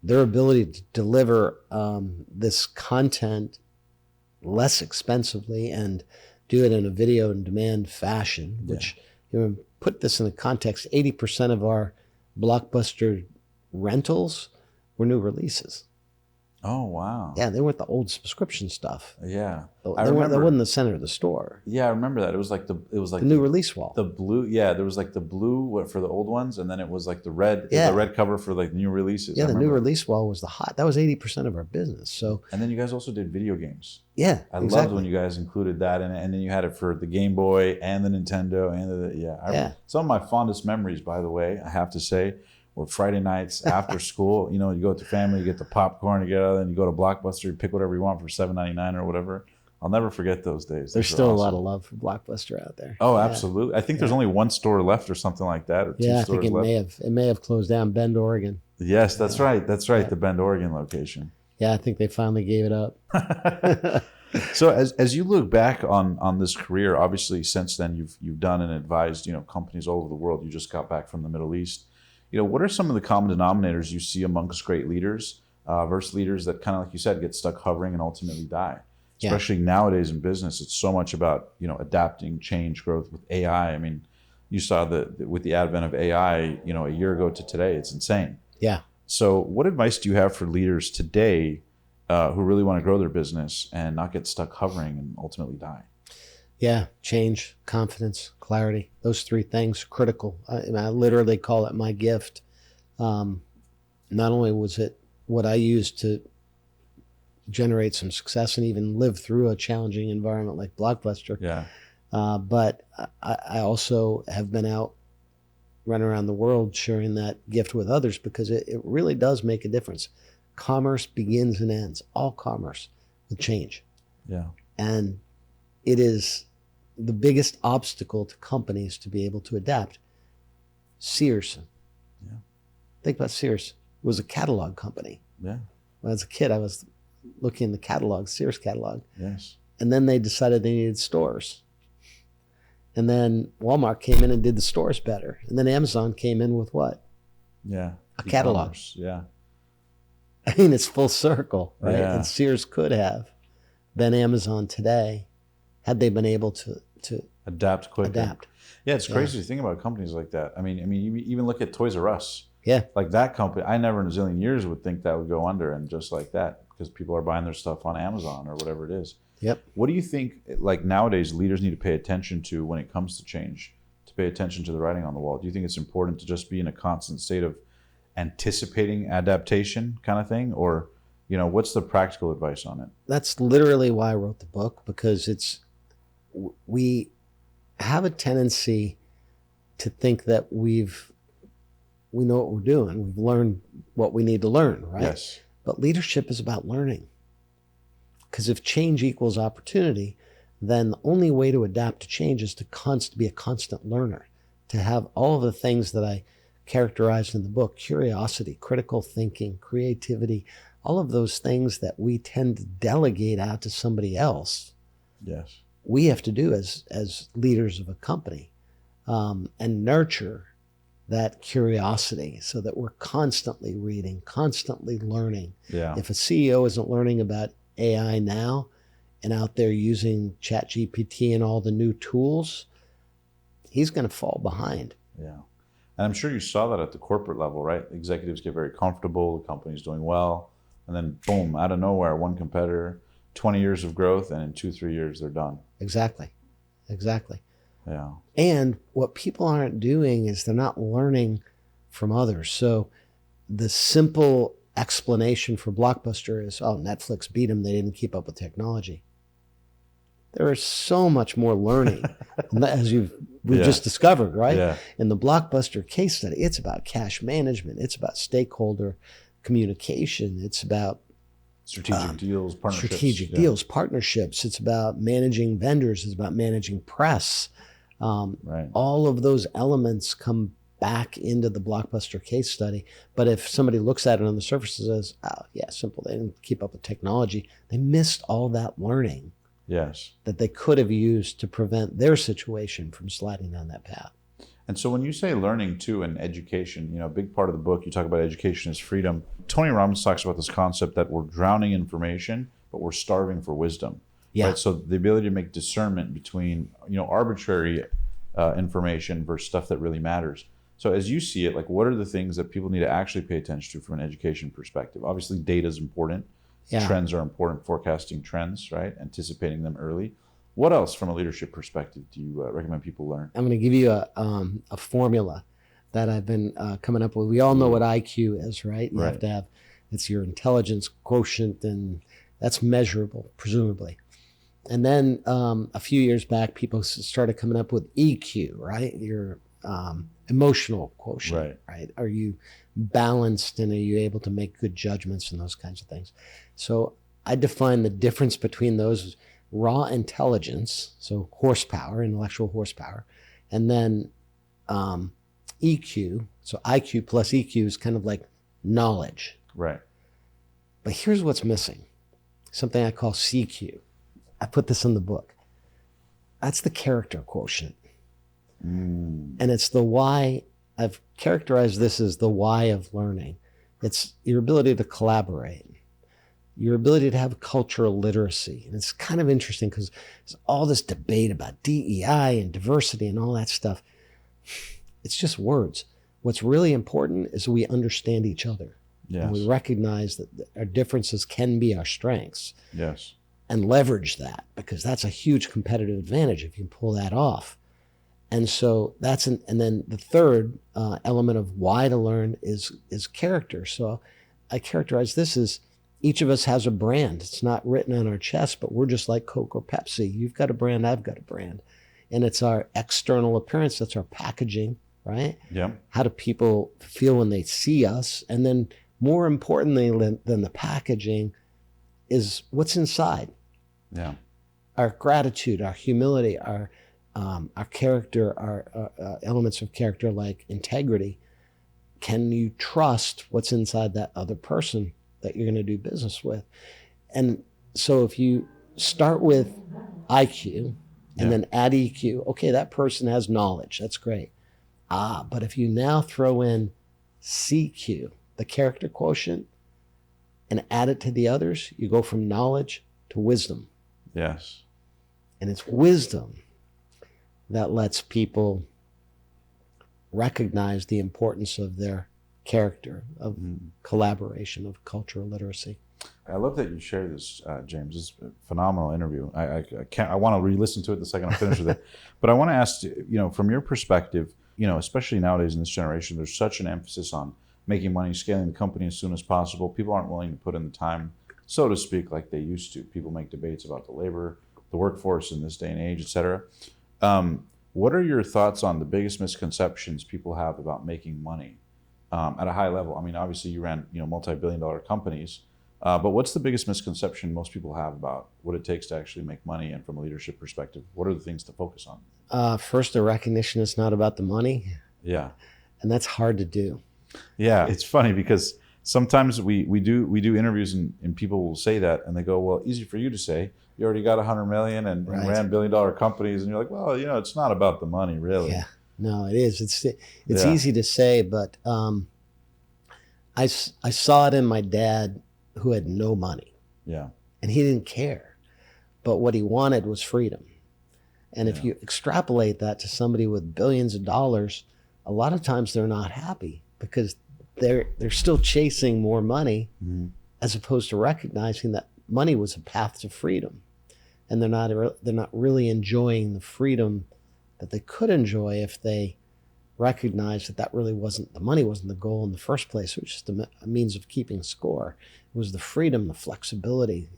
their ability to deliver this content less expensively and do it in a video on demand fashion, which, you know, put this in the context, 80% of our Blockbuster rentals were new releases. Oh, wow. Yeah, they weren't the old subscription stuff. Yeah. That wasn't the center of the store. Yeah, I remember that. It was like the new release wall. The blue, there was like the blue for the old ones, and then it was like the red cover for like new releases. Yeah, the new release wall was that was 80% of our business. So, and then you guys also did video games. Yeah, I loved when you guys included that, and then you had it for the Game Boy and the Nintendo and some of my fondest memories, by the way, I have to say, were Friday nights after school. You know, you go with the family, you get the popcorn together, and you go to Blockbuster, you pick whatever you want for $7.99 or whatever. I'll never forget those days. There's still awesome. A lot of love for Blockbuster out there. Oh, absolutely. I think there's only one store left or something like that, or two stores left. I think it may have closed down, Bend, Oregon. Yes, that's right. That's right. The Bend, Oregon location. Yeah, I think they finally gave it up. So as you look back on this career, obviously since then you've done and advised, you know, companies all over the world. You just got back from the Middle East. You know, what are some of the common denominators you see amongst great leaders versus leaders that kind of, like you said, get stuck hovering and ultimately die? Especially nowadays in business, it's so much about, you know, adapting, change, growth with AI. I mean, you saw with the advent of AI, you know, a year ago to today, it's insane. Yeah. So what advice do you have for leaders today who really want to grow their business and not get stuck hovering and ultimately die? Yeah, change, confidence, clarity. Those three things are critical. I literally call it my gift. Not only was it what I used to generate some success and even live through a challenging environment like Blockbuster, but I also have been out running around the world sharing that gift with others, because it really does make a difference. Commerce begins and ends, all commerce, with change. Yeah. And it is the biggest obstacle to companies to be able to adapt. Sears. Yeah. Think about Sears. It was a catalog company. Yeah. When I was a kid, I was looking in the catalog, Sears catalog. Yes. And then they decided they needed stores. And then Walmart came in and did the stores better. And then Amazon came in with what? Yeah. A catalog. Yeah. I mean, it's full circle, right? Yeah. And Sears could have been Amazon today had they been able to adapt quickly. Yeah, it's crazy to think about companies like that. I mean, you even look at Toys R Us. Yeah. Like that company, I never in a zillion years would think that would go under, and just like that, because people are buying their stuff on Amazon or whatever it is. Yep. What do you think, like nowadays, leaders need to pay attention to when it comes to change, to pay attention to the writing on the wall? Do you think it's important to just be in a constant state of anticipating adaptation kind of thing? Or, you know, what's the practical advice on it? That's literally why I wrote the book, because we have a tendency to think that we know what we're doing. We've learned what we need to learn, right? Yes. But leadership is about learning. Because if change equals opportunity, then the only way to adapt to change is to be a constant learner, to have all of the things that I characterized in the book: curiosity, critical thinking, creativity, all of those things that we tend to delegate out to somebody else. Yes. We have to do as leaders of a company, and nurture that curiosity so that we're constantly reading, constantly learning. Yeah. If a CEO isn't learning about AI now and out there using ChatGPT and all the new tools, he's going to fall behind. Yeah. And I'm sure you saw that at the corporate level, right? Executives get very comfortable, the company's doing well, and then boom, out of nowhere, one competitor, 20 years of growth, and in 2-3 years they're done. Exactly. Yeah. And what people aren't doing is they're not learning from others. So the simple explanation for Blockbuster is, oh, Netflix beat them. They didn't keep up with technology. There is so much more learning, as we've just discovered, right? Yeah. In the Blockbuster case study, it's about cash management. It's about stakeholder communication. It's about Strategic deals, partnerships. Partnerships. It's about managing vendors. It's about managing press. Right. All of those elements come back into the Blockbuster case study. But if somebody looks at it on the surface and says, oh, yeah, simple, they didn't keep up with technology, they missed all that learning. Yes. That they could have used to prevent their situation from sliding down that path. And so when you say learning too and education, a big part of the book, you talk about education is freedom. Tony Robbins talks about this concept that we're drowning in information, but we're starving for wisdom. Yeah. Right? So the ability to make discernment between, arbitrary information versus stuff that really matters. So as you see it, like what are the things that people need to actually pay attention to from an education perspective? Obviously data is important. Yeah. Trends are important, forecasting trends, right? Anticipating them early. What else from a leadership perspective do you recommend people learn? I'm going to give you a formula that I've been coming up with. We all know what IQ is, right? You have to have, it's your intelligence quotient, and that's measurable, presumably. And then a few years back, people started coming up with EQ, right? Your emotional quotient, right? Are you balanced, and are you able to make good judgments and those kinds of things? So I define the difference between those as raw intelligence, so horsepower, intellectual horsepower, and then EQ, so IQ plus EQ is kind of like knowledge. Right. But here's what's missing, something I call CQ. I put this in the book. That's the character quotient. And it's the why. I've characterized this as the why of learning. It's your ability to collaborate, your ability to have cultural literacy. And it's kind of interesting because there's all this debate about DEI and diversity and all that stuff. It's just words. What's really important is we understand each other. Yes. And we recognize that our differences can be our strengths. Yes. And leverage that, because that's a huge competitive advantage if you can pull that off. And so and then the third element of why to learn is character. So I characterize this as each of us has a brand. It's not written on our chest, but we're just like Coke or Pepsi. You've got a brand, I've got a brand. And it's our external appearance, that's our packaging, right? Yeah. How do people feel when they see us? And then more importantly than the packaging is what's inside. Yeah. Our gratitude, our humility, our character, our elements of character like integrity. Can you trust what's inside that other person that you're going to do business with? And so if you start with IQ and then add EQ, okay, that person has knowledge. That's great. But if you now throw in CQ, the character quotient, and add it to the others, you go from knowledge to wisdom. Yes. And it's wisdom that lets people recognize the importance of their character, of collaboration, of cultural literacy. I love that you share this, James. It's a phenomenal interview. I want to re-listen to it the second I'm finished with it. But I want to ask, from your perspective, especially nowadays in this generation, there's such an emphasis on making money, scaling the company as soon as possible. People aren't willing to put in the time, so to speak, like they used to. People make debates about the workforce in this day and age, et cetera. What are your thoughts on the biggest misconceptions people have about making money at a high level? I mean, obviously you ran, multi-billion-dollar companies, but what's the biggest misconception most people have about what it takes to actually make money? And from a leadership perspective, what are the things to focus on? First, the recognition it's not about the money. Yeah. And that's hard to do. Yeah, it's funny because sometimes we do interviews and people will say that and they go, well, easy for you to say. You already got 100 million and ran billion-dollar companies, and you're like, well, it's not about the money, really. Yeah, no, it is. It's easy to say, but I saw it in my dad, who had no money. Yeah, and he didn't care, but what he wanted was freedom. And if you extrapolate that to somebody with billions of dollars, a lot of times they're not happy because they're still chasing more money as opposed to recognizing that money was a path to freedom, and they're not really enjoying the freedom that they could enjoy if they recognized that really wasn't the money, wasn't the goal in the first place. It was just a means of keeping score. It was the freedom, the flexibility,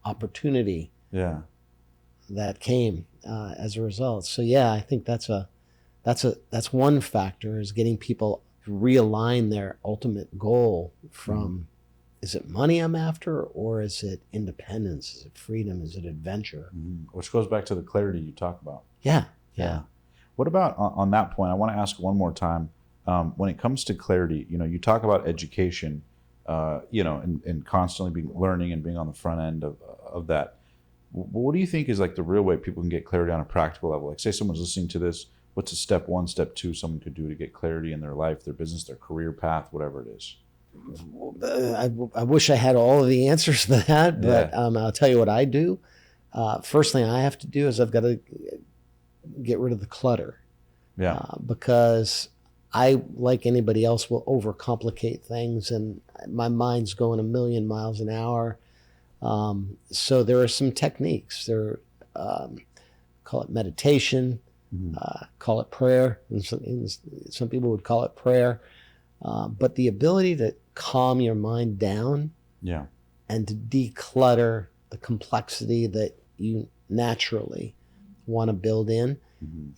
opportunity that came as a result. So yeah, I think that's one factor, is getting people to realign their ultimate goal from, is it money I'm after, or is it independence? Is it freedom? Is it adventure? Which goes back to the clarity you talk about. Yeah. What about on that point? I want to ask one more time. When it comes to clarity, you talk about education, and constantly being learning and being on the front end of that. What do you think is like the real way people can get clarity on a practical level? Like, say someone's listening to this, what's a step one, step two someone could do to get clarity in their life, their business, their career path, whatever it is? I wish I had all of the answers to that, but I'll tell you what I do. First thing I have to do is I've got to get rid of the clutter. Because I, like anybody else, will overcomplicate things, and my mind's going a million miles an hour. So there are some techniques. Call it meditation, call it prayer. And some people would call it prayer. But the ability to calm your mind down and to declutter the complexity that you naturally want to build in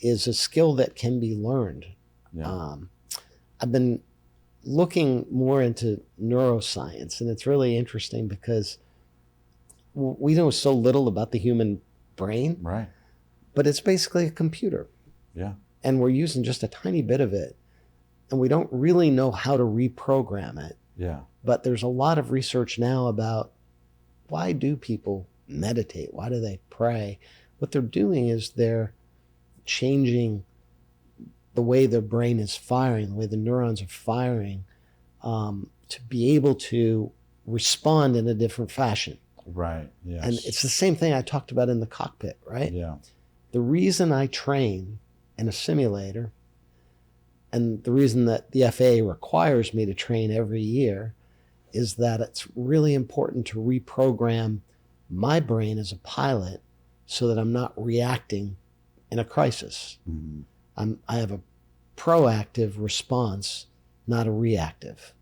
is a skill that can be learned. I've been looking more into neuroscience, and it's really interesting because we know so little about the human brain, but it's basically a computer. And we're using just a tiny bit of it, and we don't really know how to reprogram it. But there's a lot of research now about, why do people meditate? Why do they pray? What they're doing is they're changing the way their brain is firing, the way the neurons are firing, to be able to respond in a different fashion. And it's the same thing I talked about in the cockpit, right? The reason I train in a simulator, and the reason that the FAA requires me to train every year, is that it's really important to reprogram my brain as a pilot so that I'm not reacting in a crisis. I have a proactive response, not a reactive.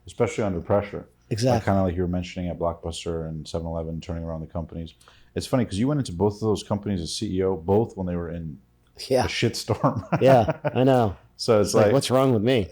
Especially under pressure. Exactly. Kind of like you were mentioning at Blockbuster and 7-Eleven, turning around the companies. It's funny because you went into both of those companies as CEO, both when they were in a shitstorm. I know. So it's like, what's wrong with me?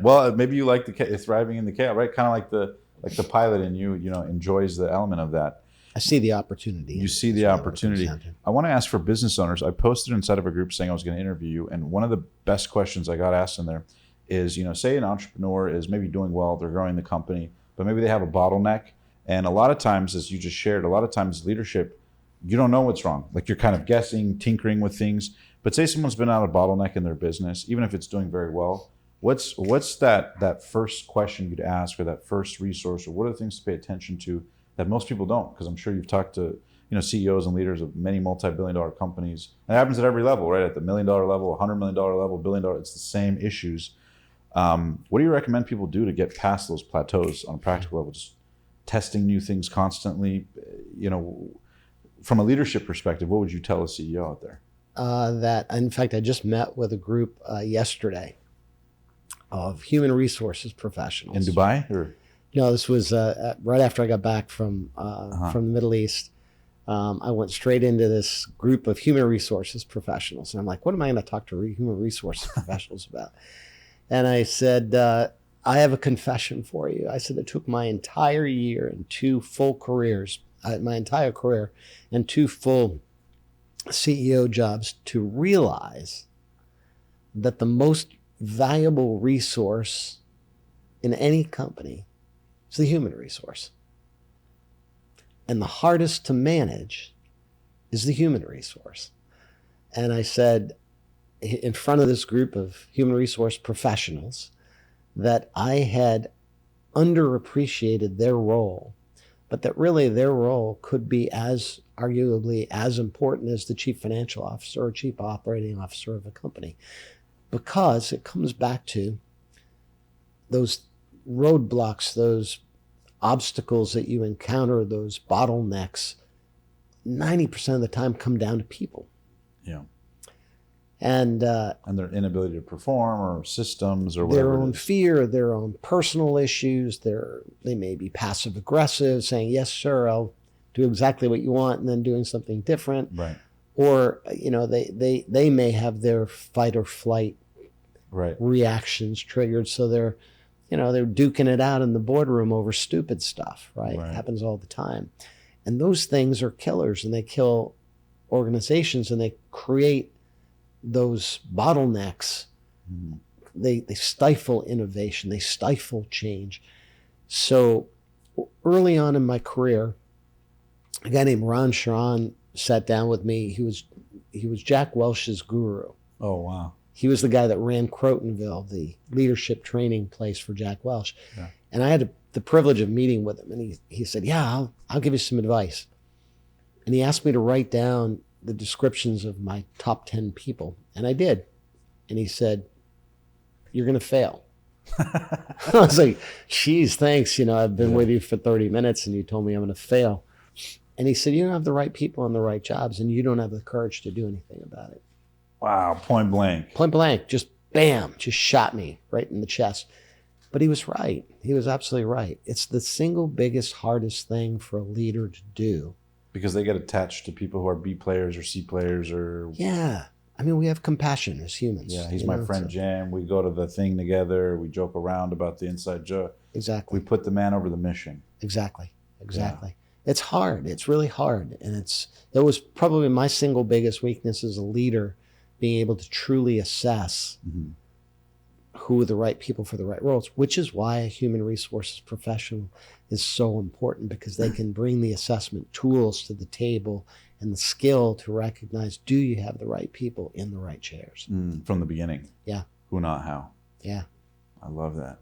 Well, maybe you like thriving in the chaos, right? Kind of like the pilot in you, enjoys the element of that. I see the opportunity. You see the opportunity. I want to ask for business owners. I posted inside of a group saying I was going to interview you, and one of the best questions I got asked in there is, say an entrepreneur is maybe doing well, they're growing the company, but maybe they have a bottleneck. And a lot of times, as you just shared, a lot of times leadership, you don't know what's wrong. Like, you're kind of guessing, tinkering with things. But say someone's been out of bottleneck in their business, even if it's doing very well, what's that first question you'd ask, or that first resource, or what are the things to pay attention to that most people don't? Because I'm sure you've talked to CEOs and leaders of many multi-billion-dollar companies. And it happens at every level, right? At the $1 million level, $100 million level, $1 billion, it's the same issues. What do you recommend people do to get past those plateaus on a practical level? Just testing new things constantly. From a leadership perspective, what would you tell a CEO out there? That, in fact, I just met with a group yesterday of human resources professionals. In Dubai? Or? No, this was right after I got back from the Middle East. I went straight into this group of human resources professionals. And I'm like, what am I going to talk to human resources professionals about? And I said, I have a confession for you. I said, it took my entire year and 2 full careers, my entire career, and 2 full CEO jobs to realize that the most valuable resource in any company is the human resource. And the hardest to manage is the human resource. And I said, in front of this group of human resource professionals, that I had underappreciated their role, but that really their role could be arguably as important as the chief financial officer or chief operating officer of a company, because it comes back to those roadblocks, those obstacles that you encounter, those bottlenecks, 90% of the time come down to people. Yeah. And their inability to perform, or systems, or their whatever. own fear, their own personal issues. They may be passive aggressive, saying, yes, sir, I'll do exactly what you want, and then doing something different. Right. Or, they may have their fight or flight reactions triggered. So they're duking it out in the boardroom over stupid stuff, right? It happens all the time. And those things are killers, and they kill organizations, and they create those bottlenecks. Mm-hmm. They stifle innovation, they stifle change. So early on in my career, a guy named Ron Sharon sat down with me. He was Jack Welch's guru. Oh, wow. He was the guy that ran Crotonville, the leadership training place for Jack Welch. Yeah. And I had the privilege of meeting with him. And he said, yeah, I'll give you some advice. And he asked me to write down the descriptions of my top 10 people. And I did. And he said, you're going to fail. I was like, geez, thanks. I've been with you for 30 minutes and you told me I'm going to fail. And he said, you don't have the right people on the right jobs, and you don't have the courage to do anything about it. Wow. Point blank. Point blank. Just bam, just shot me right in the chest. But he was right. He was absolutely right. It's the single biggest, hardest thing for a leader to do. Because they get attached to people who are B players or C players or... Yeah. I mean, we have compassion as humans. Yeah, he's my friend Jam. We go to the thing together. We joke around about the inside joke. Exactly. We put the man over the mission. Exactly. Yeah. It's hard. It's really hard. And that was probably my single biggest weakness as a leader, being able to truly assess who are the right people for the right roles, which is why a human resources professional is so important, because they can bring the assessment tools to the table and the skill to recognize, do you have the right people in the right chairs? From the beginning. Yeah. Who, not how. Yeah. I love that.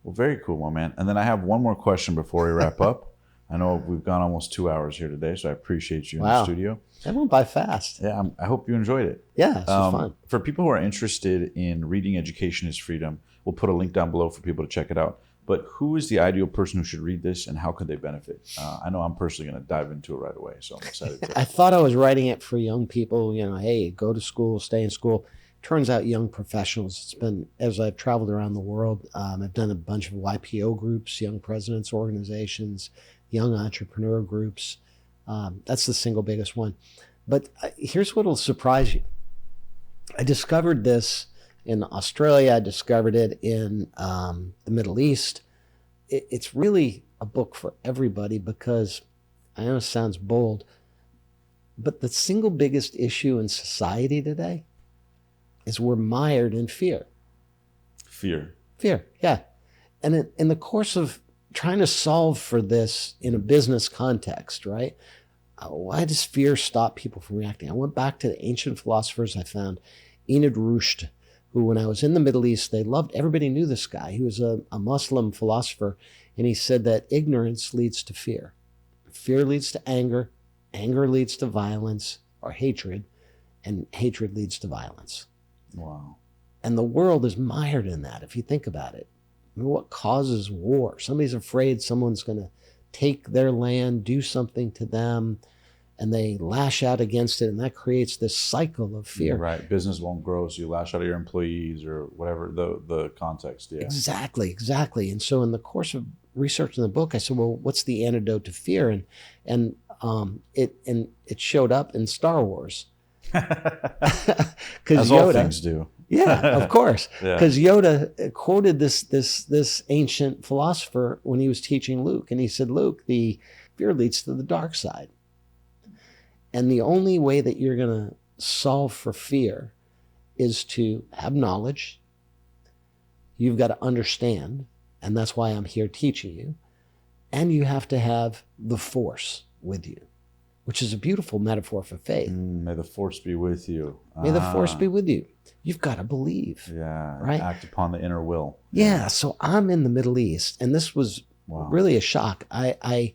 Well, very cool, my man. And then I have one more question before we wrap up. I know we've gone almost 2 hours here today, so I appreciate you in the studio. That went by fast. Yeah, I hope you enjoyed it. Yeah, this was fun. For people who are interested in reading Education is Freedom, we'll put a link down below for people to check it out. But who is the ideal person who should read this, and how could they benefit? I know I'm personally going to dive into it right away, so I'm excited. I thought I was writing it for young people, hey, go to school, stay in school. Turns out young professionals. It's been, as I've traveled around the world, I've done a bunch of YPO groups, young presidents organizations, young entrepreneur groups. That's the single biggest one. But here's what will surprise you. I discovered this in Australia. I discovered it in the Middle East. It's really a book for everybody, because I know it sounds bold, but the single biggest issue in society today is we're mired in fear. Fear, yeah. And in the course of trying to solve for this in a business context, right? Why does fear stop people from reacting? I went back to the ancient philosophers. I found Enid Rushd, who, when I was in the Middle East, everybody knew this guy. He was a Muslim philosopher, and he said that ignorance leads to fear. Fear leads to anger. Anger leads to violence or hatred, and hatred leads to violence. Wow. And the world is mired in that, if you think about it. I mean, what causes war? Somebody's afraid someone's going to take their land, do something to them, and they lash out against it, and that creates this cycle of fear. Right. Business won't grow, so you lash out at your employees or whatever the context. Yeah. Exactly. And so in the course of researching the book, I said, well, what's the antidote to fear? And it showed up in Star Wars. As Yoda, all things do. Yeah, of course. Because Yoda quoted this ancient philosopher when he was teaching Luke. And he said, Luke, the fear leads to the dark side. And the only way that you're going to solve for fear is to have knowledge. You've got to understand. And that's why I'm here teaching you. And you have to have the force with you, which is a beautiful metaphor for faith. May the force be with you. May the force be with you. You've got to believe. Yeah. Right? Act upon the inner will. Yeah. So I'm in the Middle East, and this was really a shock. I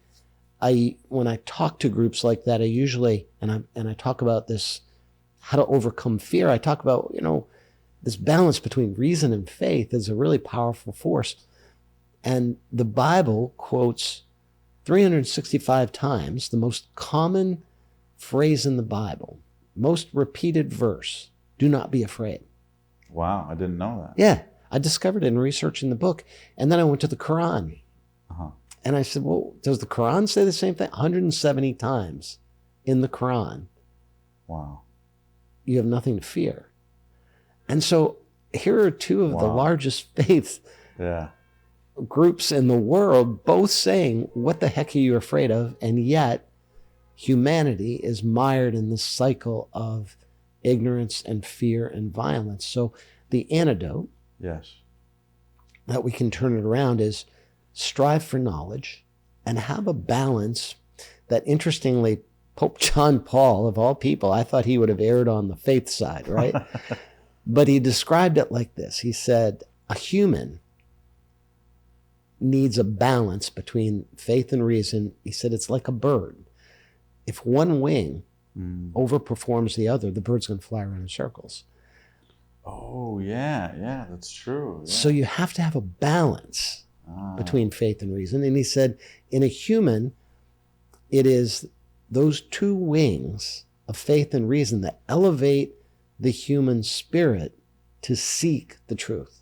when I talk to groups like that, I usually, and I talk about this, how to overcome fear. I talk about, this balance between reason and faith is a really powerful force. And the Bible quotes 365 times the most common phrase in the Bible, most repeated verse, do not be afraid. Wow, I didn't know that. Yeah, I discovered it in researching the book. And then I went to the Quran. And I said, well, does the Quran say the same thing? 170 times in the Quran. Wow. You have nothing to fear. And so here are two of the largest faith groups in the world, both saying, what the heck are you afraid of? And yet humanity is mired in this cycle of ignorance and fear and violence. So the antidote that we can turn it around is strive for knowledge and have a balance that, interestingly, Pope John Paul, of all people, I thought he would have erred on the faith side, right? But he described it like this. He said, a human needs a balance between faith and reason. He said, it's like a bird. If one wing overperforms the other, the bird's going to fly around in circles. Oh, yeah, that's true. Yeah. So you have to have a balance between faith and reason. And he said, in a human, it is those two wings of faith and reason that elevate the human spirit to seek the truth.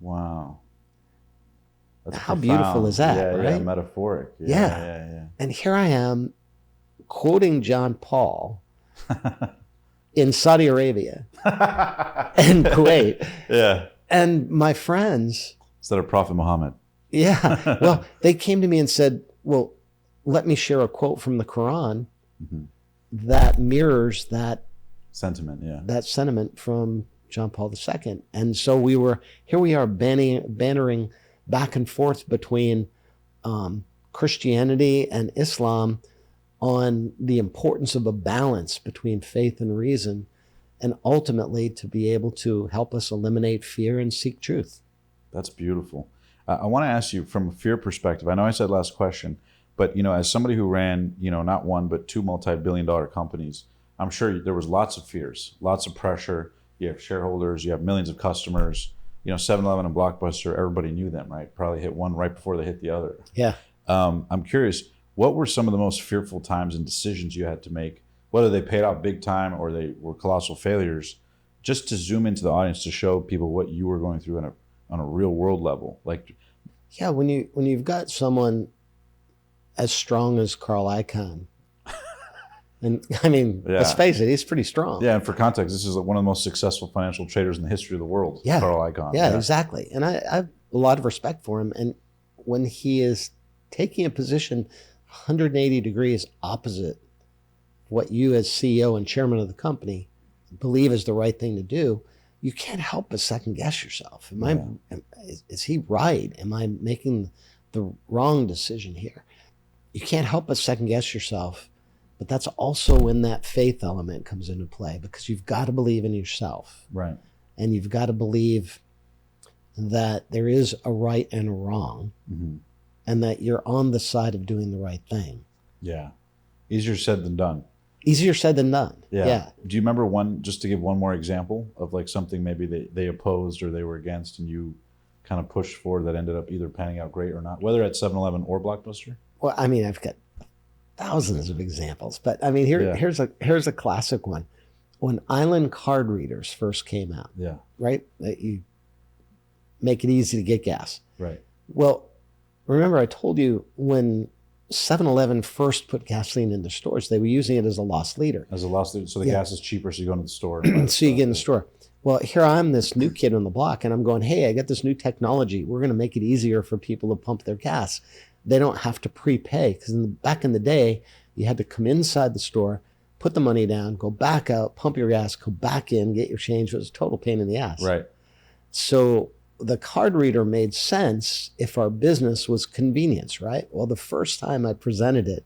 Wow. That's How profound. Beautiful is that, right? Yeah, metaphoric. Yeah. And here I am quoting John Paul in Saudi Arabia and Kuwait. Yeah. And my friends... Instead of Prophet Muhammad. Yeah. Well, they came to me and said, well, let me share a quote from the Quran that mirrors that sentiment, that sentiment from John Paul II. And so we are bantering back and forth between Christianity and Islam on the importance of a balance between faith and reason, and ultimately to be able to help us eliminate fear and seek truth. That's beautiful. I want to ask you from a fear perspective. I know I said last question, but as somebody who ran, not one, but two multi-billion-dollar companies, I'm sure there was lots of fears, lots of pressure. You have shareholders, you have millions of customers, 7-Eleven and Blockbuster, everybody knew them, right? Probably hit one right before they hit the other. Yeah. I'm curious, what were some of the most fearful times and decisions you had to make, whether they paid off big time or they were colossal failures, just to zoom into the audience to show people what you were going through on a real world level? Yeah, when you've got someone as strong as Carl Icahn, and I mean, let's face it, he's pretty strong. Yeah, and for context, this is one of the most successful financial traders in the history of the world, Carl Icahn. Yeah, exactly. And I have a lot of respect for him. And when he is taking a position 180 degrees opposite what you as CEO and chairman of the company believe is the right thing to do, you can't help but second guess yourself. Is he right? Am I making the wrong decision here? You can't help but second guess yourself, but that's also when that faith element comes into play, because you've got to believe in yourself. Right. And you've got to believe that there is a right and a wrong, and that you're on the side of doing the right thing. Yeah. Easier said than done. Easier said than done. Yeah. Do you remember just to give one more example of something maybe they opposed or they were against and you kind of pushed forward that ended up either panning out great or not, whether at 7-Eleven or Blockbuster? Well, I mean, I've got thousands of examples, but I mean, here's a classic one. When Island card readers first came out, right? That you make it easy to get gas. Right. Well, remember I told you when 7-Eleven first put gasoline into stores, they were using it as a loss leader. As a loss leader, so the gas is cheaper, so you go into the store. So you get in the store. Well, here I'm this new kid on the block, and I'm going, hey, I got this new technology. We're going to make it easier for people to pump their gas. They don't have to prepay, because back in the day, you had to come inside the store, put the money down, go back out, pump your gas, go back in, get your change. It was a total pain in the ass. Right. So the card reader made sense if our business was convenience, right? Well, the first time I presented it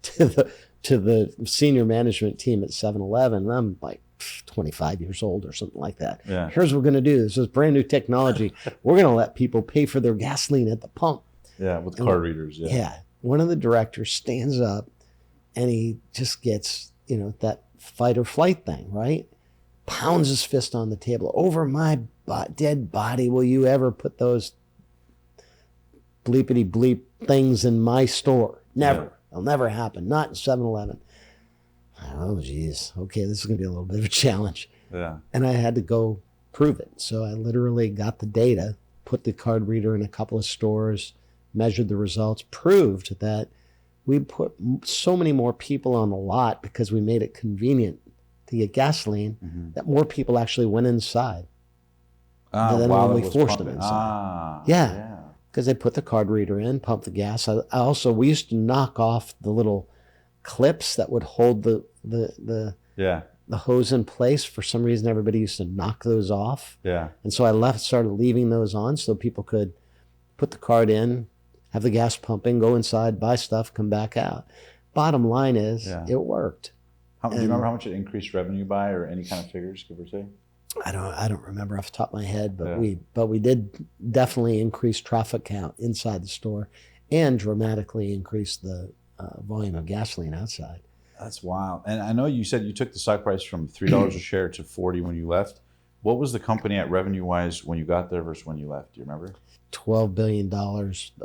to the senior management team at 7-Eleven, I'm like 25 years old or something like that. Yeah. Here's what we're going to do. This is brand new technology. We're going to let people pay for their gasoline at the pump. Yeah, with card readers. Yeah. One of the directors stands up and he just gets, that fight or flight thing, right? Pounds his fist on the table. Over my dead body, will you ever put those bleepity bleep things in my store. Never. Yeah. It'll never happen. Not in 7-Eleven. Oh, geez. Okay, this is going to be a little bit of a challenge. Yeah. And I had to go prove it. So I literally got the data, put the card reader in a couple of stores, measured the results, proved that we put so many more people on the lot because we made it convenient to get gasoline that more people actually went inside than when we forced them inside. Yeah. Because they put the card reader in, pump the gas. We used to knock off the little clips that would hold the hose in place. For some reason, everybody used to knock those off. Yeah. And so I started leaving those on so people could put the card in, have the gas pumping, go inside, buy stuff, come back out. Bottom line is, it worked. Do you remember how much it increased revenue by, or any kind of figures, give or take? I don't remember off the top of my head, but we did definitely increase traffic count inside the store, and dramatically increase the volume of gasoline outside. That's wild. And I know you said you took the stock price from $3 a share to $40 when you left. What was the company at revenue-wise when you got there versus when you left? Do you remember? $12 billion,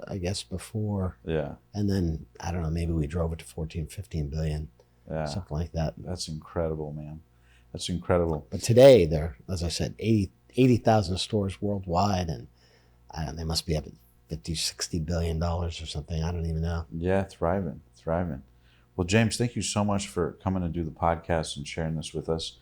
I guess, before. Yeah. And then, I don't know, maybe we drove it to 14, 15 billion. Yeah. Something like that. That's incredible, man. That's incredible. But today, there, as I said, 80,000 stores worldwide, and they must be up at $50, $60 billion or something. I don't even know. Yeah, thriving. Well, James, thank you so much for coming to do the podcast and sharing this with us.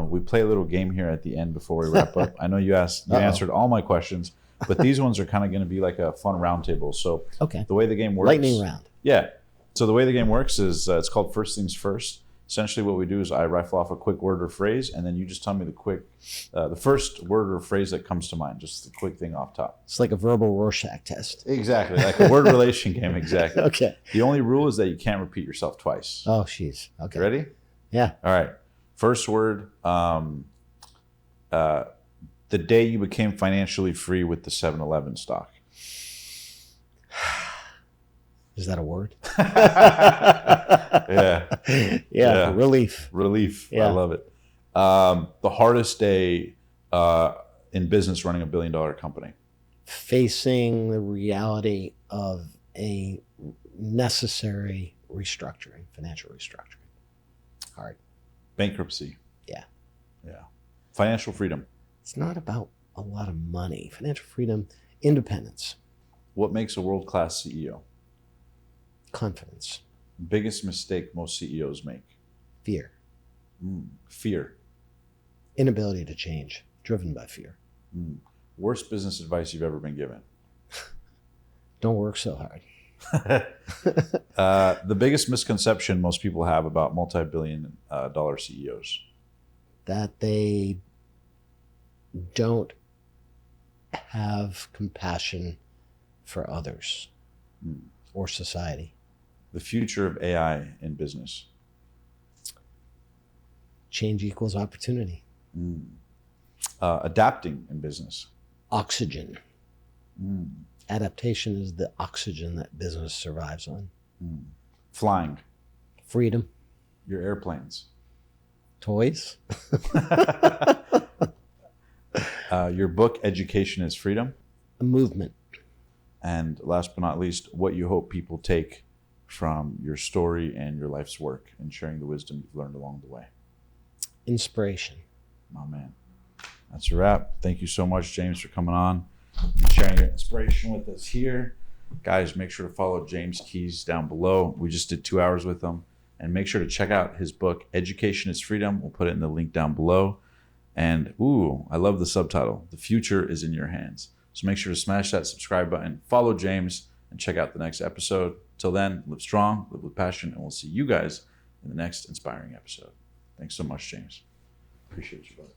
We play a little game here at the end before we wrap up. I know you answered all my questions, but these ones are kind of going to be like a fun roundtable. So the way the game works. Lightning round. Yeah. So the way the game works is it's called First Things First. Essentially what we do is I rifle off a quick word or phrase, and then you just tell me the first word or phrase that comes to mind, just the quick thing off top. It's like a verbal Rorschach test. Exactly, like a word relation game, exactly. Okay. The only rule is that you can't repeat yourself twice. Oh, jeez. Okay. Ready? Yeah. All right. First word, the day you became financially free with the 7-Eleven stock. Is that a word? Yeah. Relief. Yeah. I love it. The hardest day in business running $1 billion company. Facing the reality of a necessary restructuring, financial restructuring. Hard. Bankruptcy. Yeah. Financial freedom. It's not about a lot of money. Financial freedom, independence. What makes a world-class CEO? Confidence. Biggest mistake most CEOs make? Fear. Fear. Inability to change, driven by fear. Worst business advice you've ever been given? Don't work so hard. The biggest misconception most people have about multi-billion dollar CEOs? That they don't have compassion for others or society. The future of AI in business? Change equals opportunity. Adapting in business? Oxygen. Adaptation is the oxygen that business survives on. Flying? Freedom. Your airplanes? Toys. Your book, Education is Freedom? A movement. And last but not least, what you hope people take from your story and your life's work and sharing the wisdom you've learned along the way? Inspiration. My man. That's a wrap. Thank you so much, James, for coming on and sharing your inspiration with us here. Guys, make sure to follow James Keys down below. We just did 2 hours with him. And make sure to check out his book, Education is Freedom. We'll put it in the link down below. And I love the subtitle. The future is in your hands. So make sure to smash that subscribe button, follow James, and check out the next episode. Till then, live strong, live with passion, and we'll see you guys in the next inspiring episode. Thanks so much, James. Appreciate you, brother.